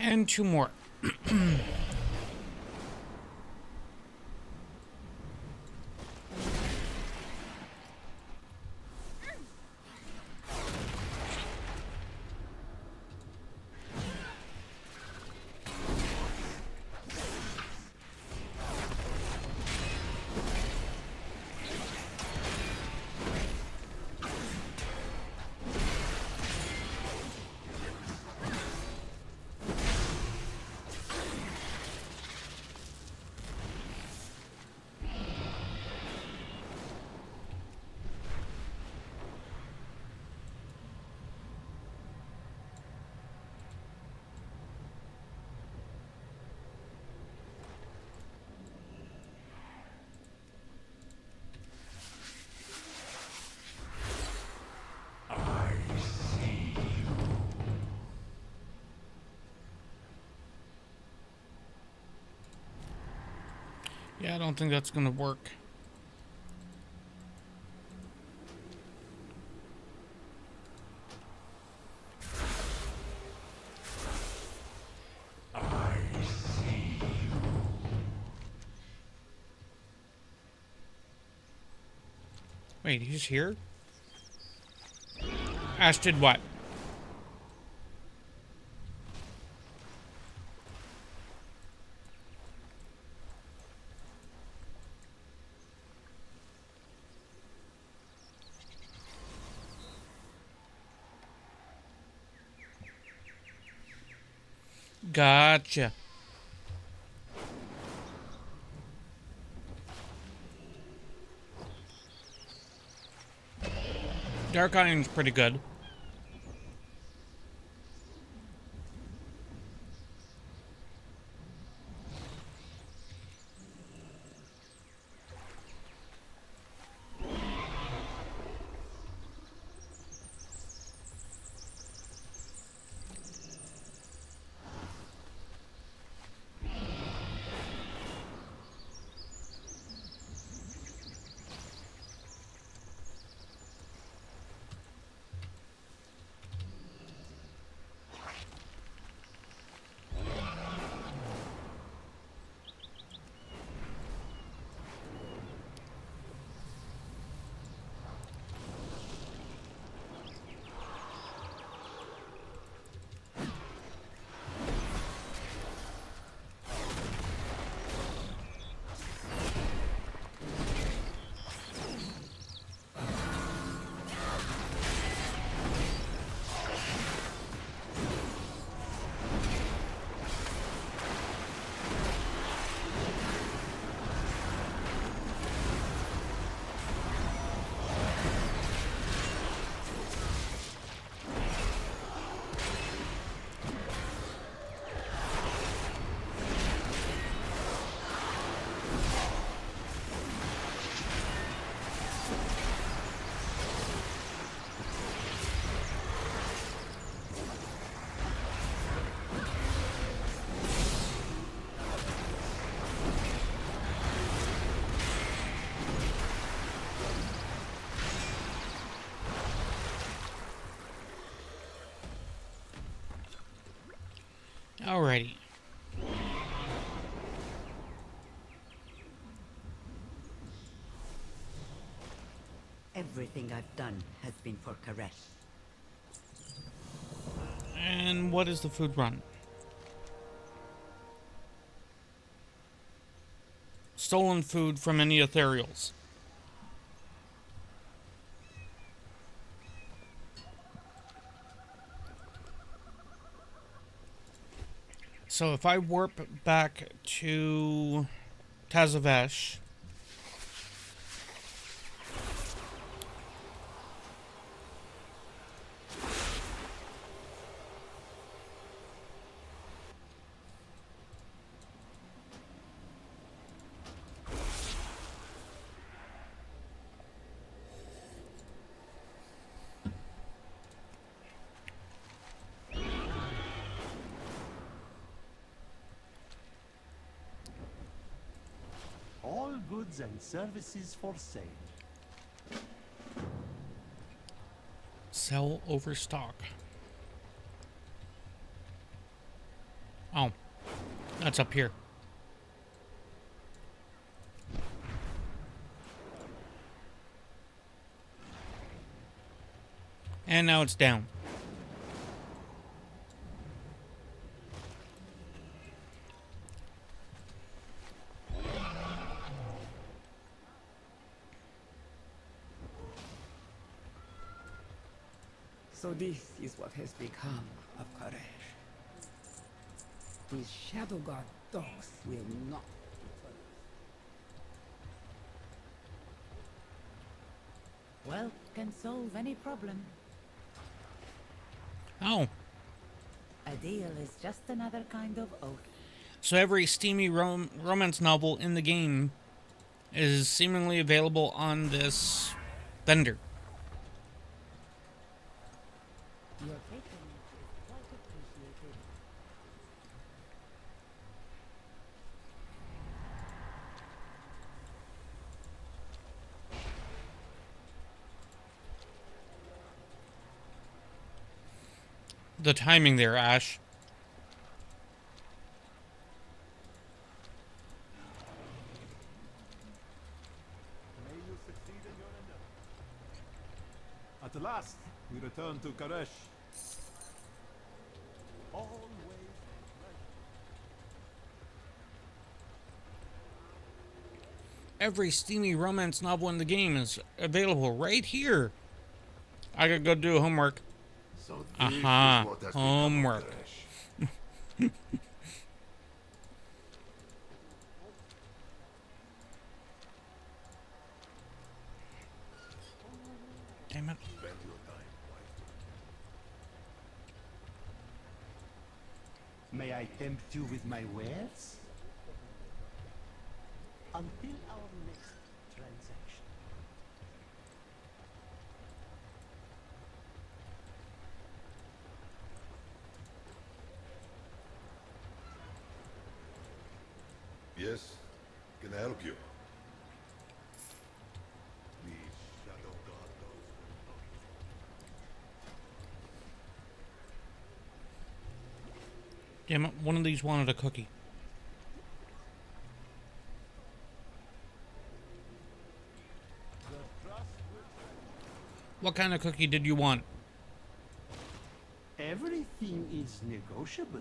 And 2 more. Yeah, I don't think that's gonna work. Wait, he's here? Ash did what? Gotcha. Dark Iron's pretty good. Alrighty.
Everything I've done has been for Karesh.
And what is the food run? Stolen food from any ethereals. So if I warp back to Tazavesh,
All goods and services for sale.
sell overstock. Oh, that's up here. And now it's down.
So this is what has become of Koresh. These Shadow God dogs will not return.
Well, can solve any problem.
Oh.
A deal is just another kind of oath.
So every steamy romance novel in the game is seemingly available on this vendor.
Your patronage is quite appreciated.
The timing there, Ash.
May you succeed in your endeavor. At last, we return to Koresh. Always a pleasure.
Every steamy romance novel in the game is available right here. I gotta go do homework.
So this is what has become of
Homework.
Koresh.
Damn it.
Spend your time wisely.
May I tempt you with my wares? Until our next transaction.
Yes, can I help you? These shadow god dogs will not.
Damn it, one of these wanted a cookie. What kind of cookie did you want?
Everything is negotiable.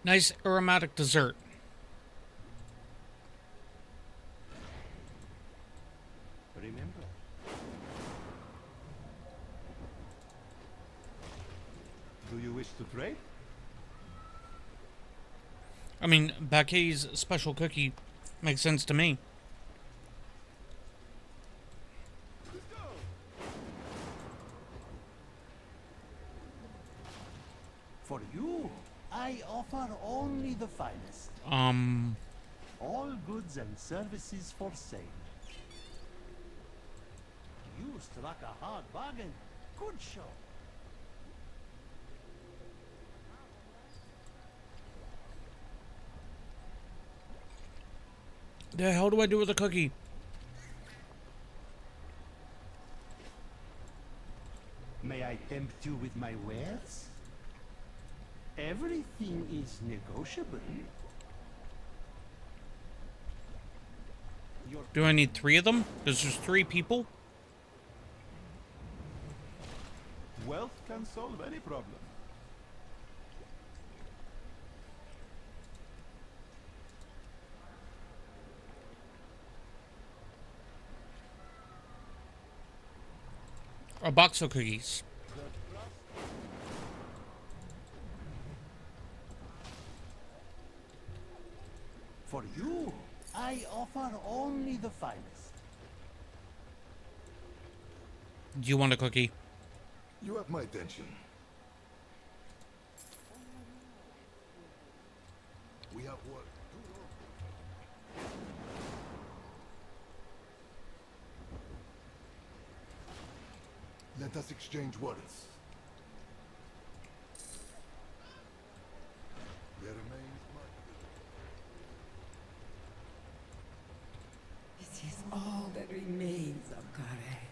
Nice aromatic dessert.
Remember. Do you wish to trade?
I mean, Bakay's special cookie makes sense to me.
For you, I offer only the finest. All goods and services for sale. You struck a hard bargain. Good show.
The hell do I do with the cookie?
May I tempt you with my wares? Everything is negotiable.
Do I need 3 of them? There's just 3 people?
Wealth can solve any problem.
A box of cookies.
For you, I offer only the finest.
Do you want a cookie?
You have my attention. We have work. Let us exchange words. There remains much.
This is all that remains of Koresh.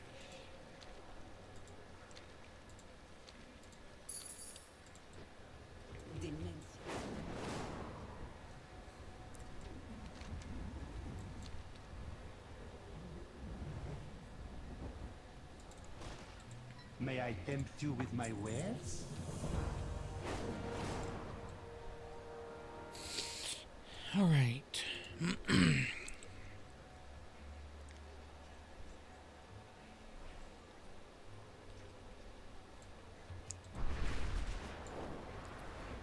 May I tempt you with my wares?
All right.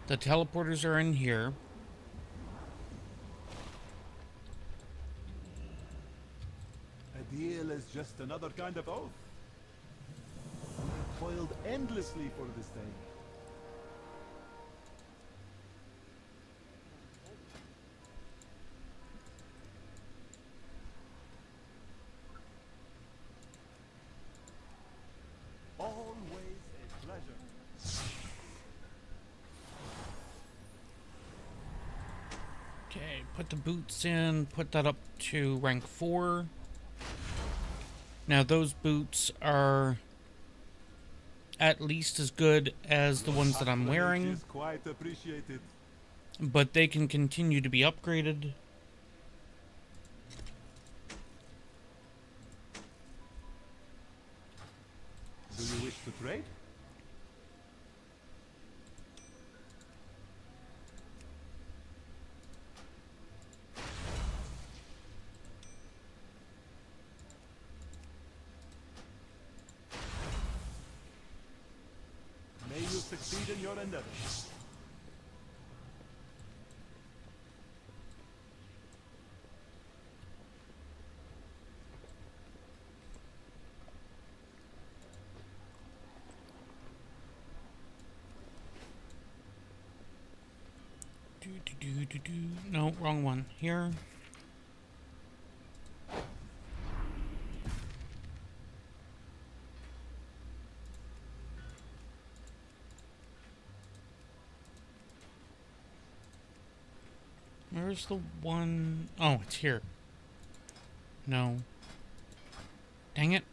The teleporters are in here.
A deal is just another kind of oath. We toiled endlessly for this day. Always a pleasure.
Okay, put the boots in, put that up to rank 4. Now those boots are at least as good as the ones that I'm wearing,
Is quite appreciated.
but they can continue to be upgraded.
Do you wish to trade? May you succeed in your endeavors.
No, wrong one. Here. Where's the one? Oh, it's here. No. Dang it.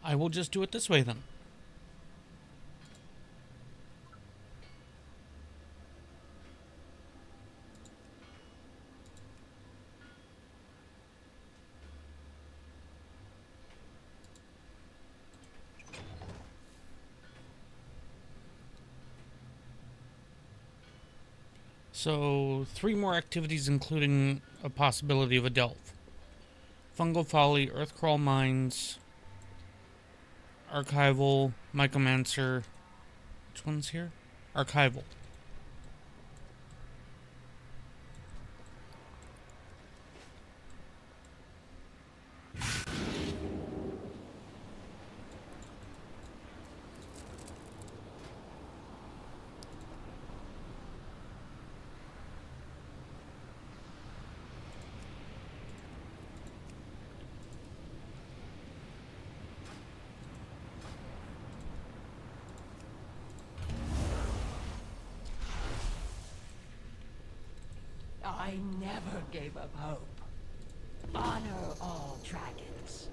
I will just do it this way then. So, 3 more activities, including a possibility of a delve. Fungal Folly, Earthcrawl Mines, Archival, Mycomancer. Which one's here? Archival.
I never gave up hope. Honor all dragons.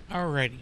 Alrighty.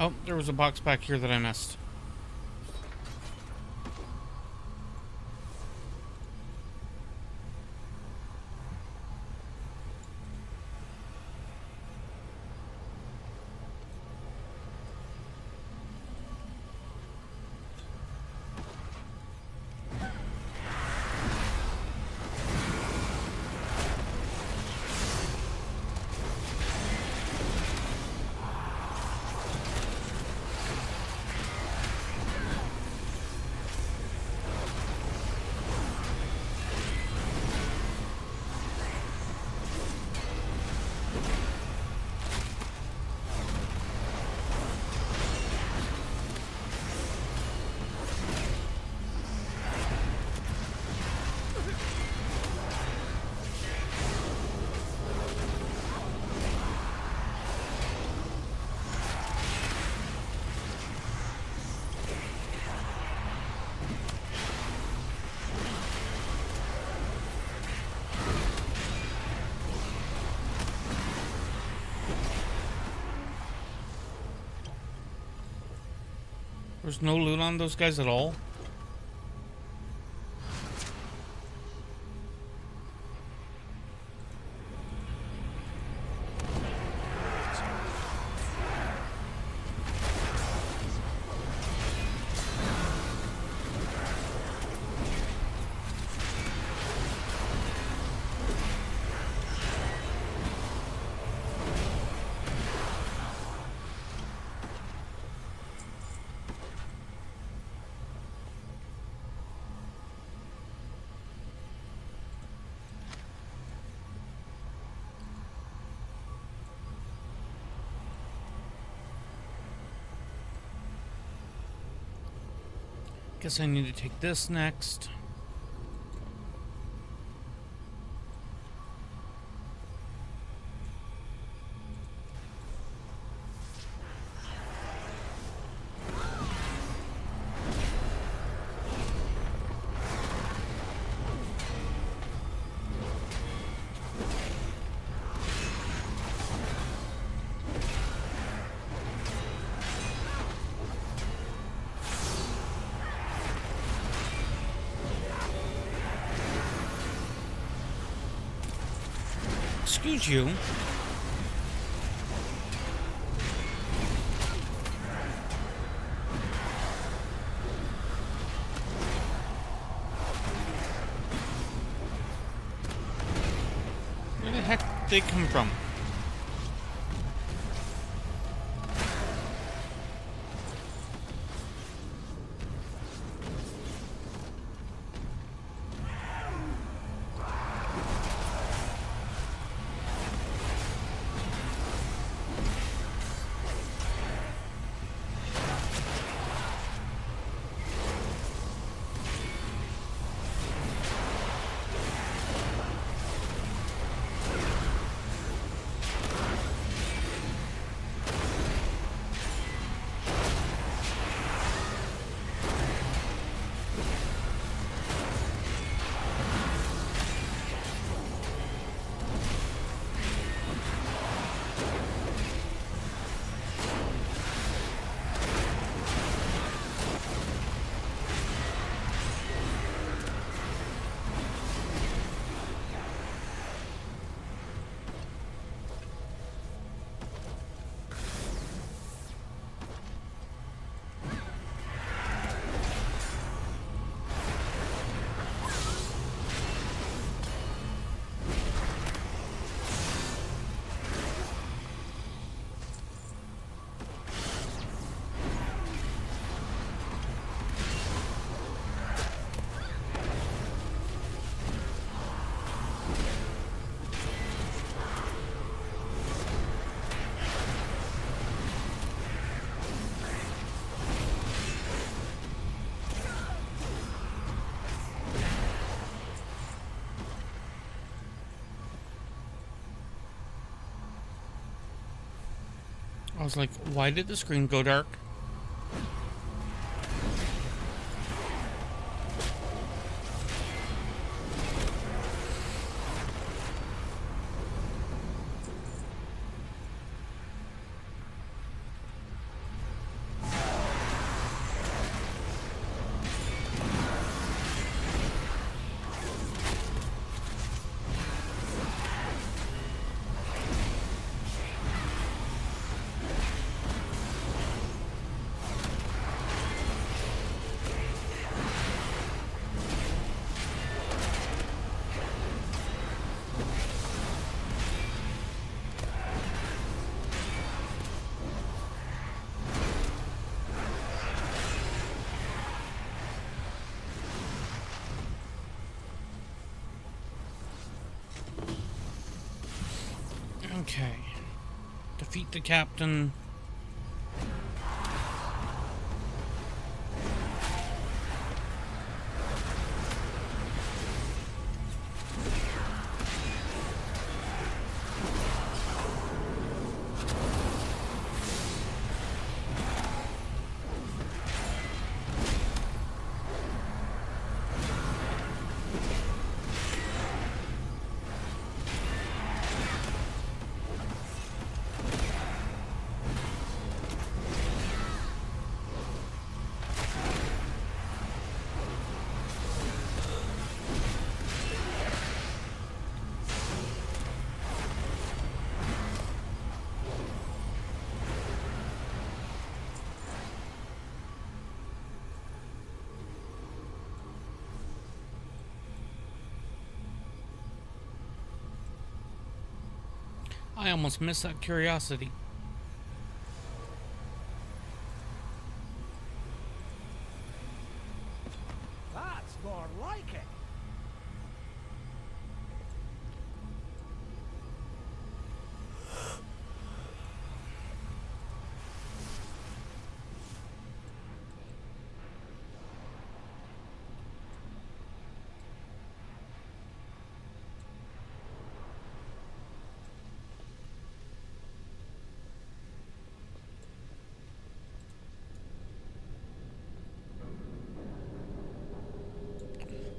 Oh, there was a box back here that I missed. There's no loot on those guys at all? Guess I need to take this next. Excuse you. Where the heck did they come from? I was like, why did the screen go dark? Okay. Defeat the captain. I almost missed that curiosity.
That's more like it.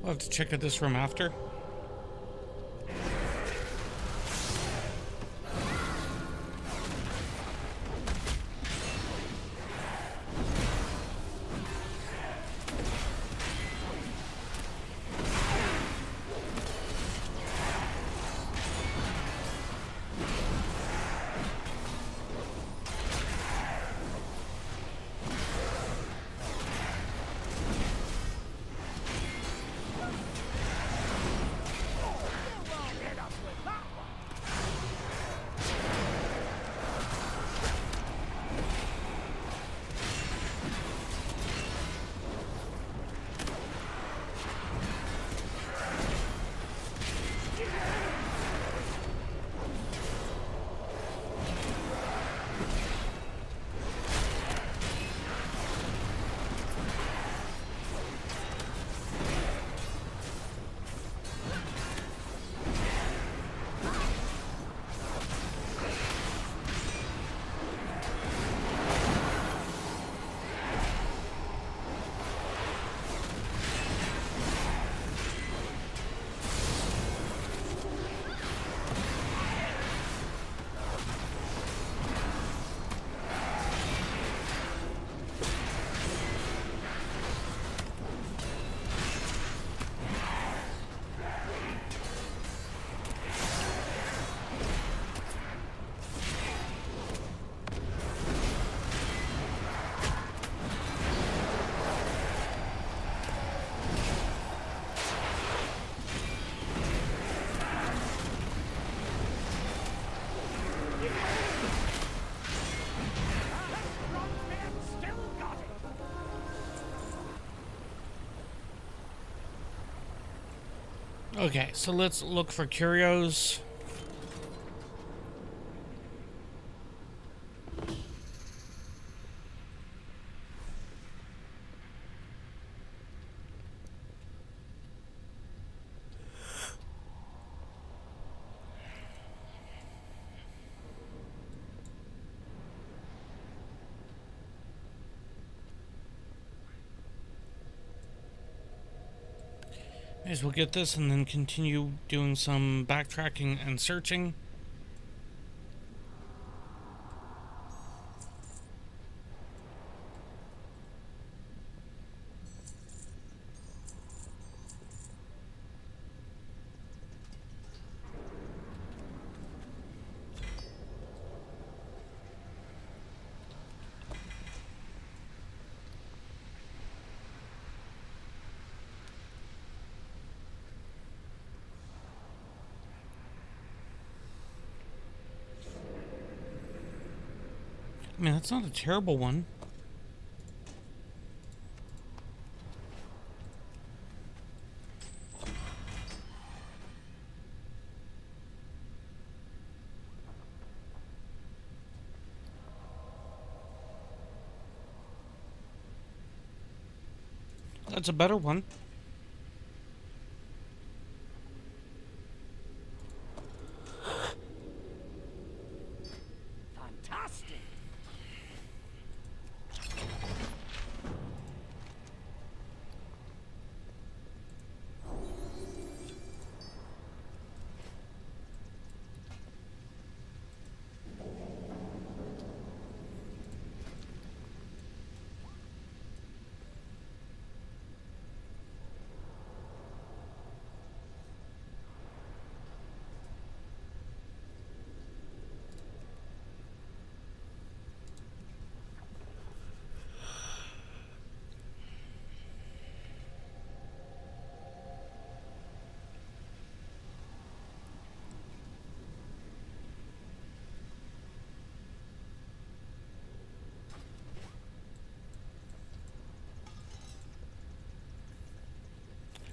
I'll have to check out this room after. Okay, so let's look for curios. May as well get this and then continue doing some backtracking and searching. I mean, that's not a terrible one. That's a better one.
Fantastic.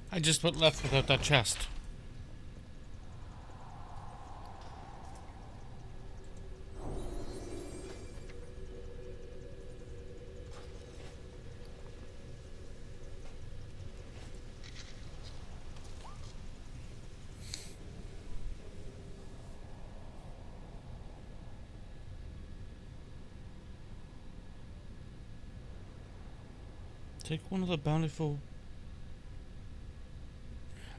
I just went left without that chest. Take one of the bountiful...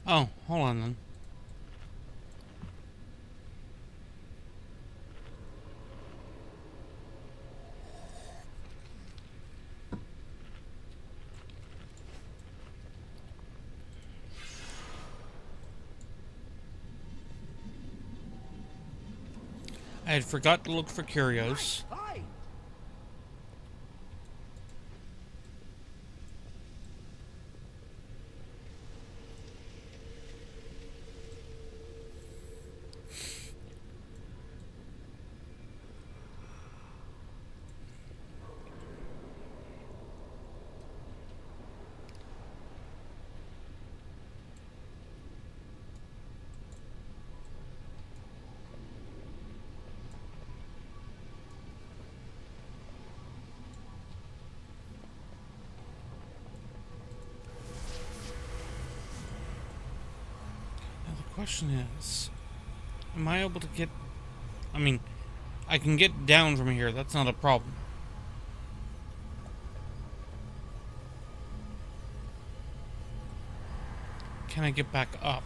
Oh, hold on then. I had forgot to look for curios. Question is, am I able to get... I mean, I can get down from here, that's not a problem. Can I get back up?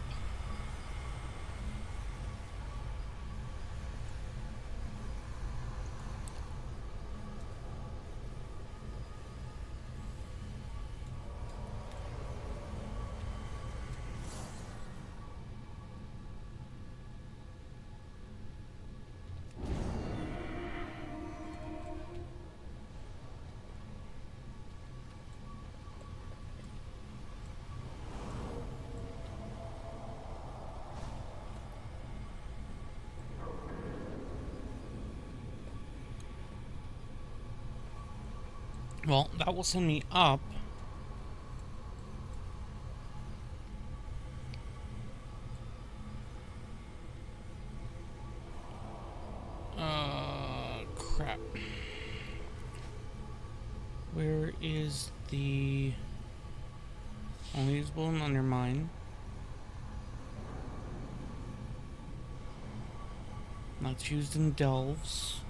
Well, that will send me up. Crap. Where is the... Only usable and undermine. Not used in delves.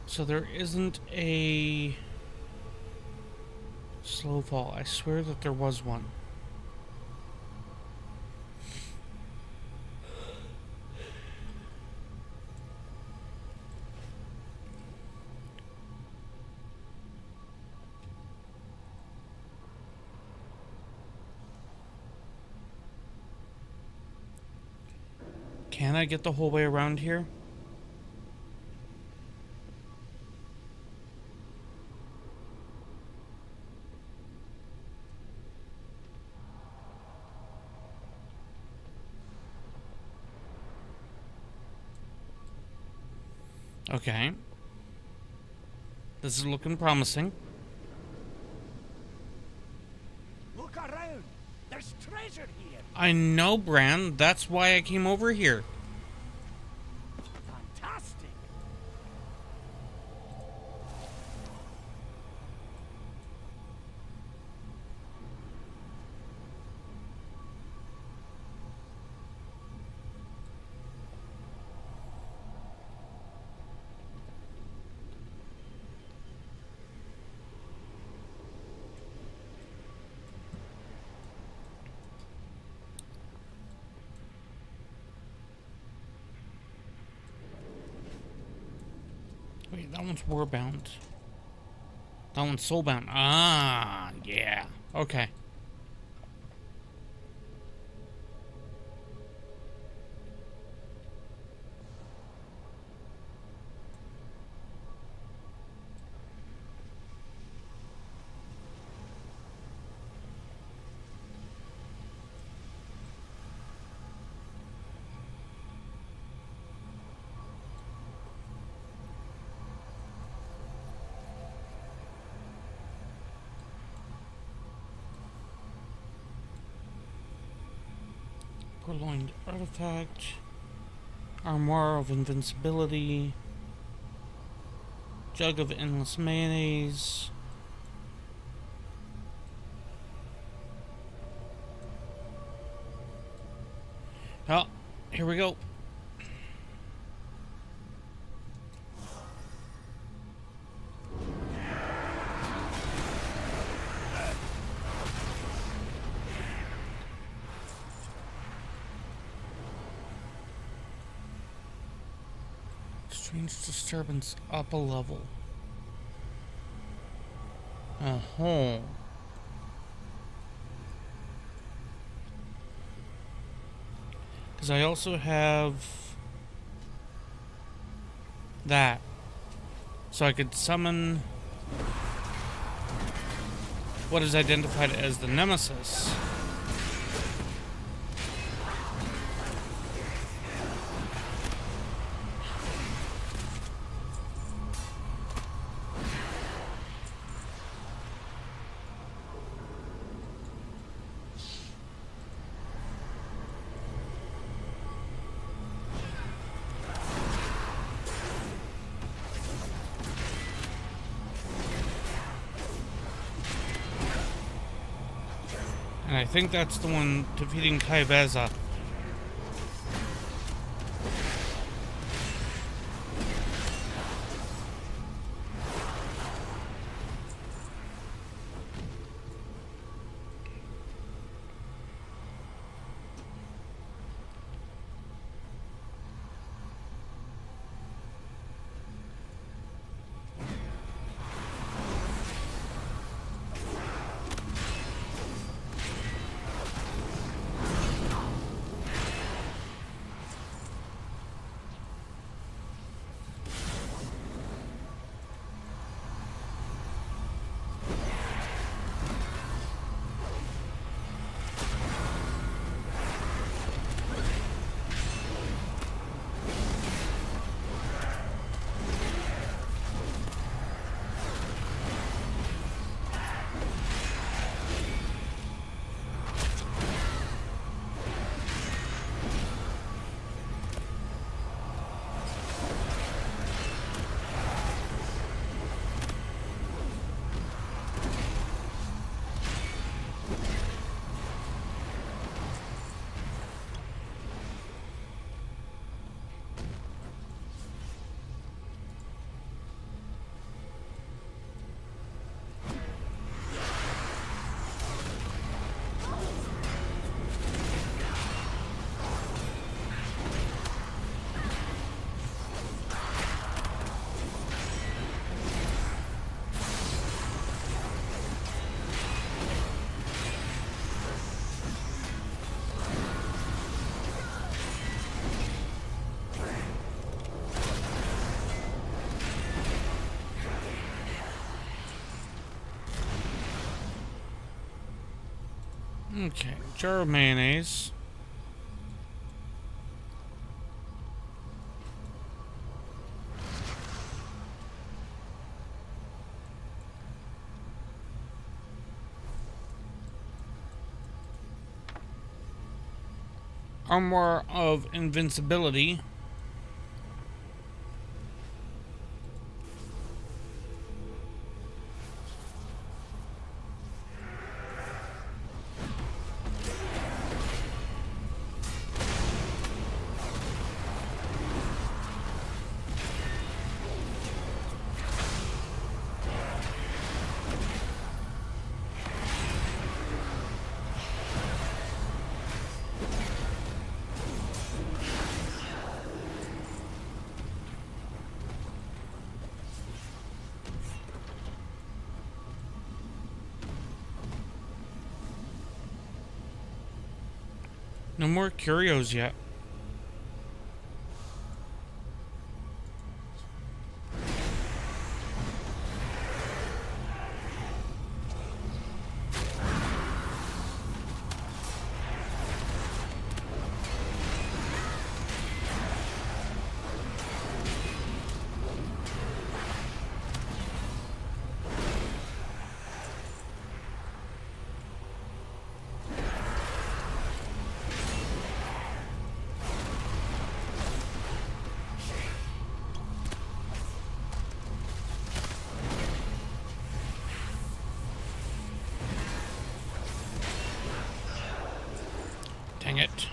So there isn't a slow fall. I swear that there was one. Can I get the whole way around here? Okay. This is looking promising.
Look around. There's treasure here.
I know, Bran. That's why I came over here.
Fantastic.
Wait, that one's warbound. That one's soulbound. Ah, yeah. Okay. Purloined artifact. Armoire of invincibility. Jug of endless mayonnaise. Oh, here we go. Strange disturbance up a level. Oh. Because I also have that. So I could summon what is identified as the Nemesis. And I think that's the one defeating Kaibeza. Okay, jar of mayonnaise. Armor of invincibility. No more curios yet. Dang it.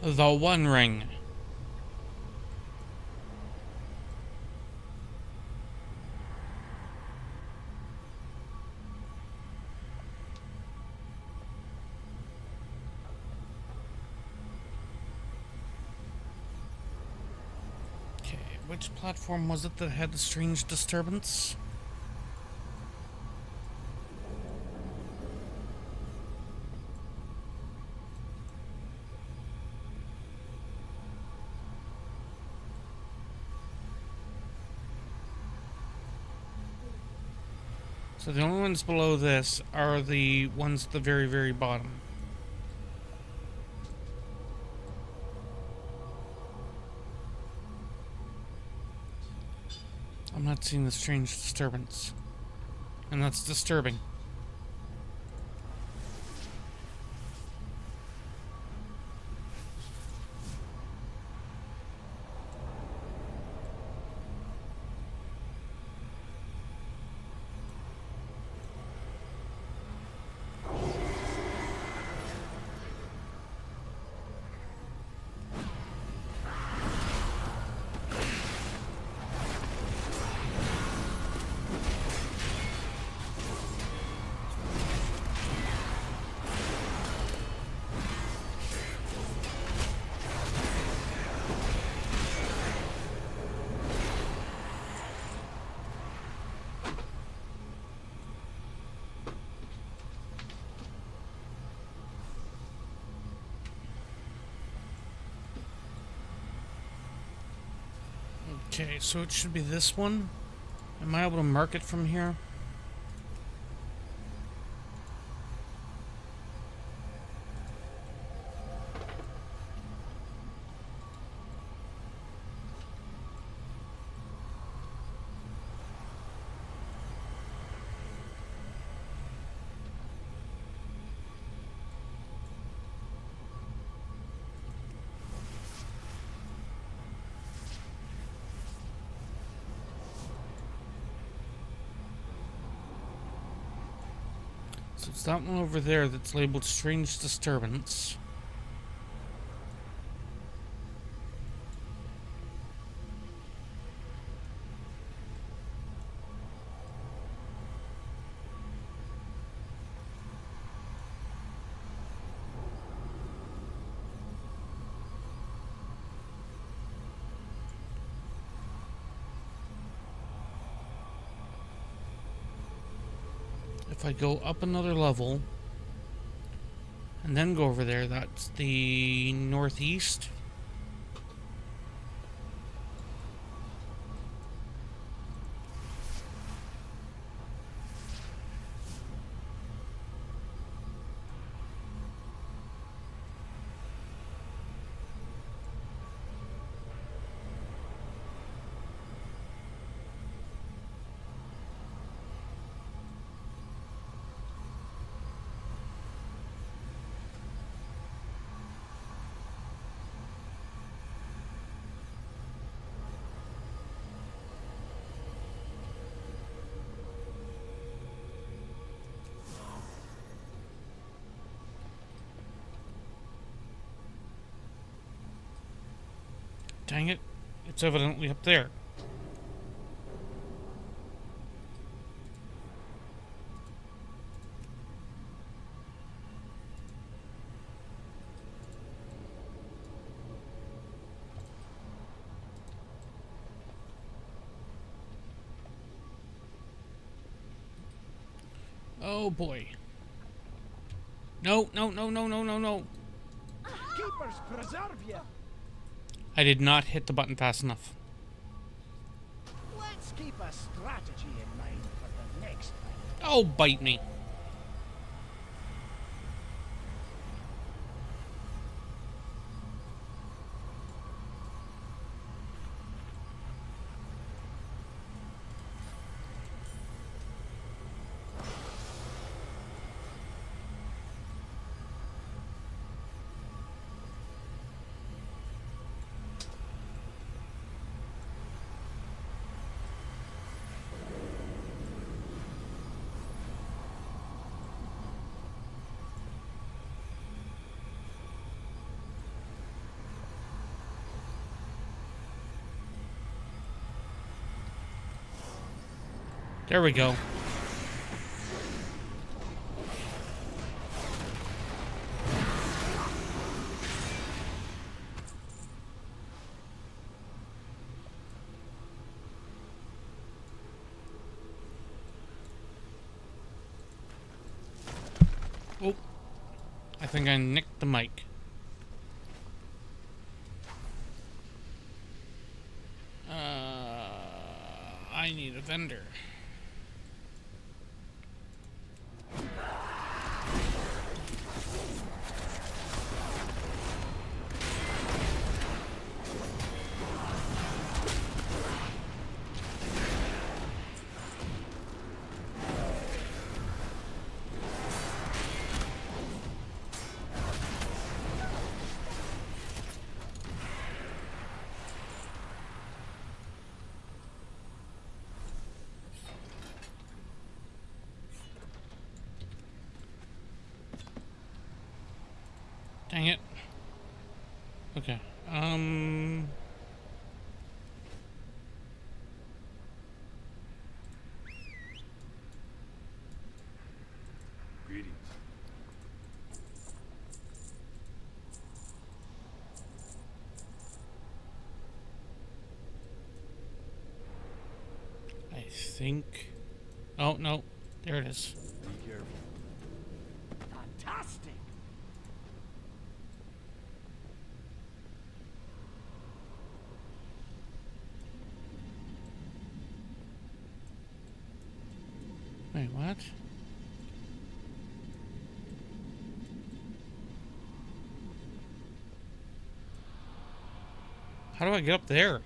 The One Ring. Okay, which platform was it that had the strange disturbance? So the only ones below this are the ones at the very, very bottom. I'm not seeing the strange disturbance. And that's disturbing. Okay, so it should be this one. Am I able to mark it from here? So it's that one over there that's labeled Strange Disturbance. if I go up another level and then go over there, that's the northeast. Dang it, it's evidently up there. Oh boy. No, no, no, no, no, no, no.
Keepers preserve you.
I did not hit the button fast enough.
Let's keep a strategy in mind for the next time.
Oh, bite me. There we go. Oh, I think I nicked the mic. I need a vendor. Dang it. Okay.
Greetings.
I think... Oh, no. There it is.
Be careful.
Fantastic.
Wait, what? How do I get up there?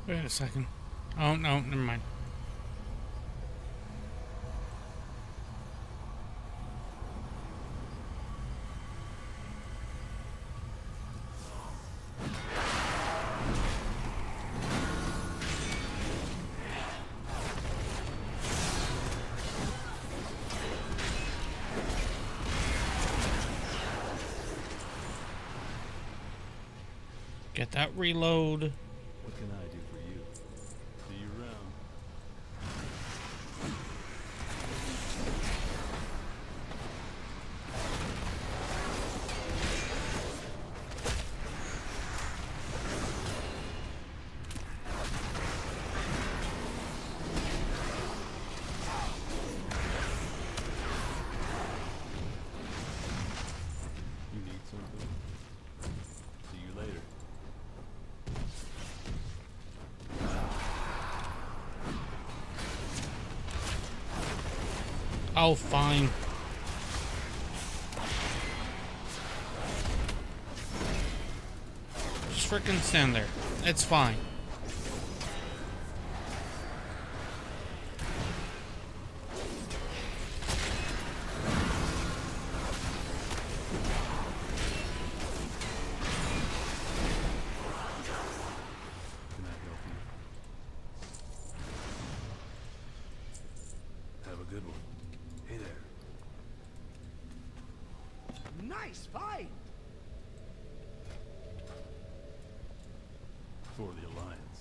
Wait a second. Oh, no, never mind. Get that reload.
What can I do for you? See you around. You need something? See you later.
Oh, fine. Just frickin' stand there. It's fine.
Can I help you? Have a good one. Hey there.
Nice fight!
For the Alliance.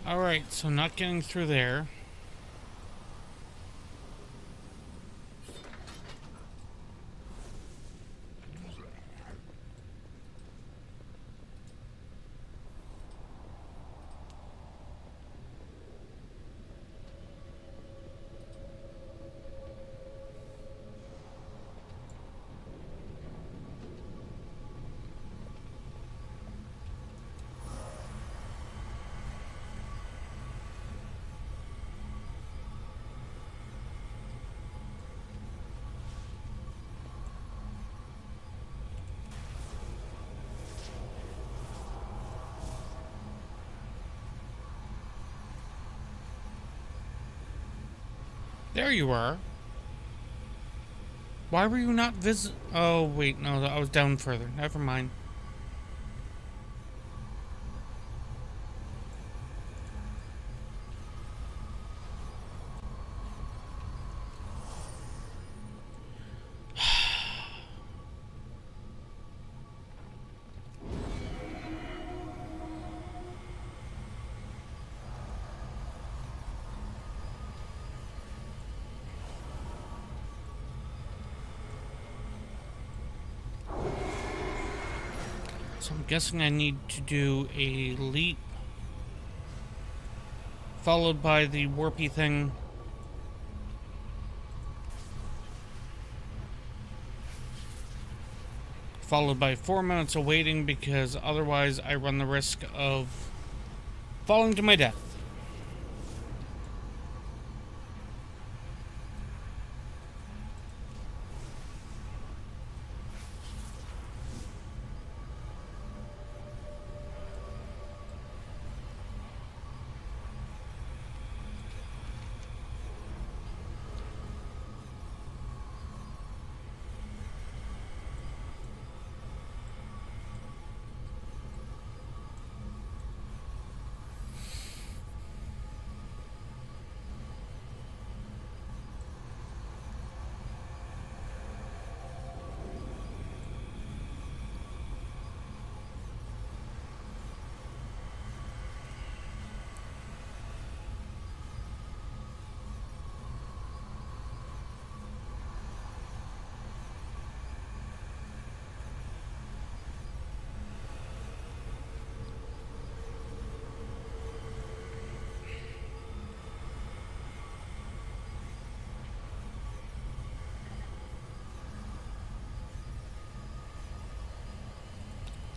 Alright, so not getting through there. There you are. Why were you not Oh, wait, no, I was down further. Never mind. So I'm guessing I need to do a leap, followed by the warpy thing. Followed by 4 minutes of waiting, because otherwise I run the risk of falling to my death.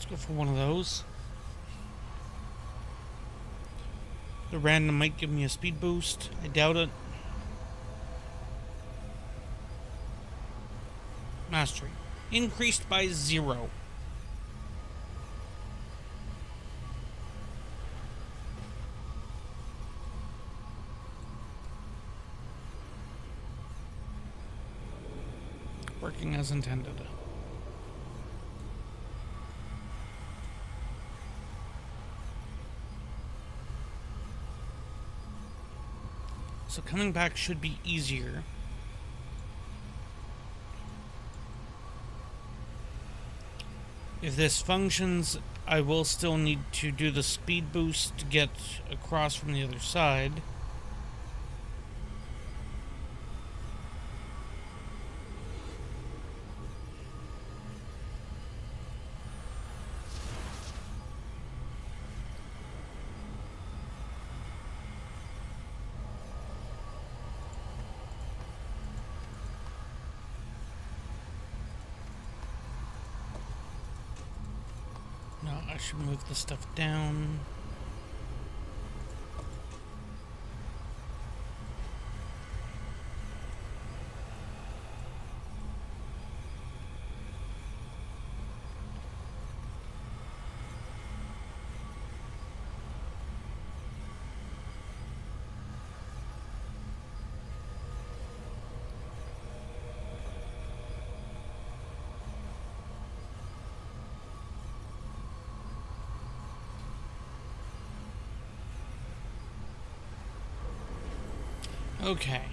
Let's go for one of those. The random might give me a speed boost. I doubt it. Mastery. Increased by 0. working as intended. So coming back should be easier. If this functions, I will still need to do the speed boost to get across from the other side. No, I should move the stuff down. Okay.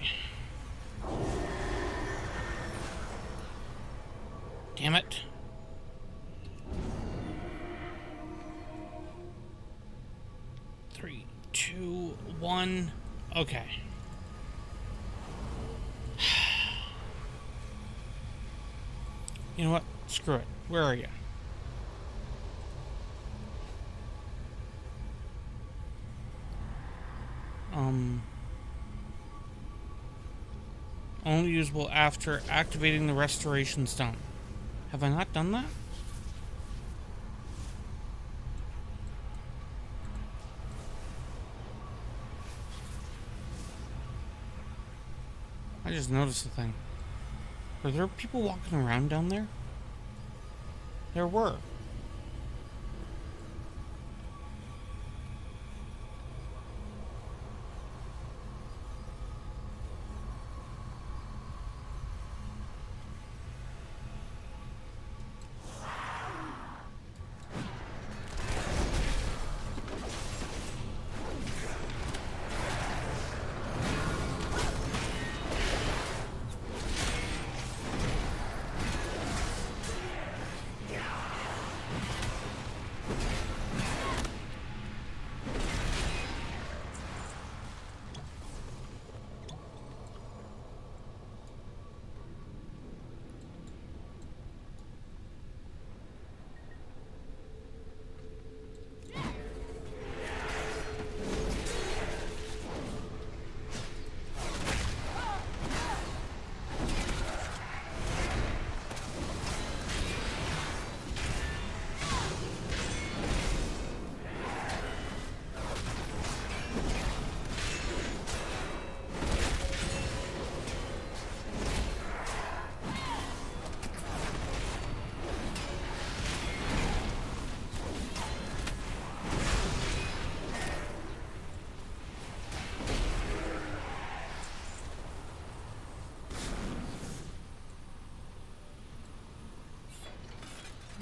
Damn it. Three, two, one. Okay. You know what? Screw it. Where are you? Only usable after activating the restoration stone. Have I not done that? I just noticed the thing. Were there people walking around down there? There were.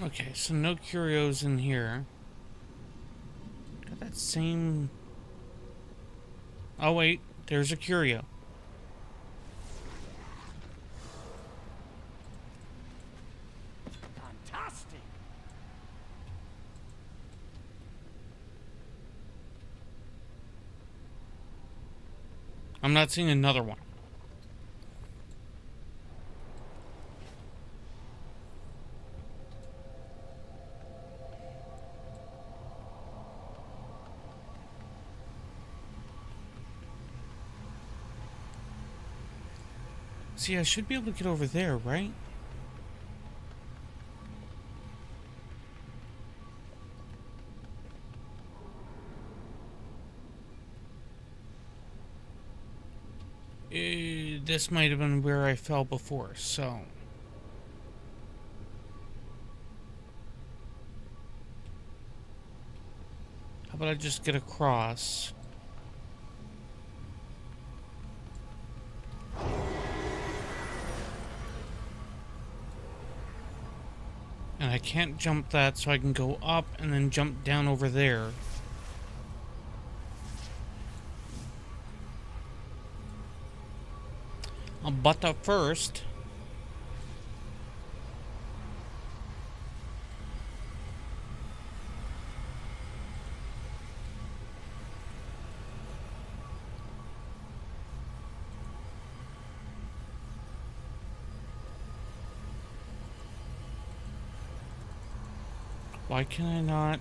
Okay, so no curios in here. Got that same... Oh wait, there's a curio.
Fantastic.
I'm not seeing another one. See, I should be able to get over there, right? This might have been where I fell before, so... How about I just get across? And I can't jump that, so I can go up and then jump down over there. But up first... Why can I not...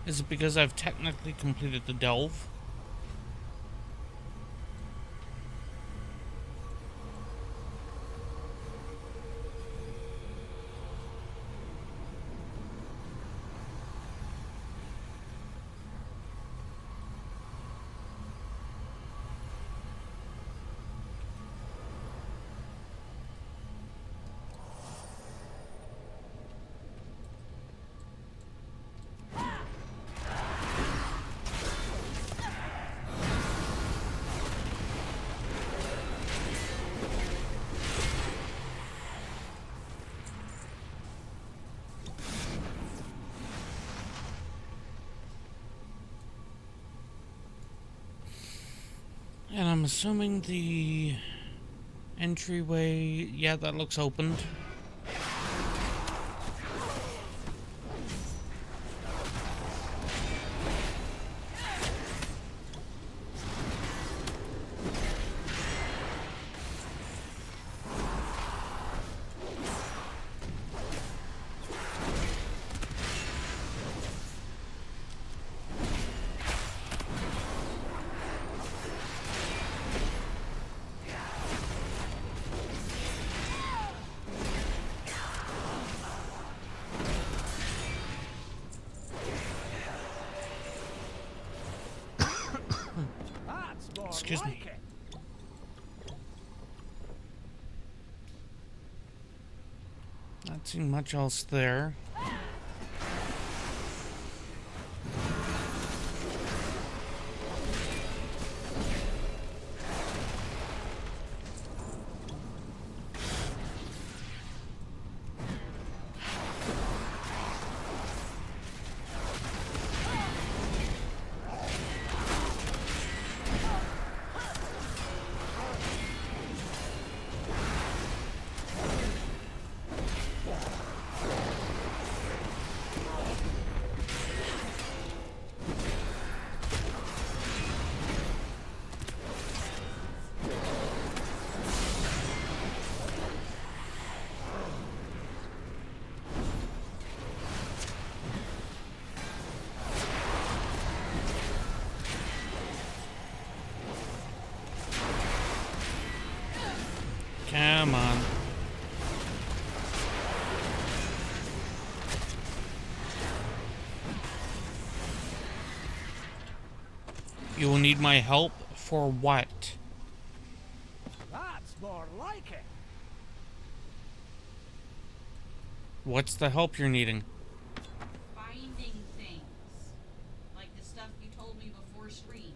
Is it because I've technically completed the delve? And I'm assuming the entryway, yeah, that looks opened. Excuse me. Not seeing much else there. Come on. You will need my help for what?
That's more like it.
What's the help you're needing?
Finding things. Like the stuff you told me before stream.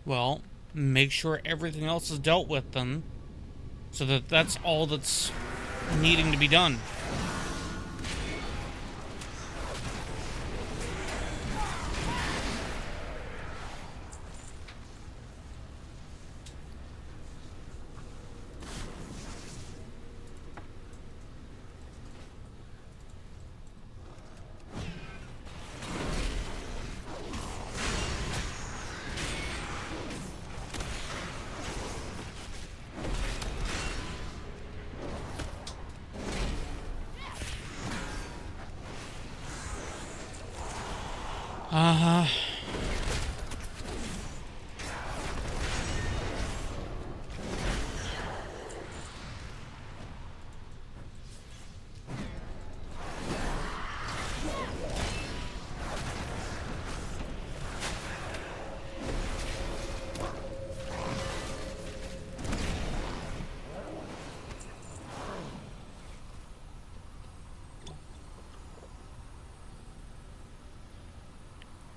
Well, make sure everything else is dealt with then, so that that's all that's needing to be done. Uh-huh.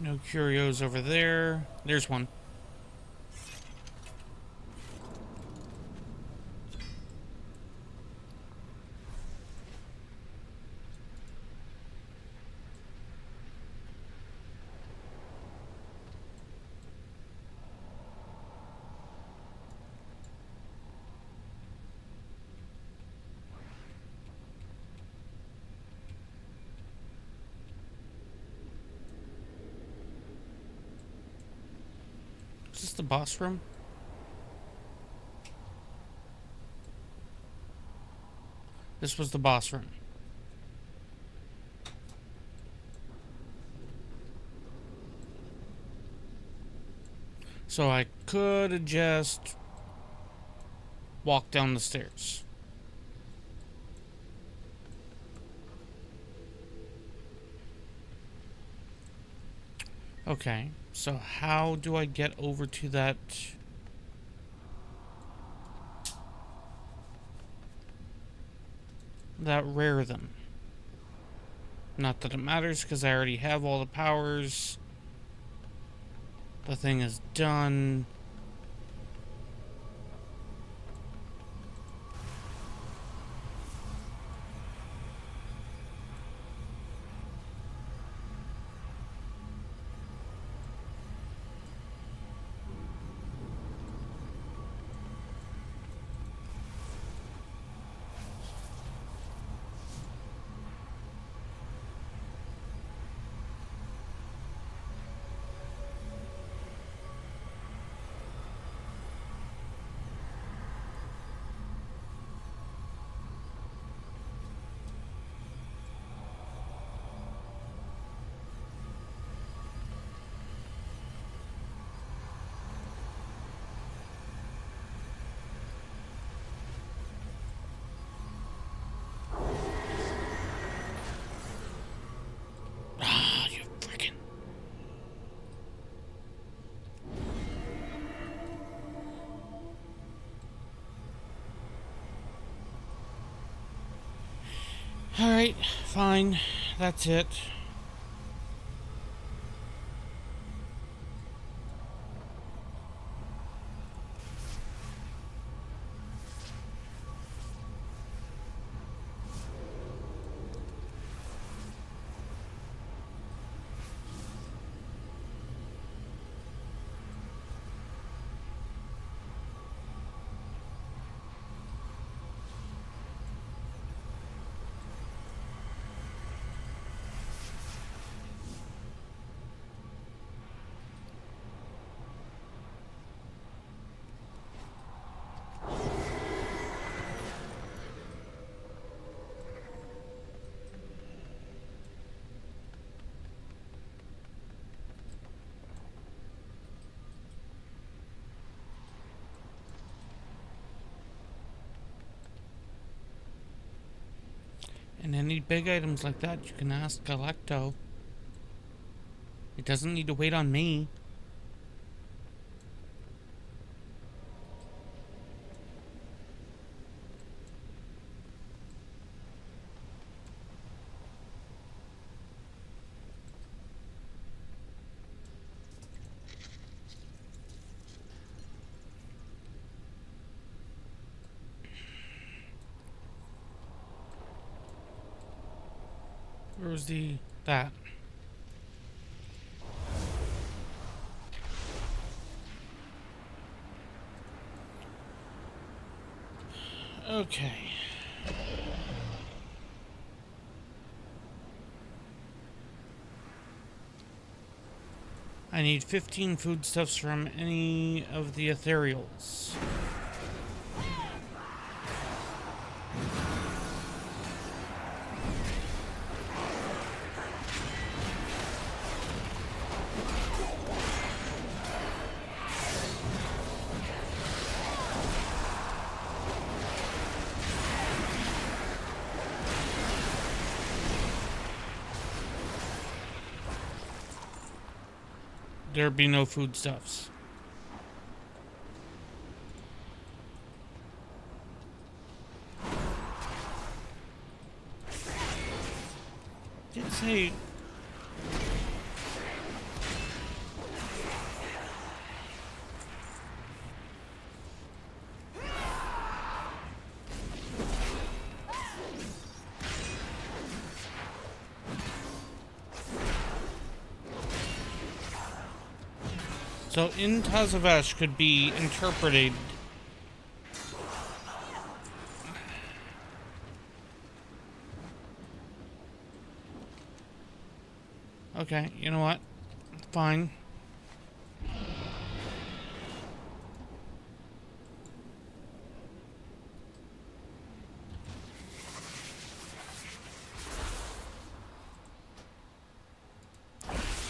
No curios over there. There's one. Is this the boss room? This was the boss room. So I could have just walked down the stairs. Okay, so how do I get over to that? That rare then? Not that it matters, because I already have all the powers. The thing is done. Alright, fine. That's it. And any big items like that, you can ask Galacto. It doesn't need to wait on me. Where was that? Okay. I need 15 foodstuffs from any of the ethereals. There be no foodstuffs. Did say So in Tazavesh could be interpreted. Okay, you know what? Fine.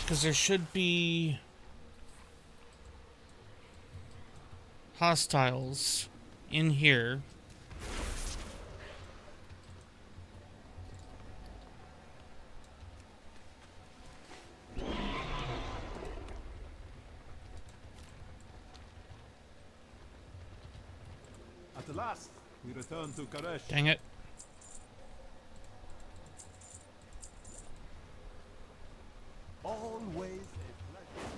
Because there should be hostiles in here.
At last, we return to Karesh.
Dang it.
Always a pleasure.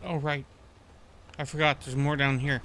Oh, right. I forgot. There's more down here.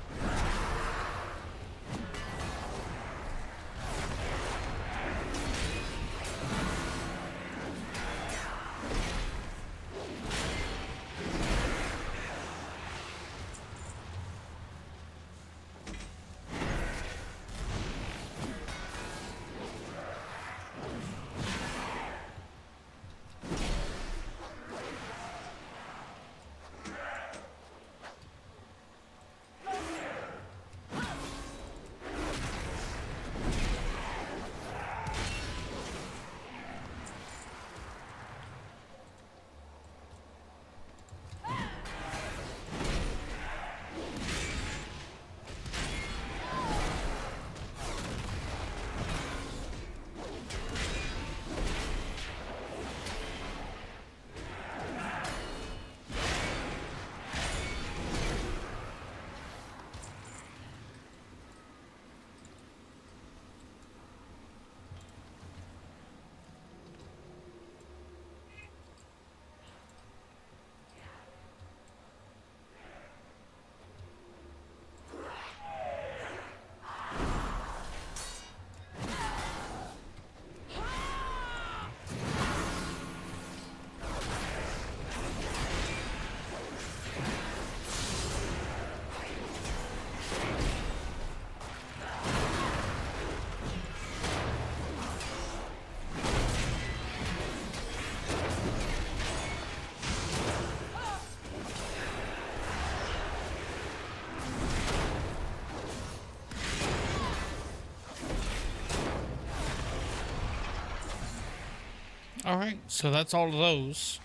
Alright, so that's all of those.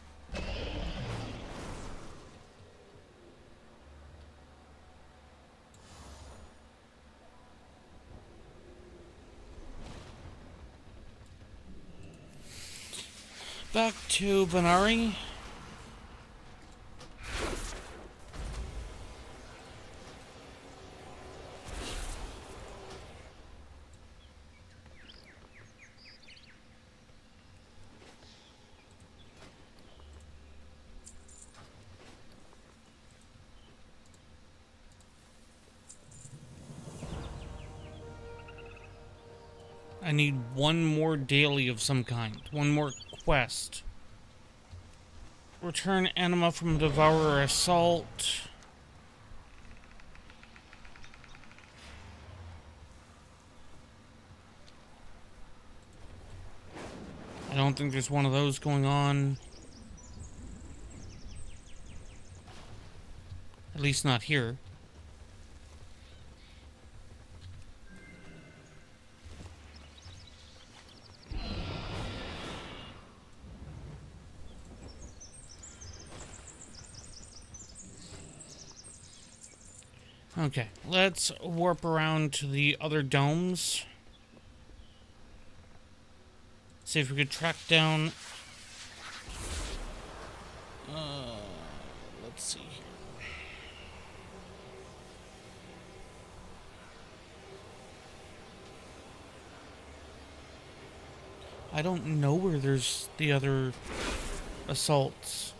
Back to Banari. I need one more daily of some kind. One more quest. Return anima from Devourer Assault. I don't think there's one of those going on. At least not here. Okay, let's warp around to the other domes. See if we could track down... let's see. I don't know where there's the other assaults.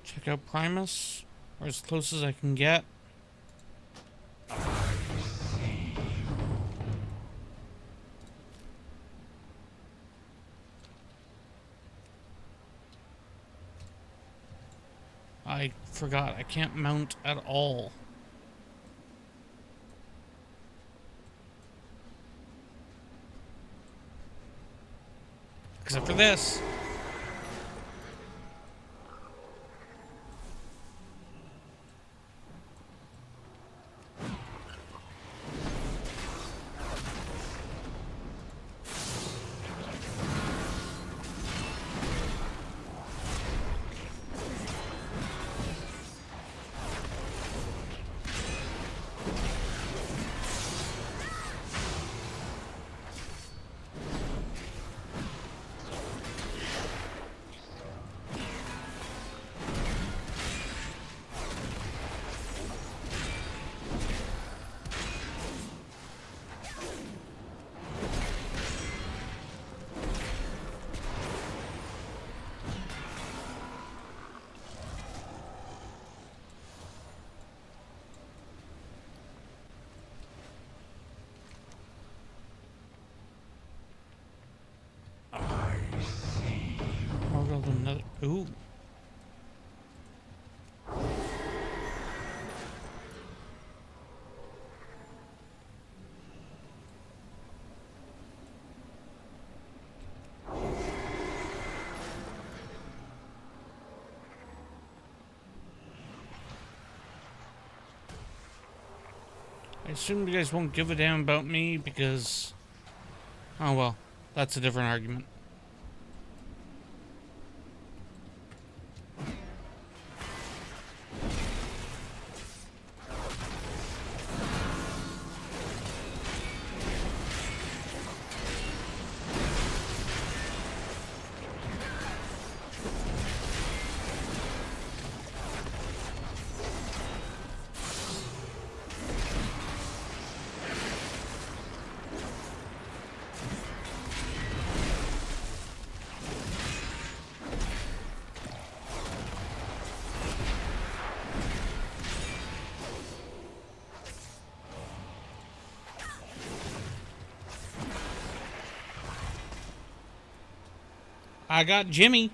Check out Primus, or as close as I can get. I forgot, I can't mount at all. Except for this. Another. Ooh. I assume you guys won't give a damn about me because... Oh well, that's a different argument. I got Jimmy.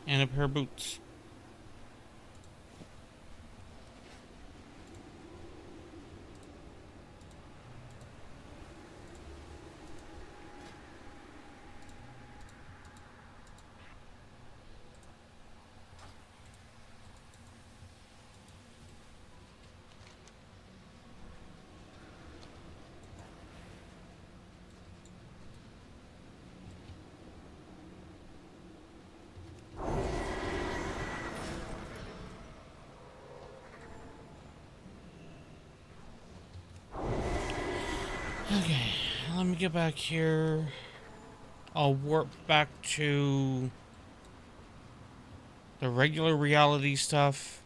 And a pair of boots. Okay, let me get back here. I'll warp back to the regular reality stuff.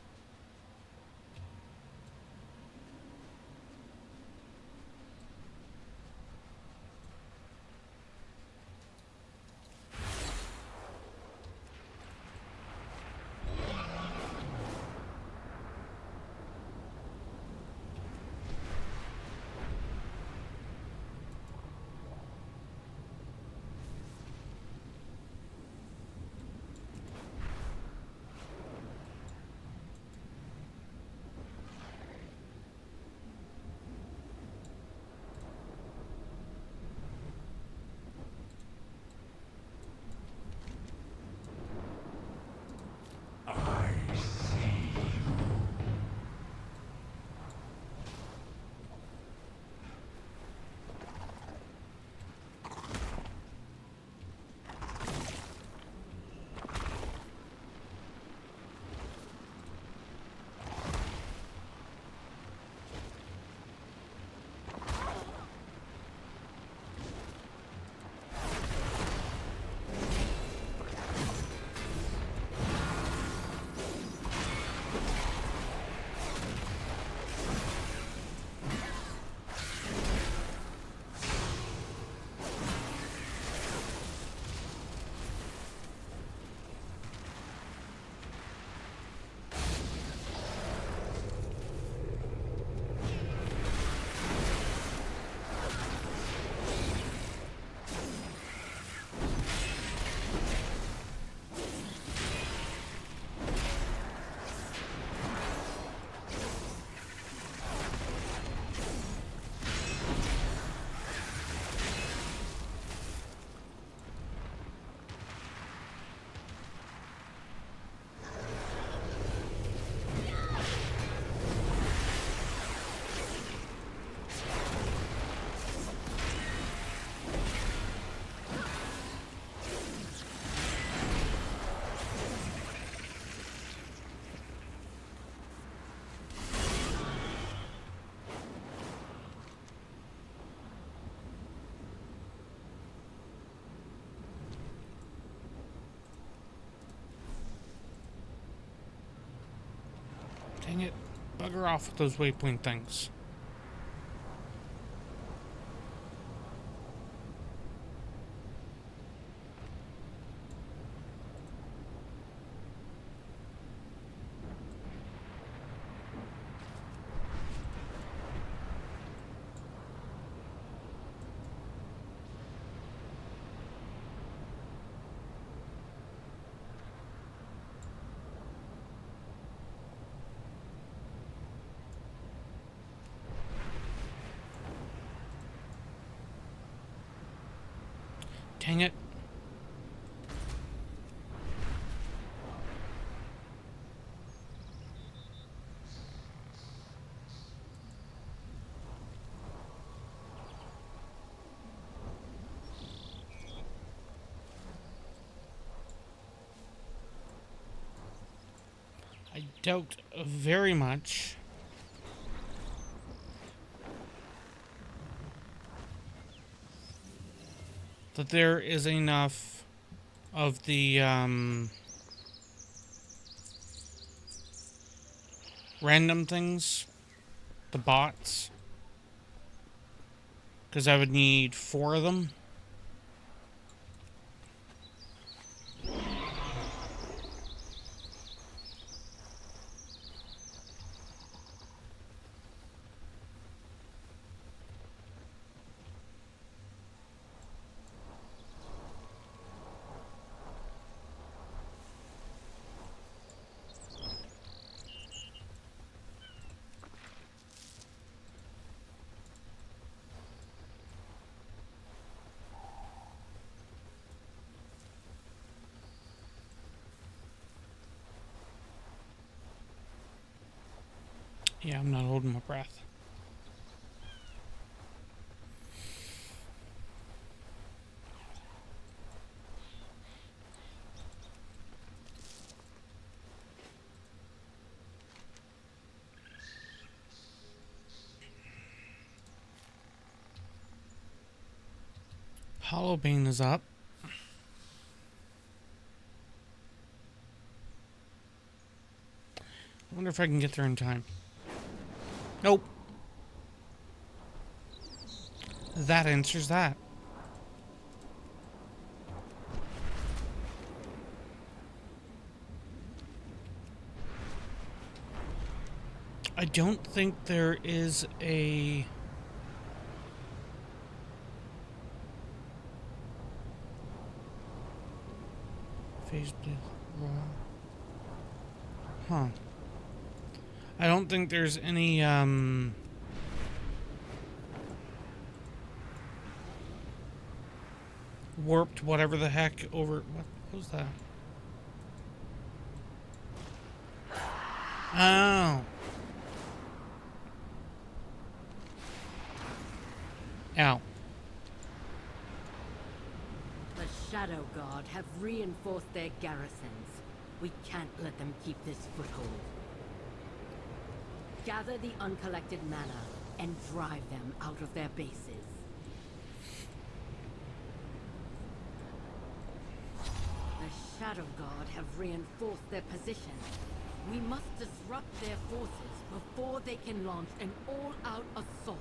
Dang it. Bugger off with those waypoint things. Dang it. I doubt very much that there is enough of the random things, the bots, because I would need 4 of them. Yeah, I'm not holding my breath. Hollowbane is up. I wonder if I can get there in time. Nope. That answers that. I don't think there is a... phase blue. Huh. I don't think there's any, warped whatever the heck over... What was that? Oh. Ow.
The Shadow Guard have reinforced their garrisons. We can't let them keep this foothold. Gather the uncollected mana and drive them out of their bases. The Shadow Guard have reinforced their position. We must disrupt their forces before they can launch an all-out assault.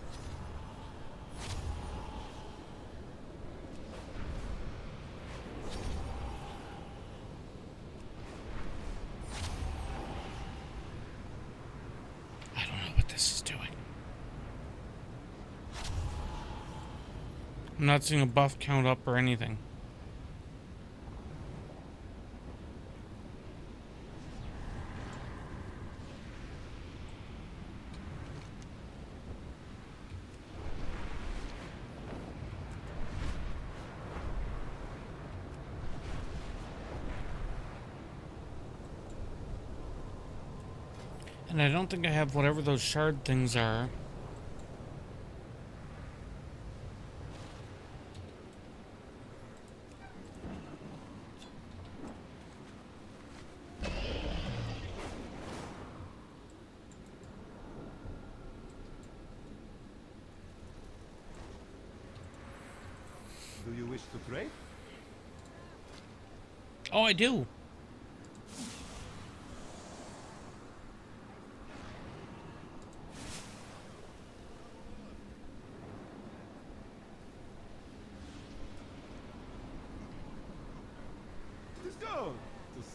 I'm not seeing a buff count up or anything. And I don't think I have whatever those shard things are.
Do you wish to trade?
Oh, I do.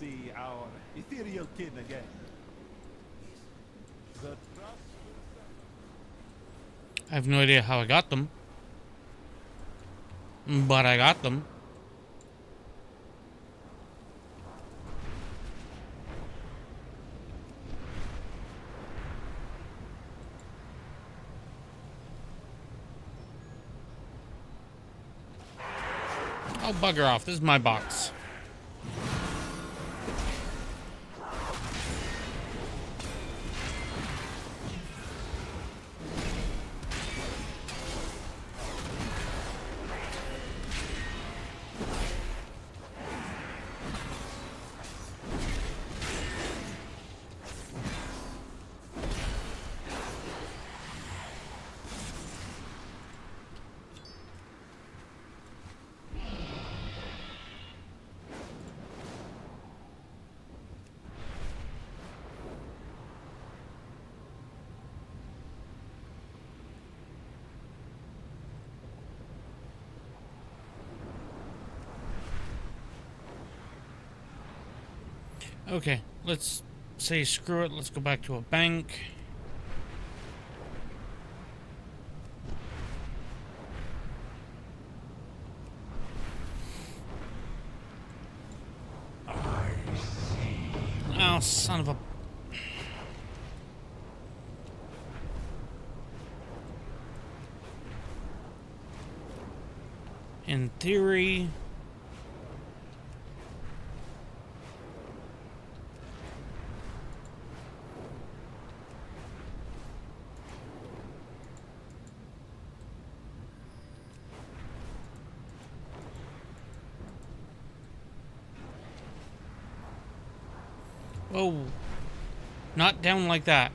see our ethereal kin again. The trust
I have no idea how I got them, but I got them. Oh, bugger off. This is my box. Okay, let's say screw it. Let's go back to a bank. Oh, son of a... In theory... Whoa. Not down like that.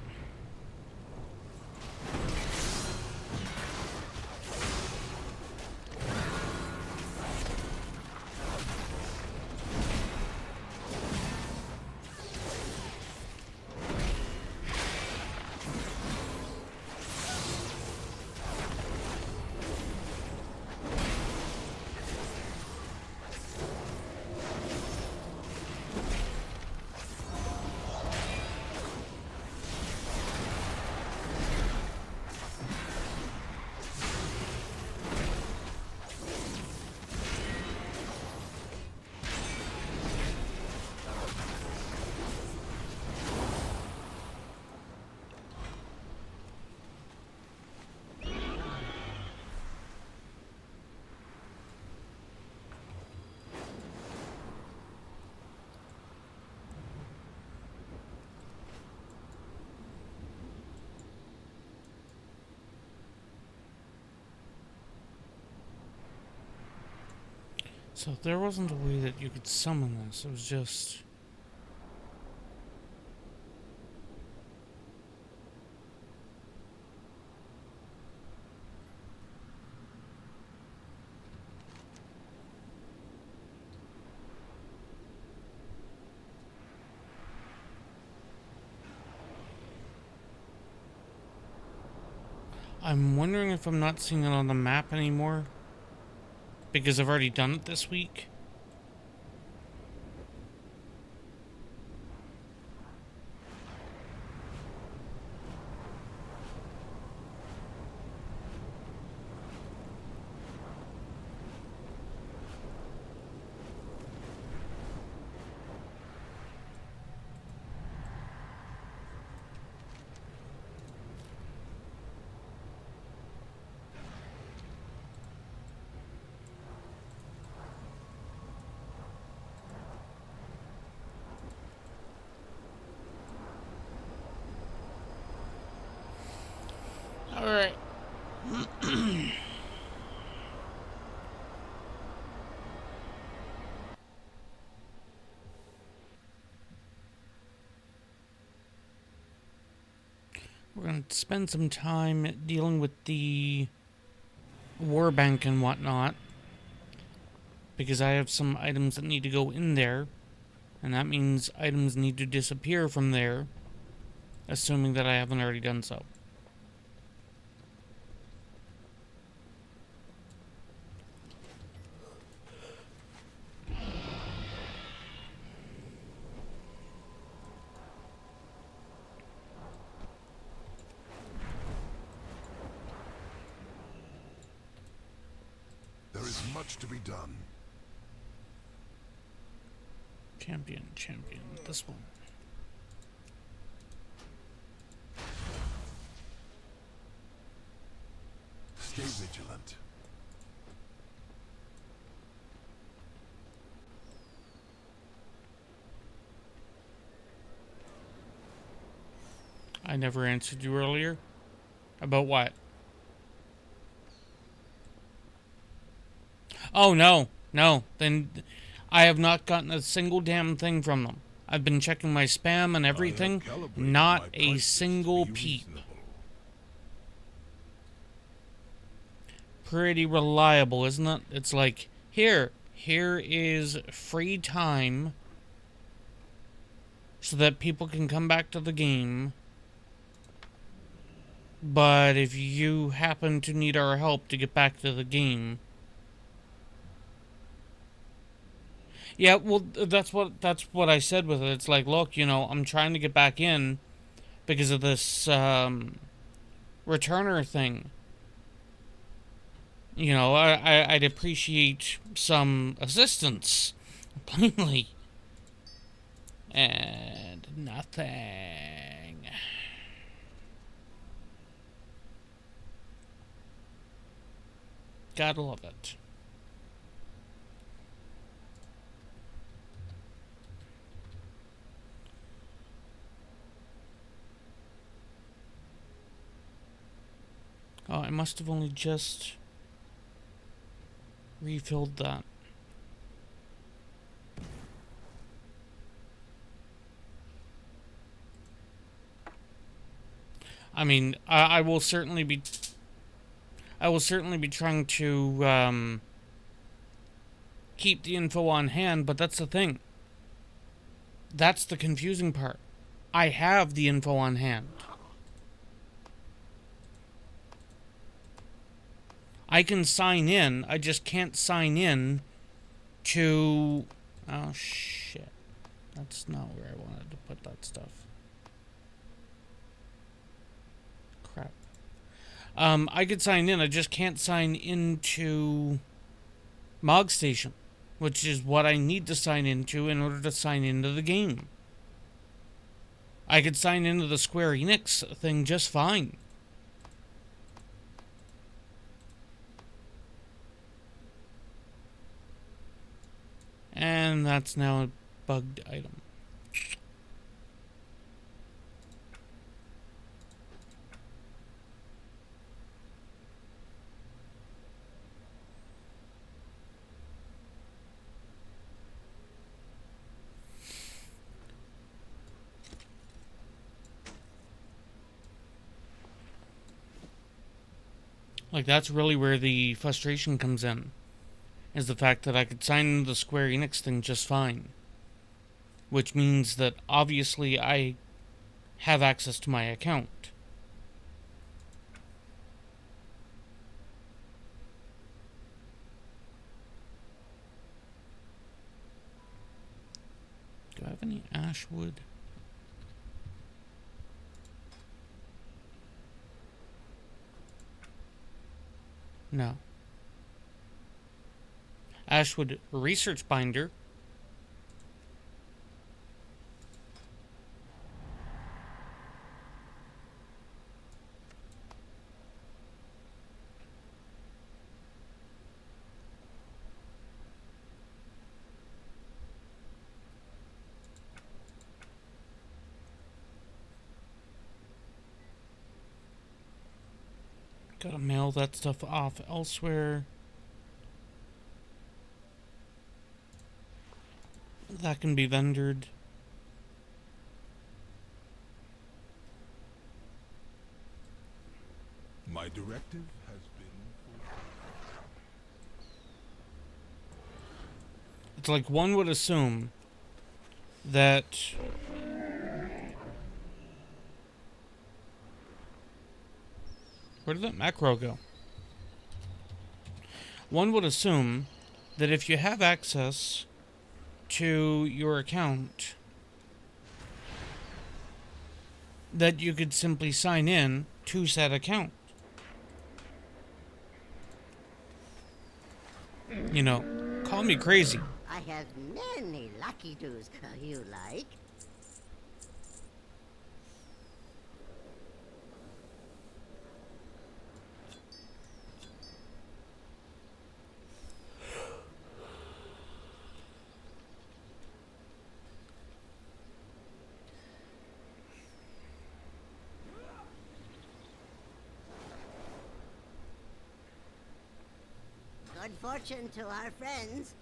So there wasn't a way that you could summon this, it was just... I'm wondering if I'm not seeing it on the map anymore. Because I've already done it this week. Alright. We're going to spend some time dealing with the war bank and whatnot. Because I have some items that need to go in there. And that means items need to disappear from there. Assuming that I haven't already done so.
much to be done.
Champion. This one.
Stay vigilant.
I never answered you earlier. About what? Oh, no. Then I have not gotten a single damn thing from them. I've been checking my spam and everything. Not a single peep. Pretty reliable, isn't it? It's like, here is free time so that people can come back to the game. But if you happen to need our help to get back to the game... Yeah, well, that's what I said with it. It's like, look, you know, I'm trying to get back in because of this returner thing. You know, I'd appreciate some assistance, plainly. And nothing. Gotta love it. Oh, I must have only just refilled that. I mean, I will certainly be trying to keep the info on hand, but that's the thing. That's the confusing part. I have the info on hand. I can sign in, I just can't sign in to... Oh, shit. That's not where I wanted to put that stuff. Crap. I could sign in, I just can't sign into Mog Station, which is what I need to sign into in order to sign into the game. I could sign into the Square Enix thing just fine. And that's now a bugged item. Like, that's really where the frustration comes in. Is the fact that I could sign into the Square Enix thing just fine. Which means that obviously I have access to my account. Do I have any ashwood? No. Ashwood Research Binder. Gotta mail that stuff off elsewhere. That can be vendored.
My directive has been...
It's like one would assume that where did that macro go? One would assume that if you have access to your account, that you could simply sign in to said account. You know, call me crazy.
I have many lucky doos you like. Good fortune to our friends.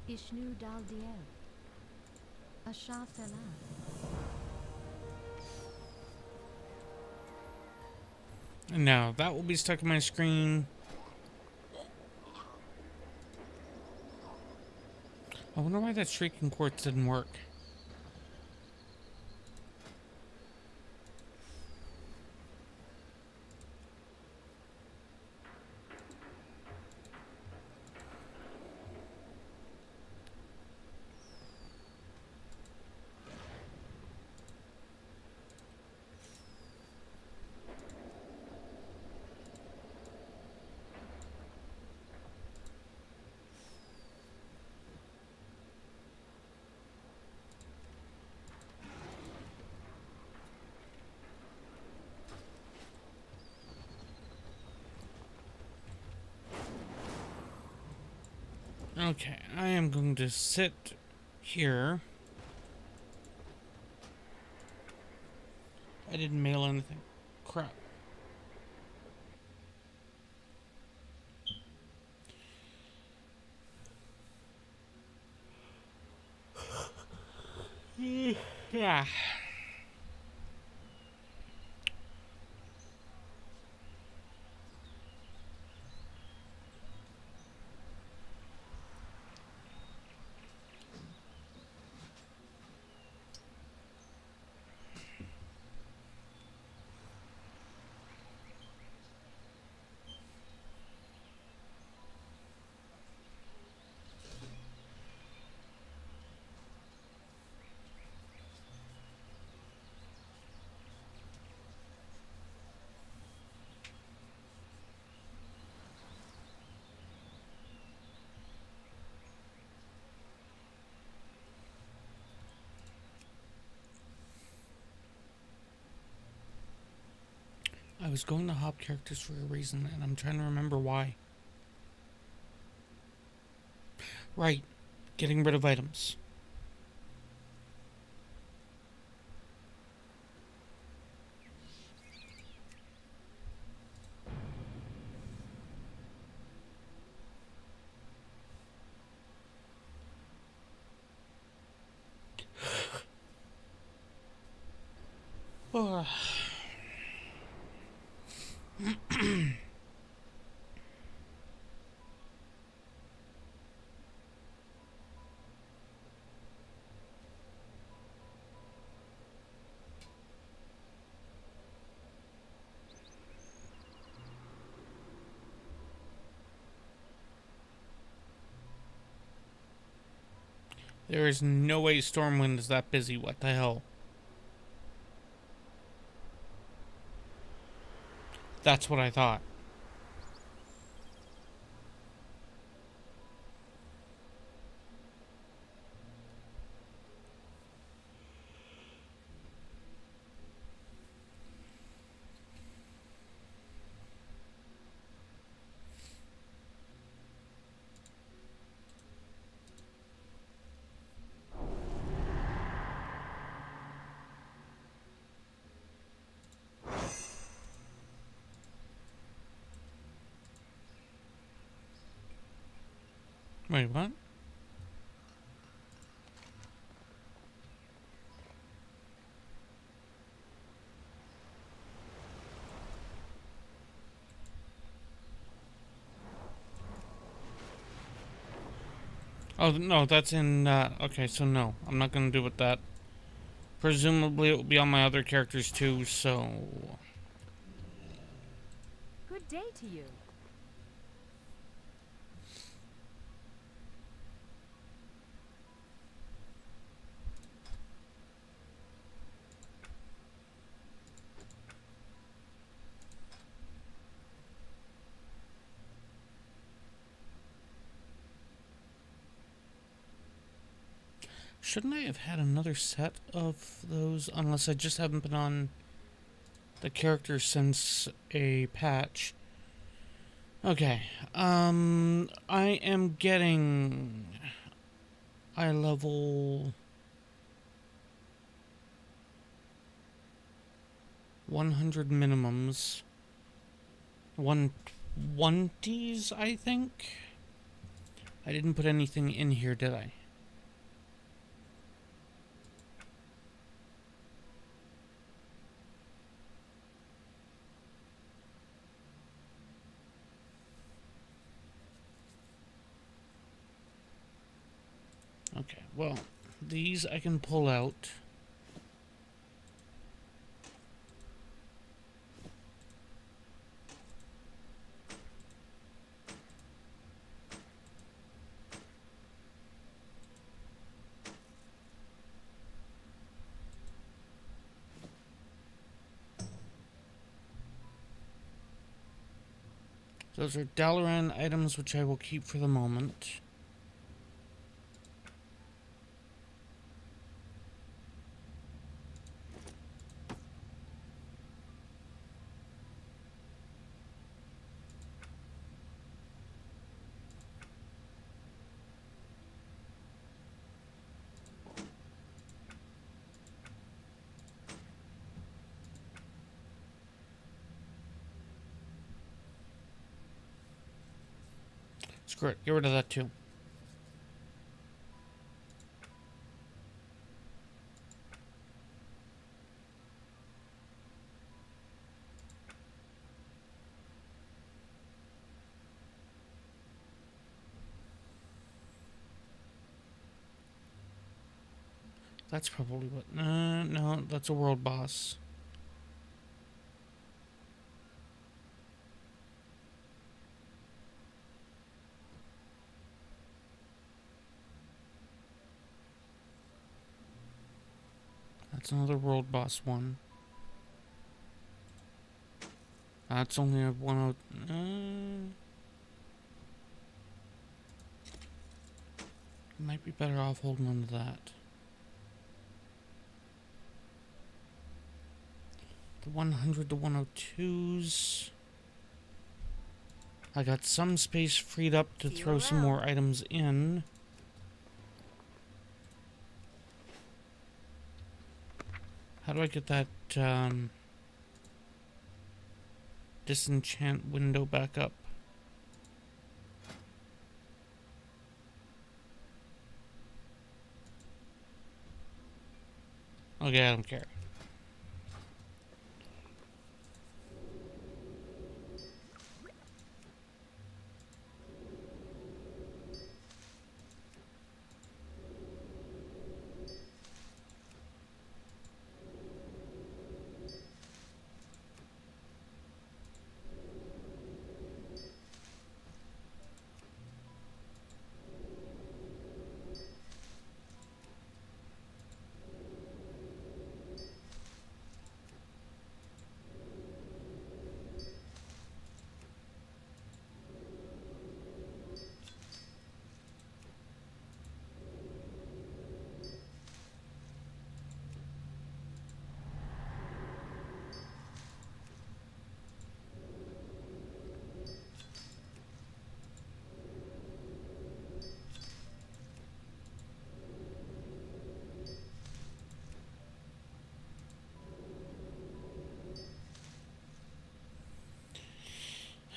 Ishnu Daldiel. Asha Selah.
Now, that will be stuck in my screen. I wonder why that shrieking quartz didn't work. Okay, I am going to sit here. I didn't mail anything. Crap. Yeah. I was going to hop characters for a reason, and I'm trying to remember why. Right. Getting rid of items. Oh. There is no way Stormwind is that busy. What the hell? That's what I thought. Wait, what? Oh, no, that's in, okay, so no. I'm not gonna do with that. Presumably it will be on my other characters too, so...
Good day to you.
Shouldn't I have had another set of those? Unless I just haven't been on the character since a patch. Okay. I am getting eye level 100 minimums. 120s, I think. I didn't put anything in here, did I? Okay, well, these I can pull out. Those are Dalaran items, which I will keep for the moment. Screw it, get rid of that too. That's probably what... no, that's a world boss. That's another world boss one. That's only a 1... might be better off holding on to that. The 100 to 102s. I got some space freed up to throw some more items in. How do I get that disenchant window back up? Okay, I don't care.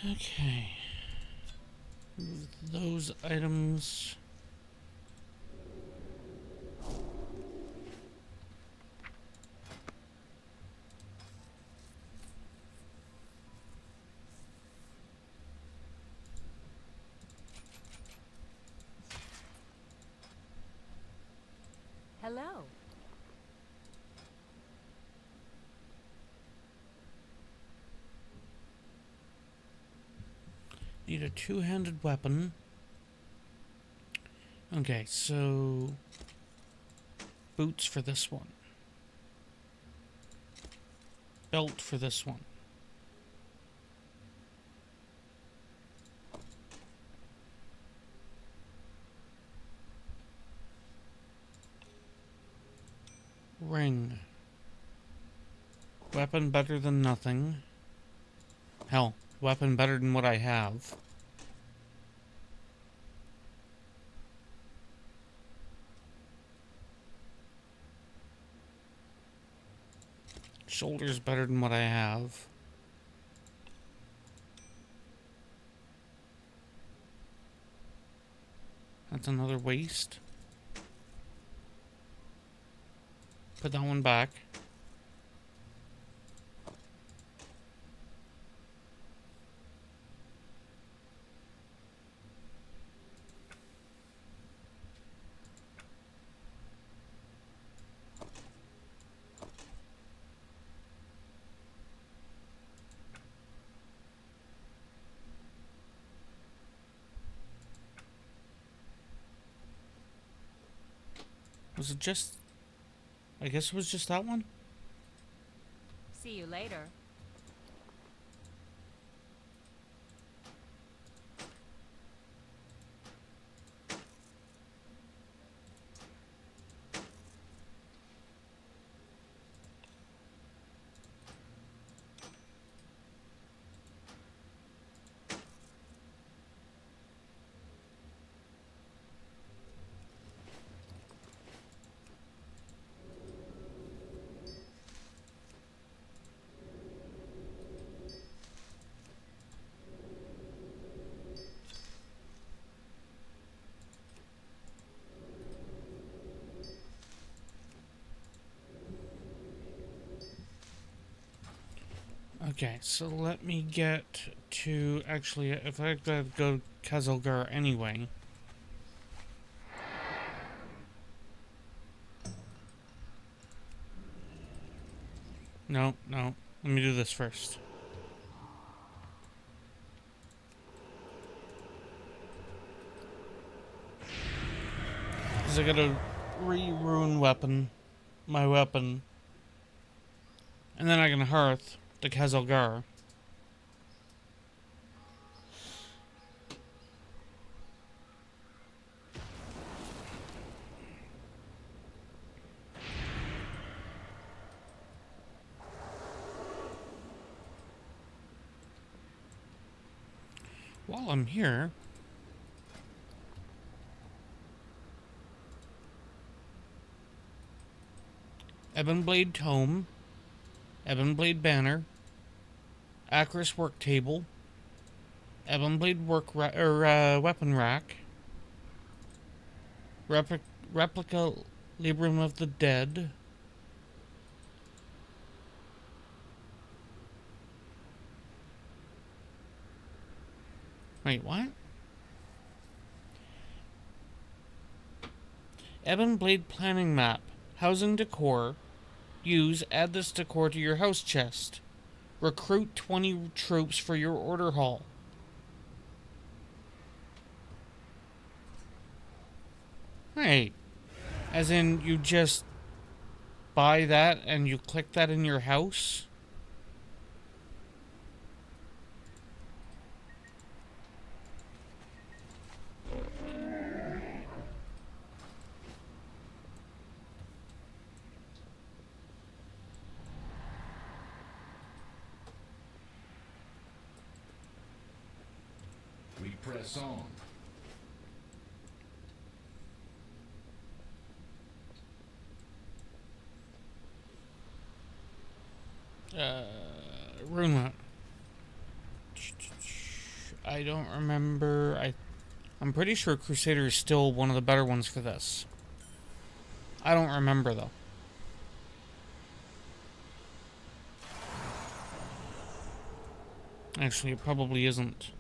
Okay. Move those items.
Hello.
Need a two-handed weapon. Okay, so boots for this one. Belt for this one. ring. Weapon better than nothing. Hell, weapon better than what I have. Shoulders better than what I have. That's another waist. Put that one back. Was it just... I guess it was just that one?
See you later.
Okay, so let me get to... Actually, if I gotta go Kazalgar anyway... No. Let me do this first. Because I gotta re-ruin my weapon. And then I can hearth to Kazalgar. While I'm here... Ebonblade Tome, Ebonblade Banner, Acris Work Table, Ebonblade Weapon Rack, Replica Librum of the Dead, wait, what? Ebonblade Planning Map, Housing Decor. Add this decor to your house chest. Recruit 20 troops for your order hall. Hey, as in you just buy that and you click that in your house?
We press on.
Rune. I don't remember. I'm pretty sure Crusader is still one of the better ones for this. I don't remember though. Actually, it probably isn't.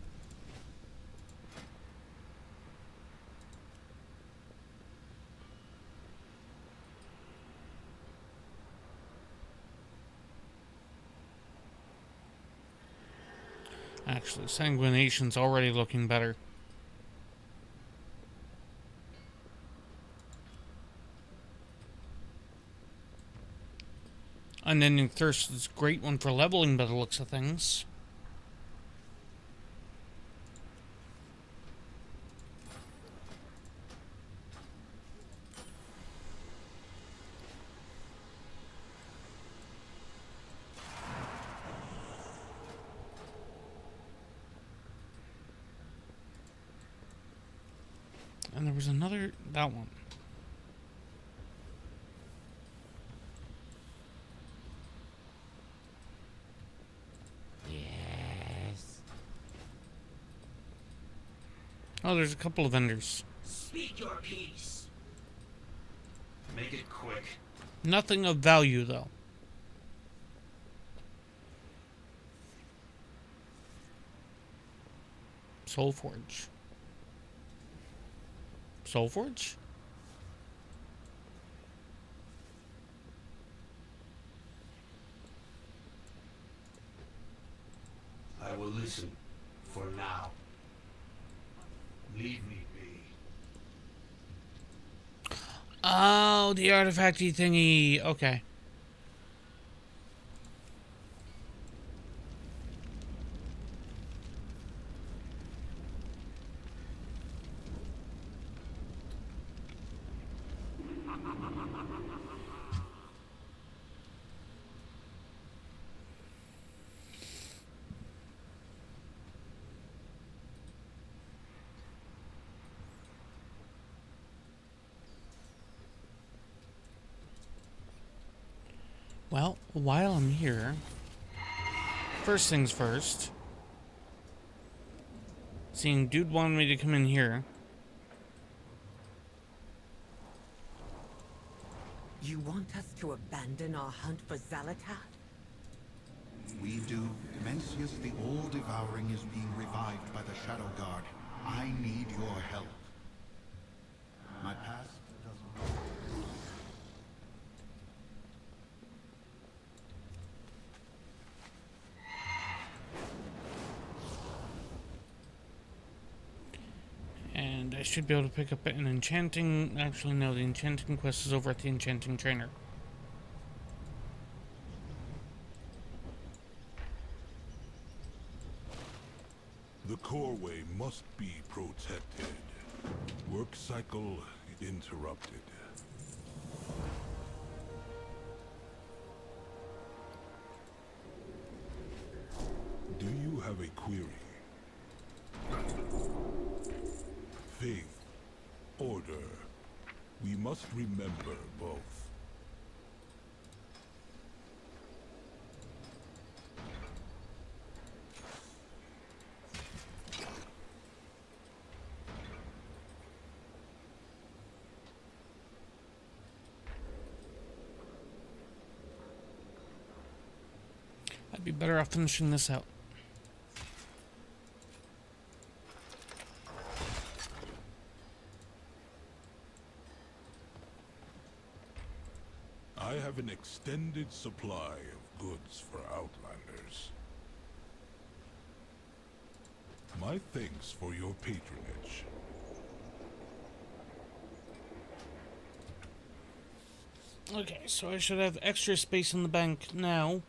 Actually, Sanguination's already looking better. Unending Thirst is a great one for leveling by the looks of things. And there was another, that one.
Yes.
Oh, there's a couple of vendors.
Speak your piece. Make it quick.
Nothing of value, though. Soulforge. Soulforge?
I will listen for now. Leave me be.
Oh, the artifacty thingy. Okay. Well, while I'm here, first things first. Seeing dude wanted me to come in here.
You want us to abandon our hunt for Zalatat?
We do. Mencius the All-Devouring is being revived by the Shadow Guard. I need your help. My past doesn't...
And I should be able to pick up an enchanting... Actually, no, the enchanting quest is over at the enchanting trainer.
The coreway must be protected. Work cycle interrupted. Do you have a query? Faith, order. We must remember both.
I'd be better off finishing this out.
I have an extended supply of goods for Outlanders. My thanks for your patronage.
Okay, so I should have extra space in the bank now.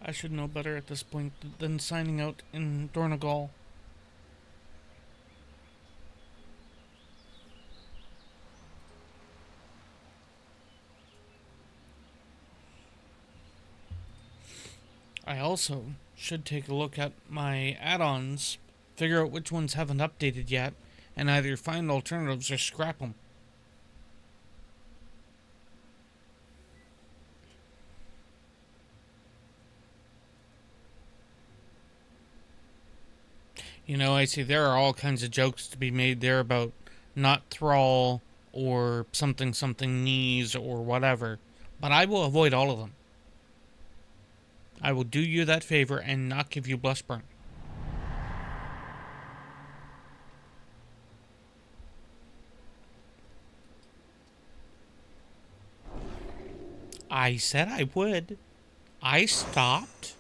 I should know better at this point than signing out in Dornagal. I also should take a look at my add-ons, figure out which ones haven't updated yet, and either find alternatives or scrap them. You know, I see there are all kinds of jokes to be made there about not thrall or something something knees or whatever. But I will avoid all of them. I will do you that favor and not give you blush burn. I said I would. I stopped.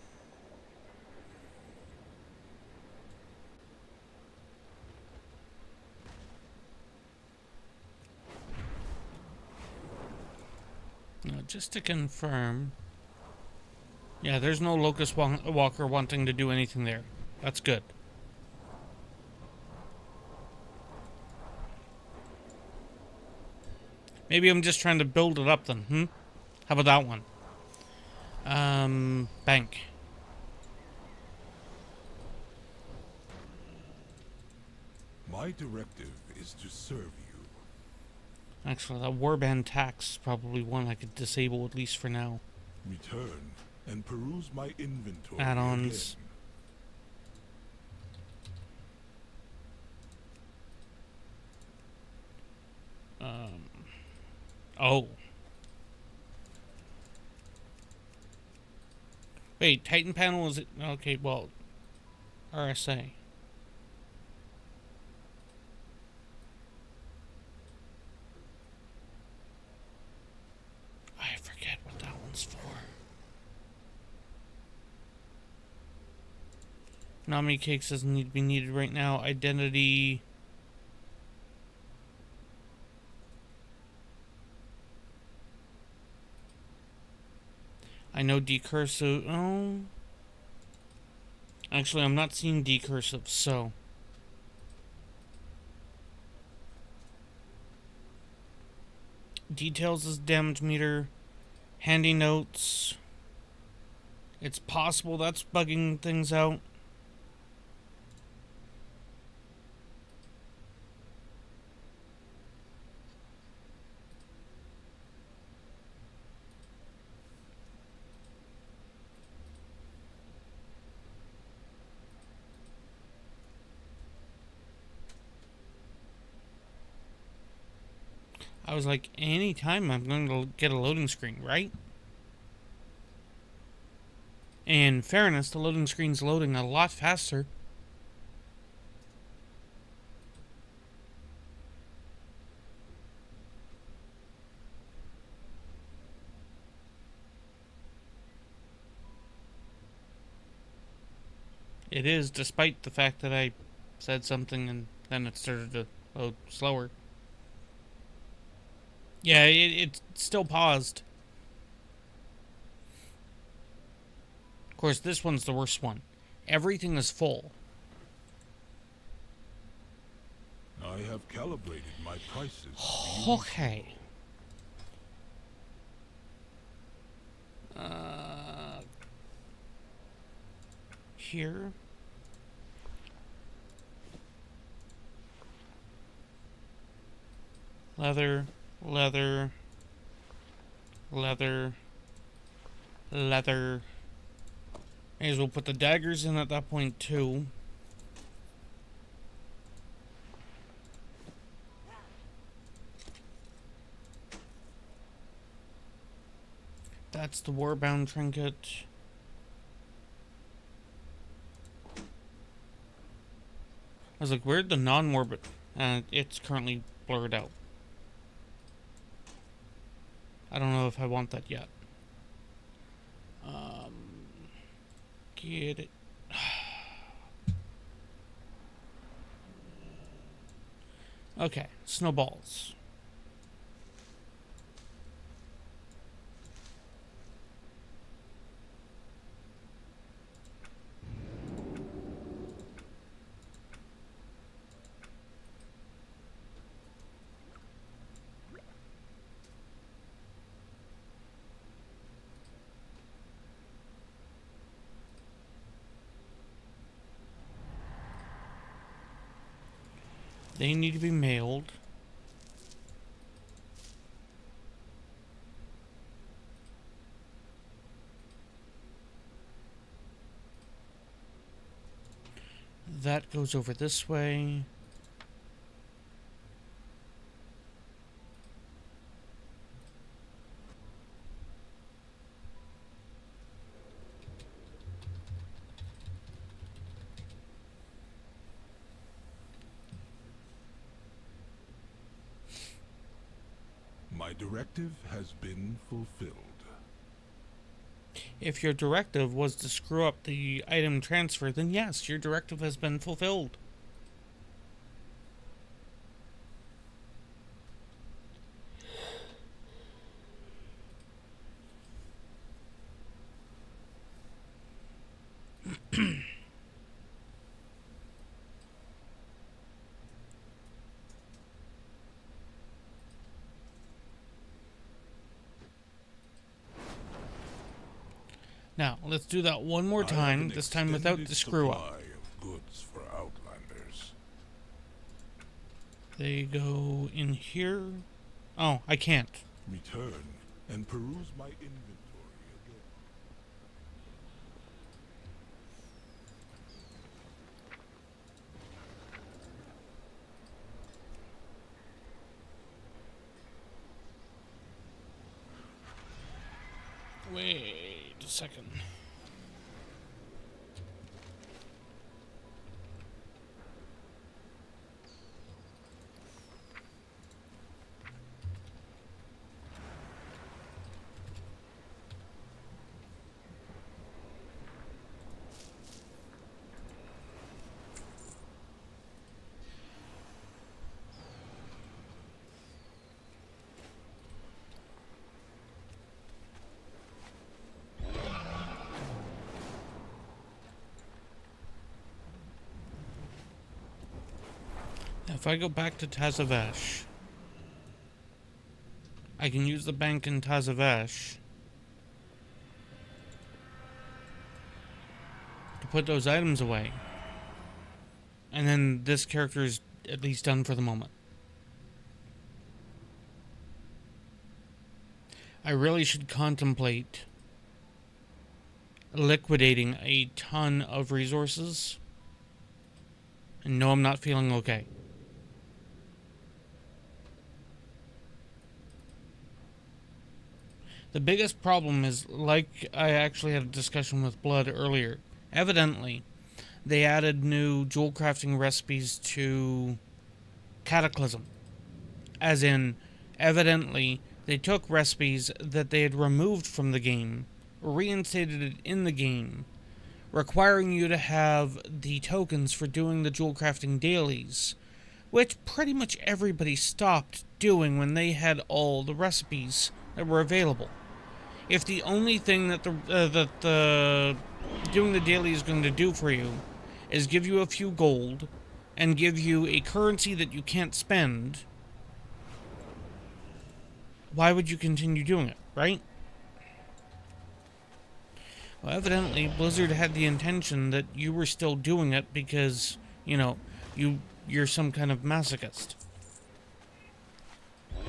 Now, just to confirm. Yeah, there's no Locust Walker wanting to do anything there. That's good. Maybe I'm just trying to build it up then, How about that one? Bank.
My directive is to serve you.
Actually, that warband tax is probably one I could disable at least for now.
Return and peruse my inventory.
Add-ons. Oh. Wait, Titan panel is it? Okay, well, RSA. I forget what that one's for. Nami cakes doesn't need to be needed right now. Identity. I know decursive. Oh. Actually, I'm not seeing decursive, so. Details is damage meter. Handy notes. It's possible that's bugging things out. I was like, anytime I'm going to get a loading screen, right? In fairness, the loading screen's loading a lot faster. It is, despite the fact that I said something and then it started to load slower. Yeah, it still paused. Of course, this one's the worst one. Everything is full.
I have calibrated my prices.
Okay. Here. Leather, leather, leather, leather. May as well put the daggers in at that point too. That's the warbound trinket. I was like, where'd the non-warband? It's currently blurred out. I don't know if I want that yet. Get it. Okay, snowballs. They need to be mailed. that goes over this way.
My directive has been fulfilled.
If your directive was to screw up the item transfer, then yes, your directive has been fulfilled. Now, let's do that one more time, this time without the screw up.
Of goods for outlanders.
They go in here. Oh, I can't.
Return and peruse my inventory again.
Wait a second. If I go back to Tazavesh, I can use the bank in Tazavesh to put those items away. And then this character is at least done for the moment. I really should contemplate liquidating a ton of resources. And no, I'm not feeling okay. The biggest problem is, like I actually had a discussion with Blood earlier, evidently they added new jewel crafting recipes to Cataclysm. As in, evidently they took recipes that they had removed from the game, reinstated it in the game, requiring you to have the tokens for doing the jewel crafting dailies, which pretty much everybody stopped doing when they had all the recipes that were available. If the only thing that the doing the daily is going to do for you is give you a few gold and give you a currency that you can't spend, why would you continue doing it, right? Well, evidently Blizzard had the intention that you were still doing it because, you know, you're some kind of masochist.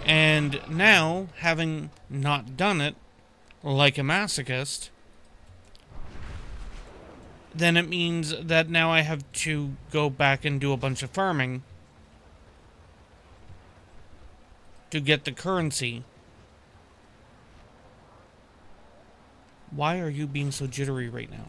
And now, having not done it like a masochist, then it means that now I have to go back and do a bunch of farming to get the currency. Why are you being so jittery right now?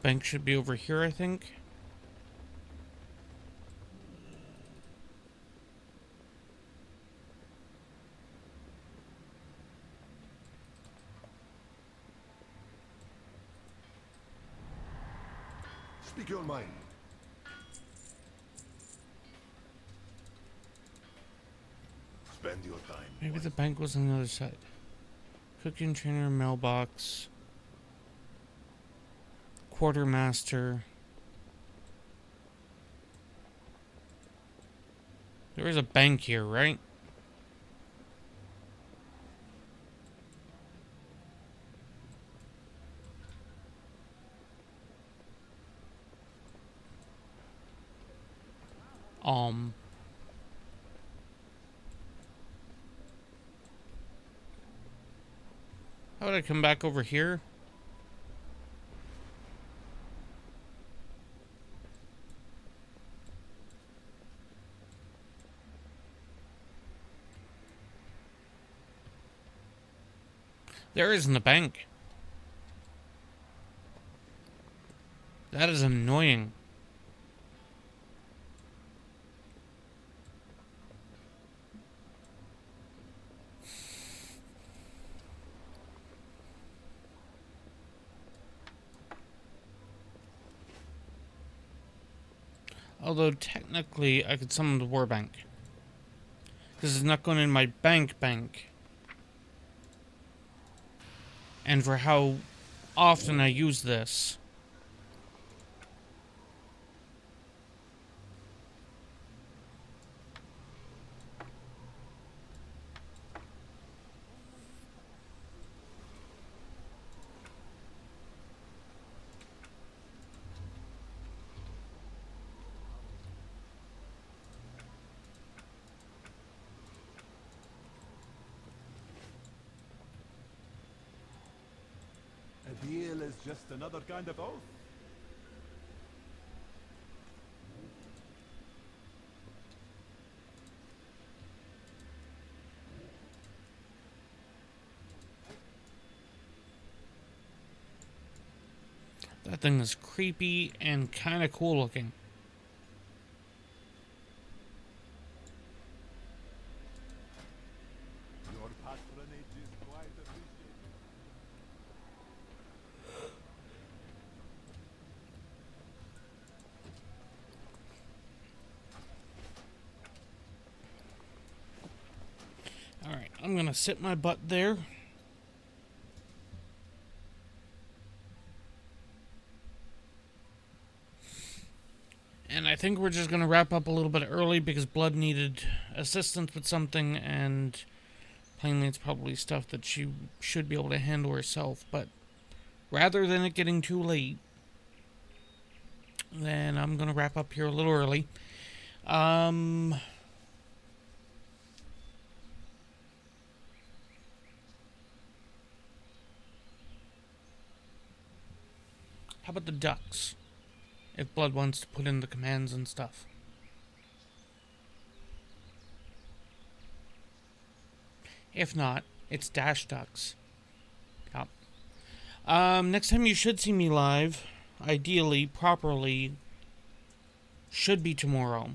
Bank should be over here, I think.
Speak your mind. Spend your time.
Maybe the bank was on the other side. Cooking trainer, mailbox. Quartermaster. There is a bank here, right? How would I come back over here? There isn't a bank. That is annoying. Although technically I could summon the war bank. Because it's not going in my bank. And for how often I use this.
A deal is just another kind of oath.
That thing is creepy and kind of cool looking.
Your patronage is quite appreciated.
Alright, I'm gonna sit my butt there. And I think we're just gonna wrap up a little bit early because Blood needed assistance with something, and plainly it's probably stuff that she should be able to handle herself. But rather than it getting too late, then I'm gonna wrap up here a little early. How about the ducks? If Blood wants to put in the commands and stuff. If not, it's Dash Ducks. Yep. Next time you should see me live, ideally, properly, should be tomorrow.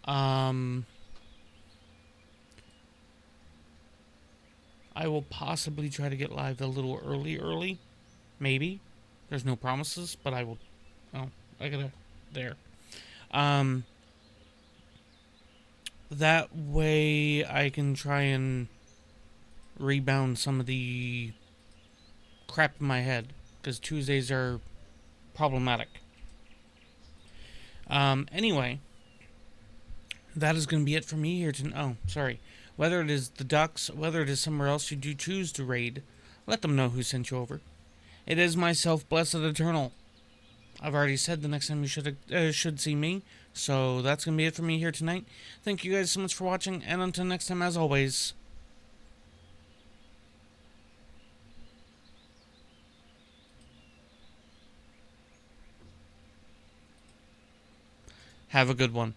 I will possibly try to get live a little early. Maybe. There's no promises, but I will. Oh, I gotta. There. That way I can try and rebound some of the crap in my head, because Tuesdays are problematic. Anyway, that is going to be it for me here tonight. Oh, sorry. Whether it is the Ducks, whether it is somewhere else you do choose to raid, let them know who sent you over. It is myself, Blessed Eternal. I've already said the next time you should see me, so that's going to be it for me here tonight. Thank you guys so much for watching, and until next time, as always, have a good one.